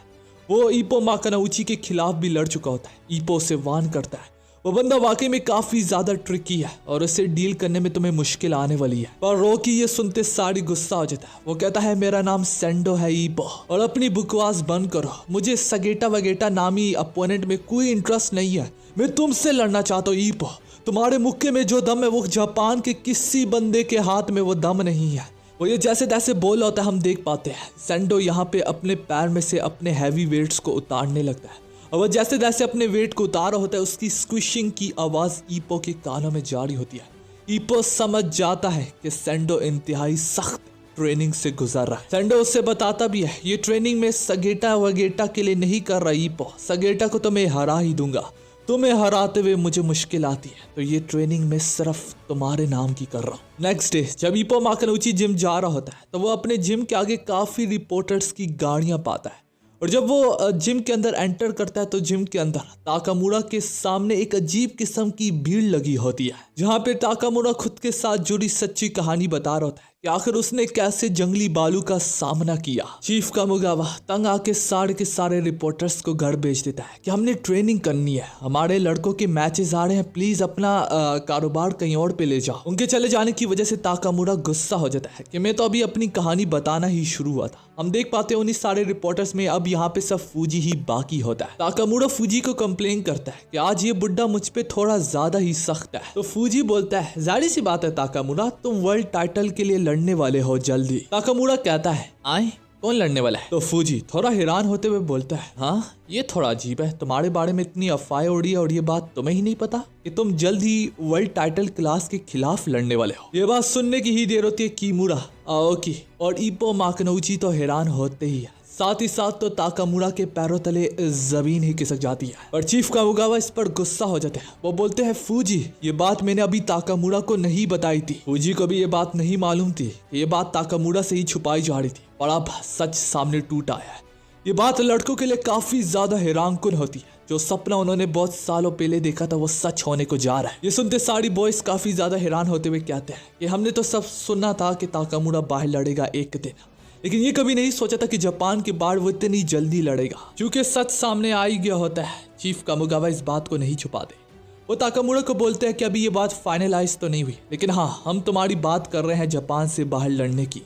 वो ईपो माकनाउची के खिलाफ भी लड़ चुका होता है। ईपो उसे वार्न करता है वो बंदा वाकई में काफी ज्यादा ट्रिकी है और उसे डील करने में तुम्हें मुश्किल आने वाली है। पर रोकी ये सुनते सारी गुस्सा हो जाता है। वो कहता है मेरा नाम सेंडो है ईपो, और अपनी बकवास बंद करो, मुझे सगेटा वगेटा नामी अपोनेंट में कोई इंटरेस्ट नहीं है, मैं तुमसे लड़ना चाहता हूँ ईपो। तुम्हारे मुक्के में जो दम है वो जापान के किसी बंदे के हाथ में वो दम नहीं है। वो ये जैसे तैसे बोल होता है, हम देख पाते हैं सेंडो यहाँ पे अपने पैर में से अपने हैवी वेट्स को उतारने लगता है और वह जैसे जैसे अपने वेट को उतार रहा होता है उसकी स्क्विशिंग की आवाज ईपो के कानों में जारी होती है। ईपो समझ जाता है कि सेंडो इंतहाई सख्त ट्रेनिंग से गुजर रहा है। सेंडो उससे बताता भी है ये ट्रेनिंग में सगेटा वगेटा के लिए नहीं कर रहा ईपो, सगेटा को तो मैं हरा ही दूंगा, तुम्हें हराते हुए मुझे मुश्किल आती है, तो ये ट्रेनिंग मैं सिर्फ तुम्हारे नाम की कर रहा हूँ। नेक्स्ट डे जब ईपो माकनाउची जिम जा रहा होता है तो वो अपने जिम के आगे काफी रिपोर्टर्स की गाड़ियां पाता है, और जब वो जिम के अंदर एंटर करता है तो जिम के अंदर ताकामुरा के सामने एक अजीब किस्म की भीड़ लगी होती है, जहाँ पे ताकामुरा खुद के साथ जुड़ी सच्ची कहानी बता रहा होता है कि आखिर उसने कैसे जंगली बालू का सामना किया। चीफ कामुगावा तंग आके सारे के सारे रिपोर्टर्स को घर भेज देता है कि हमने ट्रेनिंग करनी है, हमारे लड़कों के मैचेस आ रहे हैं, प्लीज अपना कारोबार कहीं और पे ले जाओ। उनके चले जाने की वजह से ताकामुरा गुस्सा हो जाता है कि मैं तो अभी अपनी कहानी बताना ही शुरू हुआ था। हम देख पाते हैं उन्हीं सारे रिपोर्टर्स में अब यहाँ पे सब फूजी ही बाकी होता है। ताकामुरा फूजी को कंप्लेन करता है कि आज ये बुड्ढा मुझ पे थोड़ा ज्यादा ही सख्त है, तो फूजी बोलता है जाहिर सी बात है ताकामुरा, तुम वर्ल्ड टाइटल के लिए लड़ने वाले हो जल्दी। ताकामुरा कहता है आए कौन लड़ने वाला है, तो फूजी थोड़ा हैरान होते हुए बोलता है हाँ ये थोड़ा अजीब है, तुम्हारे बारे में इतनी अफवाहें उड़ी है और ये बात तुम्हें ही नहीं पता कि तुम जल्द ही वर्ल्ड टाइटल क्लास के खिलाफ लड़ने वाले हो। ये बात सुनने की ही देर होती है किमुरा, आओकी और ईपो माकनाउची तो हैरान होते ही है, साथ ही साथ तो ताकामुरा के पैरों तले जमीन ही खिसक जाती है और चीफ कामुगावा इस पर गुस्सा हो जाते हैं। वो बोलते हैं फूजी ये बात मैंने अभी ताकामुरा को नहीं बताई थी, फूजी को भी ये बात नहीं मालूम थी, ये बात ताकामुरा से ही छुपाई जा रही थी और अब सच सामने टूट आया है। ये बात लड़कों के लिए काफी ज्यादा हैरानकुन होती है, जो सपना उन्होंने बहुत सालों पहले देखा था वो सच होने को जा रहा है। ये सुनते सारी बॉयज काफी ज्यादा हैरान होते हुए कहते हैं कि हमने तो सब सुना था कि ताकामुरा बाहर लड़ेगा एक दिन, लेकिन ये कभी नहीं सोचा था कि जापान के बाहर वो इतनी जल्दी लड़ेगा। क्योंकि सच सामने आ ही गया होता है, चीफ कामुगावा इस बात को नहीं छुपाते। वो ताकामुरा को बोलते हैं कि अभी ये बात फाइनलाइज तो नहीं हुई, लेकिन हाँ हम तुम्हारी बात कर रहे हैं जापान से बाहर लड़ने की,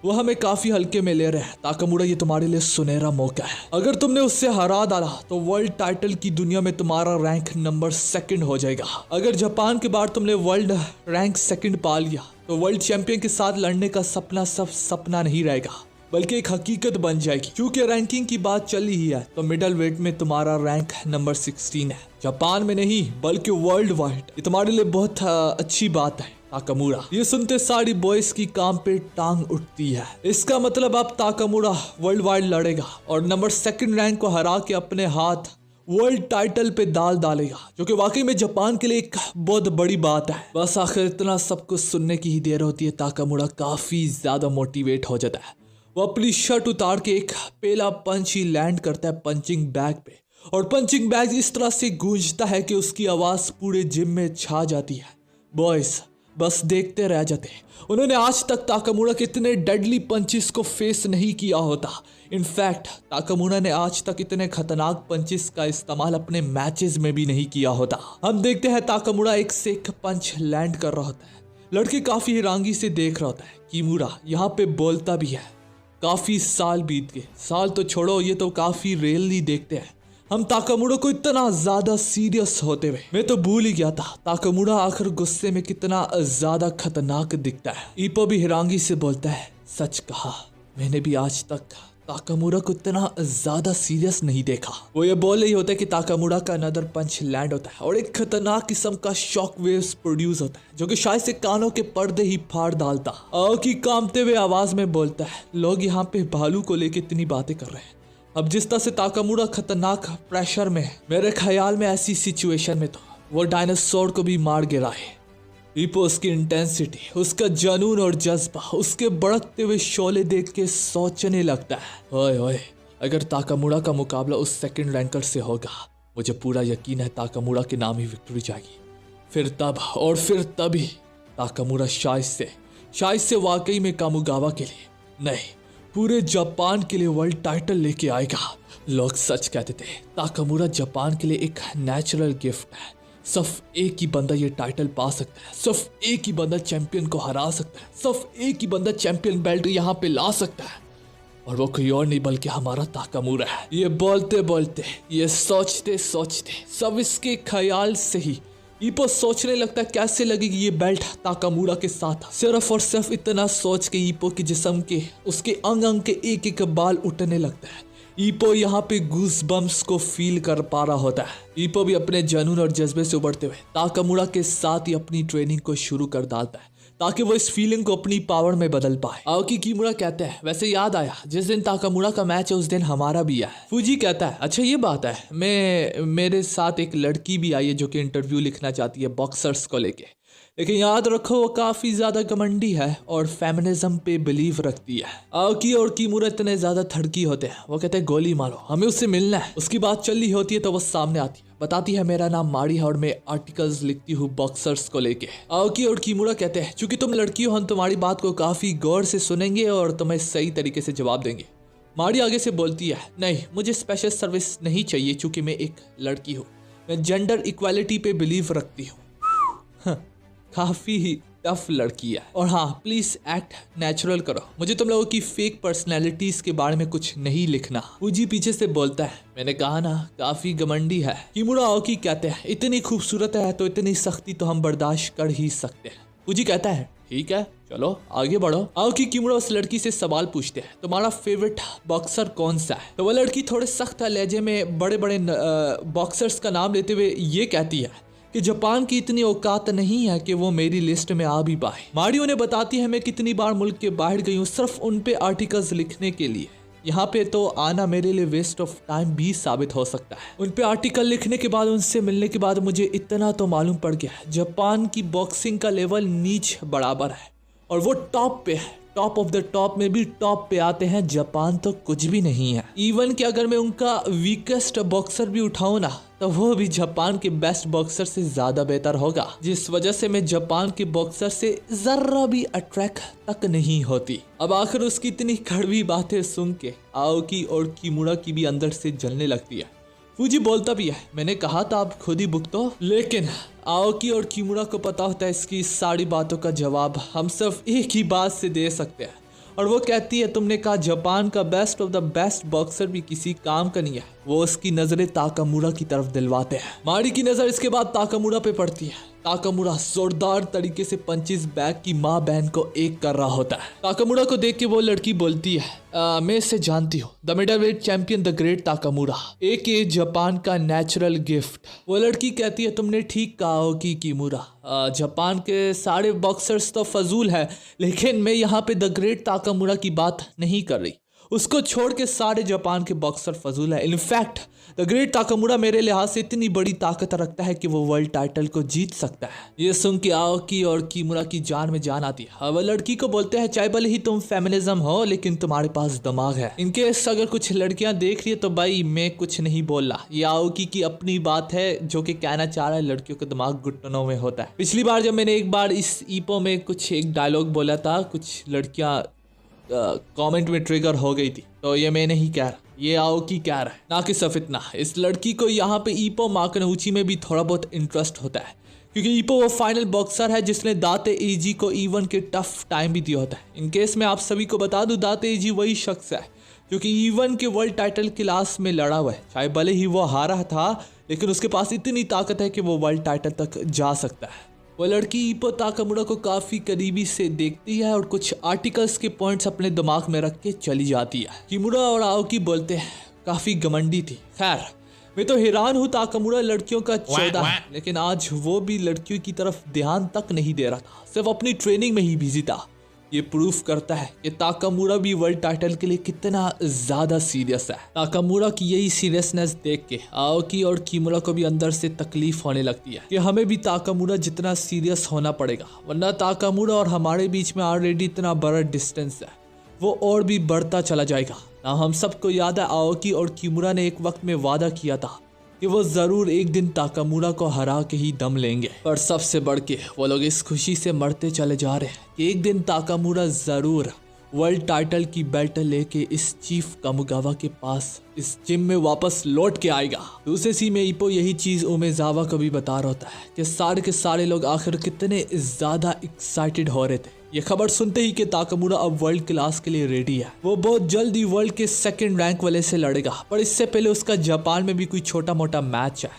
वो हमें काफी हल्के में ले रहे हैं। ताकामुरा ये तुम्हारे लिए सुनहरा मौका है, अगर तुमने उससे हरा डाला तो वर्ल्ड टाइटल की दुनिया में तुम्हारा रैंक नंबर 2 हो जाएगा। अगर जापान के बाद तुमने वर्ल्ड रैंक 2 पा लिया तो वर्ल्ड चैंपियन के साथ लड़ने का सपना सब सपना नहीं रहेगा बल्कि एक हकीकत बन जाएगी। क्योंकि रैंकिंग की बात चल ही है तो मिडल वेट में तुम्हारा रैंक नंबर 16 है, जापान में नहीं बल्कि वर्ल्ड वाइड। ये तुम्हारे लिए बहुत अच्छी बात है ताकामुरा। ये सुनते सारी बॉयज की काम पे टांग उठती है। इसका मतलब अब ताकामुरा वर्ल्ड वाइड लड़ेगा और नंबर 2 रैंक को हरा के अपने हाथ वर्ल्ड टाइटल पे दाल डालेगा, जो कि वाकई में जापान के लिए एक बहुत बड़ी बात है। बस आखिर इतना सब कुछ सुनने की ही देर होती है, ताकामुरा काफी ज्यादा मोटिवेट हो जाता है। वो अपनी शर्ट उतार के एक पहला पंच ही लैंड करता है पंचिंग बैग पे, और पंचिंग बैग इस तरह से गूंजता है कि उसकी आवाज पूरे जिम में छा जाती है। बॉयज बस देखते रह जाते हैं। उन्होंने आज तक ताकामुरा के इतने डेडली पंचेस को फेस नहीं किया होता। इनफैक्ट ताकामुरा ने आज तक इतने खतरनाक पंचेस का इस्तेमाल अपने मैचेस में भी नहीं किया होता। हम देखते हैं ताकामुरा एक से एक पंच लैंड कर रहा होता है। लड़के काफी हैरानगी से देख रहा होता है। किमुरा यहाँ पे बोलता भी है, काफी साल बीत गए। साल तो छोड़ो, ये तो काफी रेयरली देखते हैं हम ताकामुरा को इतना ज्यादा सीरियस होते हुए। मैं तो भूल ही गया था ताकामुरा आखिर गुस्से में कितना ज्यादा खतरनाक दिखता है। ईपो भी हैरानगी से बोलता है, सच कहा, मैंने भी आज तक ताकामुरा को इतना ज्यादा सीरियस नहीं देखा। वो ये बोल रही होता है कि ताकामुरा का अनदर पंच लैंड होता है और एक खतरनाक किस्म का शॉक वेव्स प्रोड्यूस होता है, जो कि शायद से कानों के पर्दे ही फाड़ डालता। की कांपते हुए आवाज में बोलता है, लोग यहाँ पे भालू को लेके इतनी बातें कर रहे हैं। अब जिस तरह से ताकामुरा खतरनाक प्रेशर में है, मेरे ख्याल में ऐसी सिचुएशन में तो वो डायनासोर को भी मार गिरा है। ईपो उसकी इंटेंसिटी, उसका जुनून और जज्बा, उसके बढ़ते हुए शोले देख के सोचने लगता है, ओए ओए, अगर ताकामुरा का मुकाबला उस सेकंड रैंकर से होगा, मुझे पूरा यकीन है ताकामुरा के नाम ही विक्ट्री जाएगी। फिर तब और फिर तभी ताकामुरा शायद से वाकई में कामुगावा के लिए नहीं, पूरे जापान के लिए वर्ल्ड टाइटल लेके आएगा। लोग सच कहते थे, ताकामुरा जापान के लिए एक नेचुरल गिफ्ट है। सिर्फ एक ही बंदा ये टाइटल पा सकता है, सिर्फ एक ही बंदा चैंपियन को हरा सकता है, सिर्फ एक ही बंदा चैंपियन बेल्ट यहाँ पे ला सकता है, और वो कोई और नहीं बल्कि हमारा ताकामुरा है। ये बोलते बोलते, ये सोचते सोचते, सब इसके ख्याल से ही ईपो सोचने लगता है कैसे लगेगी ये बेल्ट ताकामुरा के साथ। सिर्फ और सिर्फ इतना सोच के ईपो के जिस्म के, उसके अंग अंग के एक एक बाल उठने लगता है। ईपो यहाँ पे गूस बम्स को फील कर पा रहा होता है। ईपो भी अपने जुनून और जज्बे से उभरते हुए ताकामुरा के साथ ही अपनी ट्रेनिंग को शुरू कर डालता है, ताकि वो इस फीलिंग को अपनी पावर में बदल पाए। आओकी किमुरा कहते हैं, वैसे याद आया, जिस दिन ताकामुरा का मैच है उस दिन हमारा भी है। फूजी कहता है, अच्छा ये बात है, मेरे साथ एक लड़की भी आई है जो कि इंटरव्यू लिखना चाहती है बॉक्सर्स को लेके, लेकिन याद रखो वो काफी ज्यादा घमंडी है और फेमिनिज्म पे बिलीव रखती है। आओकी और किमुरा इतने ज्यादा थड़की होते हैं, वो कहते हैं गोली मारो, हमें उससे मिलना है। उसकी बात चल रही होती है तो वो सामने आती है, बताती है मेरा नाम मारी है और मैं आर्टिकल्स लिखती हूँ बॉक्सर्स को लेके। आओकी और किमुरा कहते हैं, चूंकि तुम लड़की हो, हम तुम्हारी बात को काफी गौर से सुनेंगे और तुम्हें सही तरीके से जवाब देंगे। मारी आगे से बोलती है, नहीं, मुझे स्पेशल सर्विस नहीं चाहिए, चूंकि मैं एक लड़की हूँ, मैं जेंडर इक्वालिटी पे बिलीव रखती हूँ। काफी ही टफ लड़की है, और हाँ प्लीज एक्ट नेचुरल करो, मुझे तुम लोगों की फेक पर्सनैलिटीज के बारे में कुछ नहीं लिखना। फूजी पीछे से बोलता है, मैंने कहा ना काफी घमंडी है। किमुरा आओकी कहते हैं, इतनी खूबसूरत है तो इतनी सख्ती तो हम बर्दाश्त कर ही सकते हैं। फूजी कहता है, ठीक है चलो आगे बढ़ो। आओकी किमुरा उस लड़की से सवाल पूछते हैं, तुम्हारा फेवरेट बॉक्सर कौन सा है? तो वह लड़की थोड़े सख्त लहजे में बड़े बड़े बॉक्सर्स का नाम लेते हुए ये कहती है कि जापान की इतनी औकात नहीं है कि वो मेरी लिस्ट में आ भी पाए। मारी उन्हें बताती है, मैं कितनी बार मुल्क के बाहर गई हूँ सिर्फ उन पे आर्टिकल्स लिखने के लिए, यहाँ पे तो आना मेरे लिए वेस्ट ऑफ टाइम भी साबित हो सकता है। उन पे आर्टिकल लिखने के बाद, उनसे मिलने के बाद मुझे इतना तो मालूम पड़ गया, जापान की बॉक्सिंग का लेवल नीच बराबर है और वो टॉप पे है, टॉप ऑफ द टॉप में भी टॉप पे आते हैं। जापान तो कुछ भी नहीं है। इवन कि अगर मैं उनका वीकेस्ट बॉक्सर भी उठाऊं ना, तो वो भी जापान के बेस्ट बॉक्सर से ज्यादा बेहतर होगा, जिस वजह से मैं जापान के बॉक्सर से जरा भी अट्रैक्ट तक नहीं होती। अब आखिर उसकी इतनी कड़वी बातें सुन के आओकी और किमुरा की भी अंदर से जलने लगती है। फूजी बोलता भी है, मैंने कहा था आप खुद ही भुगतो, लेकिन आओकी और किमुरा को पता होता है इसकी सारी बातों का जवाब हम सिर्फ एक ही बात से दे सकते हैं, और वो कहती है, तुमने कहा जापान का best of the best boxer भी किसी काम का नहीं है। वो उसकी नजरें ताकामुरा की तरफ दिलवाते हैं। मारी की नजर इसके बाद ताकामुरा पे पड़ती है। ताकामुरा जोरदार तरीके से पंचेस बैग की माँ बहन को एक कर रहा होता है। ताकामुरा को देख के वो लड़की बोलती है, मैं इसे जानती हूँ, the middleweight champion the great Takamura, एक जापान का नेचुरल गिफ्ट। वो लड़की कहती है, तुमने ठीक कहा हो कि किमुरा, जापान के सारे बॉक्सर्स तो फजूल है, लेकिन मैं यहाँ पे द ग्रेट ताकामुरा की बात नहीं कर रही। उसको छोड़ के सारे जापान के बॉक्सर फजूल है। इनफैक्ट द ग्रेट ताकामुरा मेरे लिहाज से इतनी बड़ी ताकत रखता है कि वो वर्ल्ड टाइटल को जीत सकता है। ये सुन के आओकी और किमुरा की जान में जान आती है। वह लड़की को बोलते हैं चाहे भले ही तुम फेमिनिज्म हो लेकिन तुम्हारे पास दिमाग है। इनकेस अगर कुछ लड़कियां देख रही है तो भाई मैं कुछ नहीं बोल रहा, ये आओकी की अपनी बात है जो कि कहना चाह रहा है लड़कियों का दिमाग घुटनों में होता है। पिछली बार जब मैंने एक बार इस ईपो में कुछ एक डायलॉग बोला था, कुछ लड़कियां कमेंट में ट्रिगर हो गई थी, तो ये मैं नहीं कह रहा, ये आओकी कह रहा है। ना कि सिर्फ इतना, इस लड़की को यहाँ पे ईपो माकनऊची में भी थोड़ा बहुत इंटरेस्ट होता है क्योंकि ईपो वो फाइनल बॉक्सर है जिसने दाते एजी को इवन के टफ टाइम भी दिया होता है। इनकेस मैं आप सभी को बता दूं, दाते एजी वही शख्स है जो कि इवन के वर्ल्ड टाइटल के लास्ट में लड़ा हुआ है। चाहे भले ही वो हारा था लेकिन उसके पास इतनी ताकत है कि वो वर्ल्ड टाइटल तक जा सकता है। वो लड़की ईपो ताकामुरा को काफी करीबी से देखती है और कुछ आर्टिकल्स के पॉइंट्स अपने दिमाग में रख के चली जाती है। किमुरा और आओकी बोलते हैं काफी घमंडी थी। खैर मैं तो हैरान हूँ, ताकामुरा लड़कियों का 14 है लेकिन आज वो भी लड़कियों की तरफ ध्यान तक नहीं दे रहा था, सिर्फ अपनी ट्रेनिंग में ही बिजी था। ये प्रूफ करता है कि ताकामुरा भी वर्ल्ड टाइटल के लिए कितना ज्यादा सीरियस है। ताकामुरा की यही सीरियसनेस देख के आओकी और किमुरा को भी अंदर से तकलीफ होने लगती है कि हमें भी ताकामुरा जितना सीरियस होना पड़ेगा, वरना ताकामुरा और हमारे बीच में ऑलरेडी इतना बड़ा डिस्टेंस है, वो और भी बढ़ता चला जाएगा ना। हम सबको याद है आओकी और किमुरा ने एक वक्त में वादा किया था कि वो जरूर एक दिन ताकामुरा को हरा के ही दम लेंगे, पर सबसे बढ़ के वो लोग इस खुशी से मरते चले जा रहे हैं कि एक दिन ताकामुरा जरूर वर्ल्ड टाइटल की बेल्ट लेके इस चीफ कामुगावा के पास इस जिम में वापस लौट के आएगा। दूसरे सी में ईपो यही चीज उमेजावा को भी बता रहा होता है कि सारे के सारे लोग आखिर कितने ज्यादा एक्साइटेड हो रहे थे ये खबर सुनते ही कि ताकामुरा अब वर्ल्ड क्लास के लिए रेडी है। वो बहुत जल्द ही वर्ल्ड के सेकंड रैंक वाले से लड़ेगा, पर इससे पहले उसका जापान में भी कोई छोटा मोटा मैच है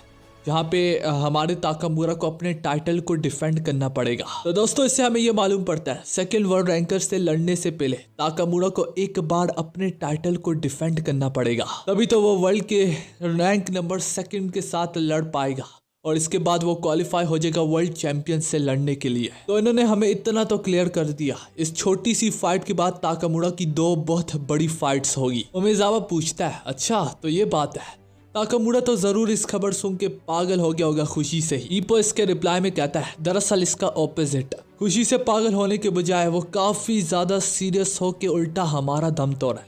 जहाँ पे हमारे ताकामुरा को अपने टाइटल को डिफेंड करना पड़ेगा। तो दोस्तों इससे हमें ये मालूम पड़ता है सेकंड वर्ल्ड रैंकर से लड़ने से पहले ताकामुरा को एक बार अपने टाइटल को डिफेंड करना पड़ेगा, तभी तो वो वर्ल्ड के रैंक नंबर सेकंड के साथ लड़ पाएगा और इसके बाद वो क्वालिफाई हो जाएगा वर्ल्ड चैंपियन से लड़ने के लिए। तो इन्होंने हमें इतना तो क्लियर कर दिया, इस छोटी सी फाइट के बाद ताकामुरा की 2 बहुत बड़ी फाइट्स होगी। उमेजावा पूछता है अच्छा तो ये बात है। ताकामुरा तो जरूर इस खबर सुन के पागल हो गया होगा खुशी से ही। ईपो इसके रिप्लाई में कहता है दरअसल इसका ऑपोजिट, खुशी से पागल होने के बजाय वो काफी ज्यादा सीरियस हो के उल्टा हमारा दम तोड़ है।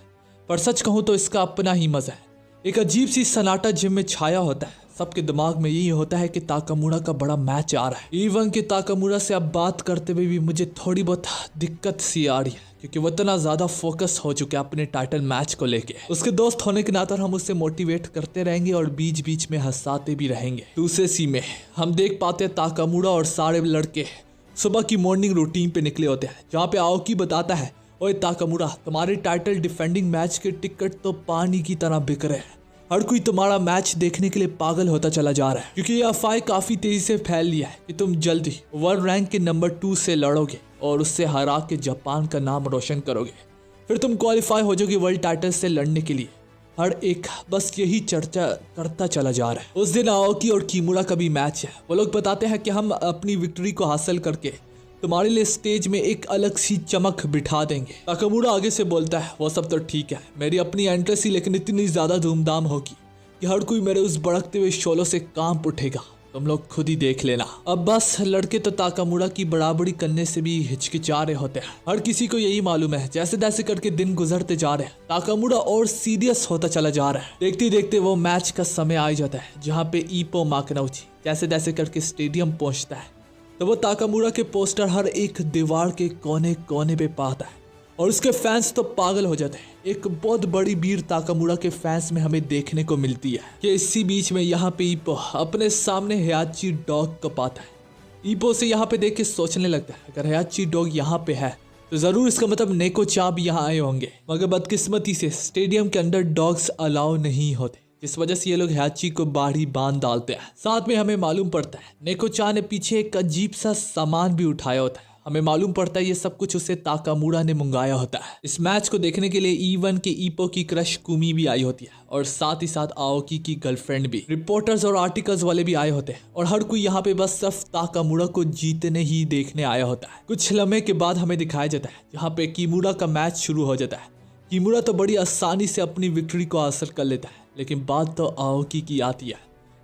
पर सच कहूँ तो इसका अपना ही मजा है। एक अजीब सी सन्नाटा जिम में छाया होता है, सबके दिमाग में यही होता है कि ताकामुरा का बड़ा मैच आ रहा है। इवन के ताकामुरा से अब बात करते हुए भी मुझे थोड़ी बहुत दिक्कत सी आ रही है क्योंकि वो इतना ज्यादा फोकस हो चुके हैं अपने टाइटल मैच को लेके। उसके दोस्त होने के नाते हम उसे मोटिवेट करते रहेंगे और बीच बीच में हंसाते भी रहेंगे। दूसरे सी में हम देख पाते हैं ताकामुरा और सारे लड़के सुबह की मॉर्निंग रूटीन पे निकले होते हैं, जहाँ पे आओकी बताता है ओए ताकामुरा तुम्हारे टाइटल डिफेंडिंग मैच के टिकट तो पानी की तरह बिक रहे हैं, हर कोई तुम्हारा मैच देखने के लिए पागल होता चला जा रहा है क्योंकि ये अफवाह काफी तेजी से फैल लिया है कि तुम जल्दी वर्ल्ड रैंक के नंबर 2 से लड़ोगे और उससे हरा के जापान का नाम रोशन करोगे, फिर तुम क्वालिफाई हो जाओगे वर्ल्ड टाइटल से लड़ने के लिए। हर एक बस यही चर्चा करता चला जा रहा है। उस दिन आओकी और किमुरा का भी मैच है। वो लोग बताते हैं कि हम अपनी विक्ट्री को हासिल करके तुम्हारे लिए स्टेज में एक अलग सी चमक बिठा देंगे। ताकामुरा आगे से बोलता है वो सब तो ठीक है, मेरी अपनी एंट्री ही लेकिन इतनी ज्यादा धूमधाम होगी कि हर कोई मेरे उस भड़कते हुए शोलों से कांप उठेगा, तुम लोग खुद ही देख लेना। अब बस लड़के तो ताकामुरा की बराबरी करने से भी हिचकिचा रहे होते हैं। हर किसी को यही मालूम है जैसे तैसे करके दिन गुजरते जा रहे हैं, ताकामुरा और सीरियस होता चला जा रहा है। देखते देखते वो मैच का समय आ जाता है जहाँ पे ईपो माकनऊची जैसे तैसे करके स्टेडियम पहुंचता है तो वो ताकामुरा के पोस्टर हर एक दीवार के कोने कोने पे पाता है और उसके फैंस तो पागल हो जाते हैं। एक बहुत बड़ी भीड़ ताकामुरा के फैंस में हमें देखने को मिलती है कि इसी बीच में यहाँ पे ईपो अपने सामने हयाची डॉग को पाता है। ईपो से यहाँ पे देख के सोचने लगता है अगर हयाची डॉग यहाँ पे है तो जरूर इसका मतलब नेको चा भी यहाँ आए होंगे, मगर बदकिस्मती से स्टेडियम के अंदर डॉग्स अलाउ नहीं होते, जिस वजह से ये लोग हयाची को बाहरी बांध डालते हैं। साथ में हमें मालूम पड़ता है नेको चा ने पीछे एक अजीब सा सामान भी उठाया होता है। हमें मालूम पड़ता है ये सब कुछ उसे ताकामुरा ने मंगाया होता है। इस मैच को देखने के लिए इवन के ईपो की क्रश कुमी भी आई होती है और साथ ही साथ आओकी की गर्लफ्रेंड भी। रिपोर्टर्स और आर्टिकल्स वाले भी आए होते हैं और हर कोई यहाँ पे बस सिर्फ ताकामुरा को जीतने ही देखने आया होता है। कुछ लम्हे के बाद हमें दिखाया जाता है जहाँ पे किमुरा का मैच शुरू हो जाता है। किमुरा तो बड़ी आसानी से अपनी विक्ट्री को हासिल कर लेता है, लेकिन बात तो आओकी की आती है।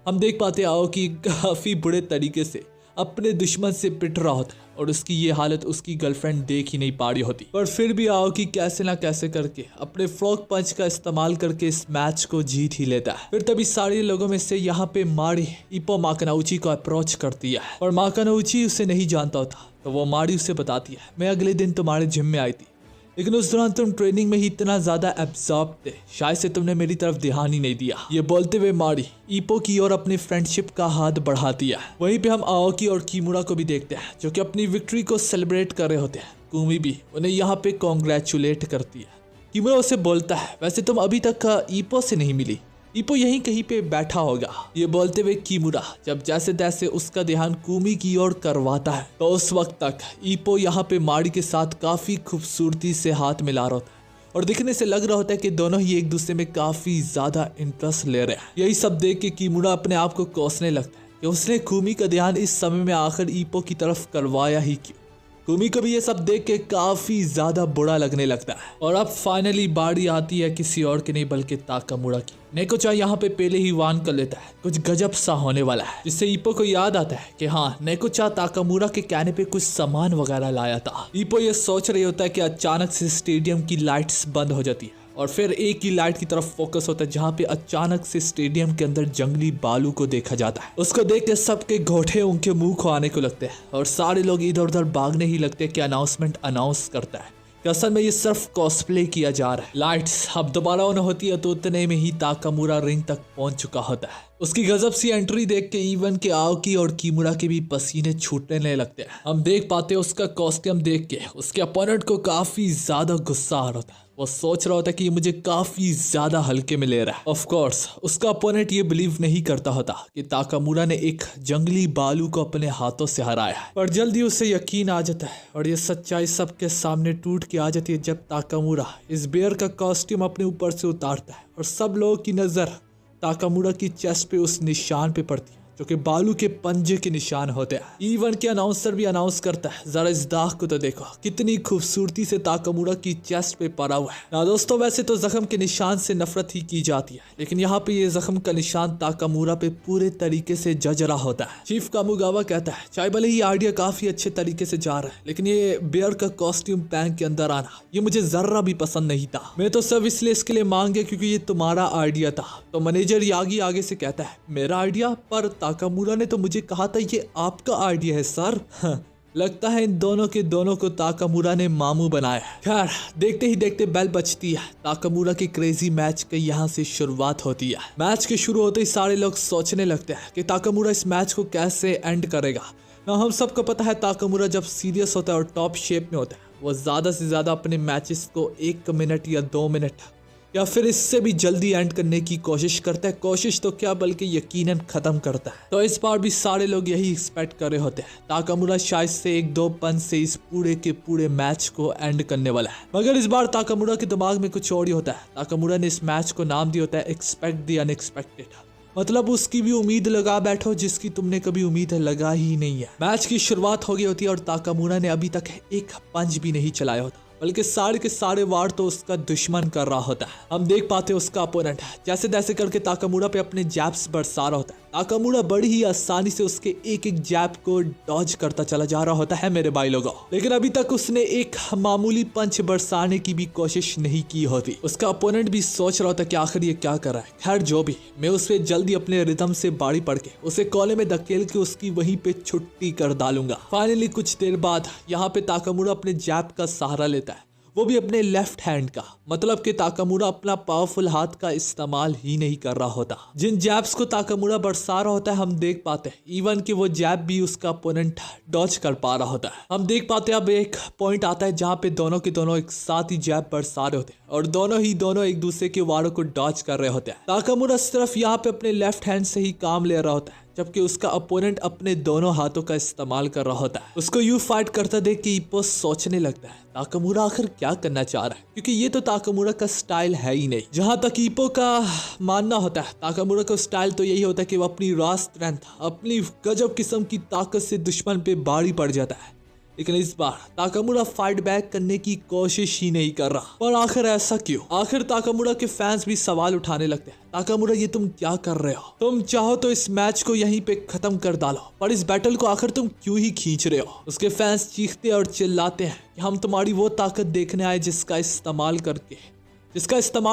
हम देख पाते हैं आओकी काफ़ी बुरे तरीके से अपने दुश्मन से पिट रहा होता है और उसकी ये हालत उसकी गर्लफ्रेंड देख ही नहीं पा रही होती, पर फिर भी आओकी कैसे ना कैसे करके अपने फ्रॉग पंच का इस्तेमाल करके इस मैच को जीत ही लेता है। फिर तभी सारे लोगों में से यहाँ पे मारी इप्पो माकानोउची को अप्रोच करती है और माकानोउची उसे नहीं जानता होता, तो वो मारी उसे बताती है मैं अगले दिन तुम्हारे जिम में आई थी, लेकिन उस दौरान तुम ट्रेनिंग में ही इतना ज्यादा एब्जॉर्ब थे, शायद से तुमने मेरी तरफ ध्यान ही नहीं दिया। ये बोलते हुए मारी इप्पो की ओर अपनी फ्रेंडशिप का हाथ बढ़ाती है। वहीं पे हम आओकी और किमुरा को भी देखते हैं जो कि अपनी विक्ट्री को सेलिब्रेट कर रहे होते हैं। कुमी भी उन्हें यहाँ पे कॉन्ग्रेचुलेट करती है। किमुरा उसे बोलता है वैसे तुम अभी तक इप्पो से नहीं मिली, इप्पो यहीं कहीं पे बैठा होगा। ये बोलते हुए किमुरा जब जैसे तैसे उसका ध्यान कुमी की ओर करवाता है, तो उस वक्त तक इप्पो यहाँ पे मारी के साथ काफी खूबसूरती से हाथ मिला रहा होता है और दिखने से लग रहा होता है कि दोनों ही एक दूसरे में काफी ज्यादा इंटरेस्ट ले रहे हैं। यही सब देख के किमुरा अपने आप को कोसने लगता है कि उसने कुमी का ध्यान इस समय में आखिर इप्पो की तरफ करवाया ही क्यों। कुमी को भी ये सब देख के काफी ज्यादा बुरा लगने लगता है। और अब फाइनली बारी आती है किसी और की नहीं बल्कि ताकामुरा की। नेकोचा यहाँ पे पहले ही वार्न कर लेता है कुछ गजब सा होने वाला है, जिससे इप्पो को याद आता है कि हाँ नेकोचा ताकामुरा के कहने पे कुछ सामान वगैरह लाया था। इप्पो ये सोच रही होता है कि अचानक से स्टेडियम की लाइट्स बंद हो जाती है और फिर एक ही लाइट की तरफ फोकस होता है जहाँ पे अचानक से स्टेडियम के अंदर जंगली बालू को देखा जाता है। उसको देख के सबके घोटे उनके मुंह को आने को लगते हैं और सारे लोग इधर उधर भागने ही लगते हैं कि अनाउंसमेंट अनाउंस करता है कि असल में ये सिर्फ कॉस्प्ले किया जा रहा है। लाइट्स अब दोबारा ऑन होती है तो उतने में ही ताकामुरा रिंग तक पहुंच चुका होता है। उसकी गजब सी एंट्री देख के इवन के आओकी और किमुरा के भी पसीने छूटने लगते हैं। हम देख पाते हैं उसका कॉस्ट्यूम देख के उसके अपोनेंट को काफी ज्यादा गुस्सा आ रहा होता है। वो सोच रहा होता है कि ये मुझे काफी ज्यादा हल्के में ले रहा है। ऑफ कोर्स उसका अपोनेंट ये बिलीव नहीं करता होता कि ताकामुरा ने एक जंगली बालू को अपने हाथों से हराया है, पर जल्दी उसे यकीन आ जाता है और ये सच्चाई सबके सामने टूट के आ जाती है जब ताकामुरा इस बेयर का कॉस्ट्यूम अपने ऊपर से उतारता है और सब लोगों की नजर ताकामुरा की चेस्ट पे उस निशान पे पड़ती है जो कि बालू के पंजे के निशान होते हैं। इवन के अनाउंसर भी अनाउंस करता है जरा इस दाग को तो देखो कितनी खूबसूरती से ताकामुरा की चेस्ट पे पड़ा हुआ है ना। दोस्तों वैसे तो जख्म के निशान से नफरत ही की जाती है, लेकिन यहाँ पे ये जख्म का निशान ताकामुरा पे पूरे तरीके से जज रहा होता है। चीफ कामुगावा कहता है चाहे भले ही आइडिया काफी अच्छे तरीके से जा रहा है, लेकिन ये बेयर का कॉस्ट्यूम बैंक के अंदर आना ये मुझे जर्रा भी पसंद नहीं था। मैं तो सब इसलिए इसके लिए मांग गया क्योंकि ये तुम्हारा आइडिया था। तो मैनेजर यागी आगे से कहता है मेरा आइडिया, पर ताकामुरा ने तो मुझे कहा था ये आपका आइडिया है सर। लगता है इन दोनों के दोनों को ताकामुरा ने मामू बनाया है। खैर देखते ही देखते बेल बजती है। ताकामुरा की क्रेजी मैच की यहाँ से शुरुआत होती है। मैच के शुरू होते ही सारे लोग सोचने लगते हैं कि ताकामुरा इस मैच को कैसे एंड करेगा ना। हम सबको पता है ताकामुरा जब सीरियस होता है और टॉप शेप में होता है वो ज्यादा से ज्यादा अपने मैचेस को 1 मिनट या 2 मिनट या फिर इससे भी जल्दी एंड करने की कोशिश करता है। कोशिश तो क्या बल्कि यकीनन खत्म करता है। तो इस बार भी सारे लोग यही एक्सपेक्ट कर रहे होते हैं ताकामुरा शायद से 1-2 पंच से इस पूरे के पूरे मैच को एंड करने वाला है। मगर इस बार ताकामुरा के दिमाग में कुछ और ही होता है। ताकामुरा ने इस मैच को नाम दिया होता है एक्सपेक्ट द अनएक्सपेक्टेड, मतलब उसकी भी उम्मीद लगा बैठो जिसकी तुमने कभी उम्मीद लगा ही नहीं है। मैच की शुरुआत हो गई होती है और ताकामुरा ने अभी तक एक पंच भी नहीं चलाया होता, बल्कि सारे के सारे वार तो उसका दुश्मन कर रहा होता है। हम देख पाते हैं उसका अपोनेंट जैसे तैसे करके ताकामुरा पे अपने जैब्स बरसा रहा होता है। ताकामुरा बड़ी ही आसानी से उसके एक एक जैब को डॉज करता चला जा रहा होता है मेरे भाई लोगों, लेकिन अभी तक उसने एक मामूली पंच बरसाने की भी कोशिश नहीं की होती। उसका अपोनेंट भी सोच रहा होता कि आखिर ये क्या कर रहा है। खैर जो भी, मैं उससे जल्दी अपने रिदम से बाड़ी पड़ के उसे कोने में धकेल के उसकी वहीं पे छुट्टी कर डालूंगा। फाइनली कुछ देर बाद यहाँ पे ताकामुरा अपने जैब का सहारा लेता है, वो भी अपने लेफ्ट हैंड का, मतलब कि ताकामुरा अपना पावरफुल हाथ का इस्तेमाल ही नहीं कर रहा होता। जिन जैब्स को ताकामुरा बरसा रहा होता है हम देख पाते हैं इवन कि वो जैब भी उसका अपोनेंट डॉज कर पा रहा होता है। हम देख पाते हैं अब एक पॉइंट आता है जहाँ पे दोनों के दोनों एक साथ ही जैब बरसा रहे होते हैं और दोनों एक दूसरे के वारों को डॉज कर रहे होते हैं। ताकामुरा सिर्फ यहाँ पे अपने लेफ्ट हैंड से ही काम ले रहा होता है, जबकि उसका अपोनेंट अपने दोनों हाथों का इस्तेमाल कर रहा होता है। उसको यू फाइट करता देख के इप्पो सोचने लगता है ताकामुरा आखिर क्या करना चाह रहा है, क्योंकि ये तो ताकामुरा का स्टाइल है ही नहीं। जहां तक इप्पो का मानना होता है ताकामुरा का स्टाइल तो यही होता है कि वो अपनी रॉ स्ट्रेंथ, अपनी गजब किस्म की ताकत से दुश्मन पे भारी पड़ जाता है। लेकिन इस बार ताकामुरा फाइट बैक करने की कोशिश ही नहीं कर रहा। पर आखिर ऐसा क्यों? आखिर ताकामुरा के फैंस भी सवाल उठाने लगते हैं, ताकामुरा ये तुम क्या कर रहे हो? तुम चाहो तो इस मैच को यहीं पे खत्म कर डालो, पर इस बैटल को आखिर तुम क्यों ही खींच रहे हो? उसके फैंस चीखते और चिल्लाते हैं कि हम तुम्हारी वो ताकत देखने आए जिसका इस्तेमाल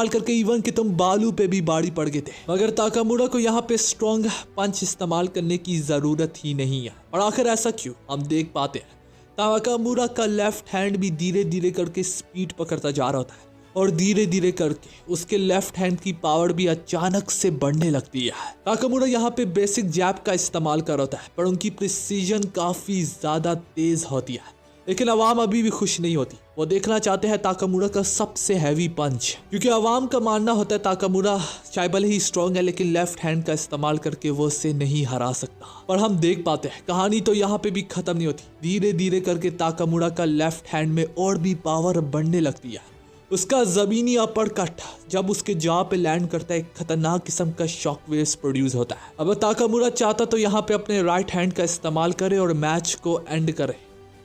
करके इवन कि तुम बालू पे भी बाड़ी पड़ गए थे। मगर ताकामुरा को यहाँ पे स्ट्रॉन्ग पंच इस्तेमाल करने की जरूरत ही नहीं है। और आखिर ऐसा क्यों? हम देख पाते हैं ताकामुरा का लेफ्ट हैंड भी धीरे धीरे करके स्पीड पकड़ता जा रहा होता है और धीरे धीरे करके उसके लेफ्ट हैंड की पावर भी अचानक से बढ़ने लगती है। ताकामुरा यहाँ पे बेसिक जैब का इस्तेमाल कर रहा होता है, पर उनकी प्रिसीजन काफी ज्यादा तेज होती है। लेकिन अवाम अभी भी खुश नहीं होती। वो देखना चाहते हैं ताकामुरा का सबसे हैवी पंच, क्योंकि अवाम का मानना होता है ताकामुरा चाहे भले ही स्ट्रॉन्ग है लेकिन लेफ्ट हैंड का इस्तेमाल करके वो उसे नहीं हरा सकता। पर हम देख पाते हैं कहानी तो यहाँ पे भी खत्म नहीं होती। धीरे धीरे करके ताकामुरा का लेफ्ट हैंड में और भी पावर बढ़ने लगती है। उसका जमीनी अपरकट जब उसके जॉ पे लैंड करता है, एक खतरनाक किस्म का शॉक वेव्स प्रोड्यूस होता है। अब ताकामुरा चाहता तो यहाँ पे अपने राइट हैंड का इस्तेमाल करे और मैच को एंड करे,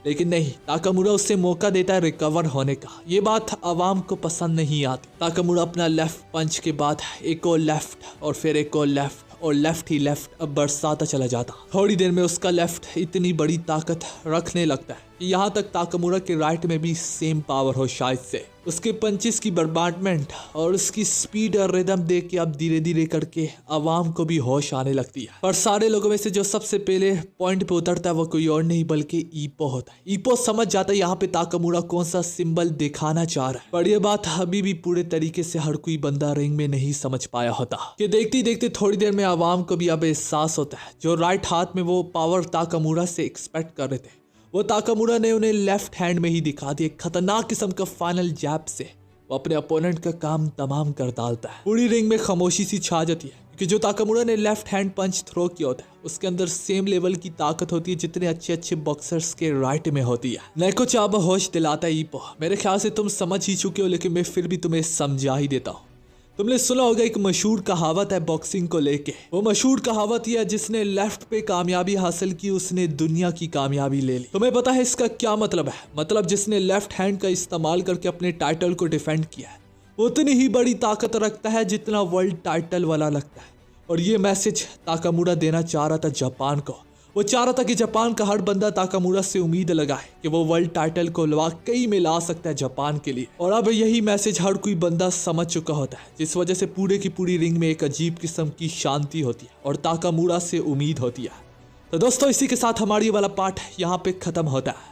लेकिन नहीं, ताकामुरा उससे मौका देता है रिकवर होने का। ये बात अवाम को पसंद नहीं आती। ताकामुरा अपना लेफ्ट पंच के बाद एक और लेफ्ट और फिर एक और लेफ्ट और लेफ्ट ही लेफ्ट अब बरसाता चला जाता। थोड़ी देर में उसका लेफ्ट इतनी बड़ी ताकत रखने लगता है कि यहाँ तक ताकामुरा के राइट में भी सेम पावर हो शायद से। उसके पंचेस की बर्बाडमेंट और उसकी स्पीड और रिदम देख के अब धीरे धीरे करके अवाम को भी होश आने लगती है। पर सारे लोगों में से जो सबसे पहले पॉइंट पे उतरता है वो कोई और नहीं बल्कि ईपो होता है। ईपो समझ जाता है यहाँ पे ताकामुरा कौन सा सिंबल दिखाना चाह रहा है, पर यह बात अभी भी पूरे तरीके से हर कोई बंदा रिंग में नहीं समझ पाया होता। कि देखते ही देखते थोड़ी देर में अवाम को भी अब एहसास होता है जो राइट हाथ में वो पावर ताकामुरा से एक्सपेक्ट कर रहे थे वो ताकामुरा ने उन्हें लेफ्ट हैंड में ही दिखा दिया। खतरनाक किस्म का फाइनल जैब से वो अपने अपोनेंट का काम तमाम कर डालता है। पूरी रिंग में खामोशी सी छा जाती है, क्योंकि जो ताकामुरा ने लेफ्ट हैंड पंच थ्रो किया होता है उसके अंदर सेम लेवल की ताकत होती है जितने अच्छे अच्छे बॉक्सर्स के राइट में होती है। नेको चाब होश दिलाता है ईपो। मेरे ख्याल से तुम समझ ही चुके हो, लेकिन मैं फिर भी तुम्हें समझा ही देता हूँ। तुमने सुना होगा एक मशहूर कहावत है बॉक्सिंग को लेके। वो मशहूर कहावत यह है, जिसने लेफ्ट पे कामयाबी हासिल की उसने दुनिया की कामयाबी ले ली। तुम्हें पता है इसका क्या मतलब है? मतलब जिसने लेफ्ट हैंड का इस्तेमाल करके अपने टाइटल को डिफेंड किया है वो उतनी ही बड़ी ताकत रखता है जितना वर्ल्ड टाइटल वाला लगता है। और ये मैसेज ताकामुरा देना चाह रहा था जापान को। वो चाह रहा था कि जापान का हर बंदा ताकामुरा से उम्मीद लगाए कि वो वर्ल्ड टाइटल को वाकई में ला सकता है जापान के लिए। और अब यही मैसेज हर कोई बंदा समझ चुका होता है, जिस वजह से पूरे की पूरी रिंग में एक अजीब किस्म की शांति होती है और ताकामुरा से उम्मीद होती है। तो दोस्तों इसी के साथ हमारी वाला पार्ट यहाँ पे खत्म होता है।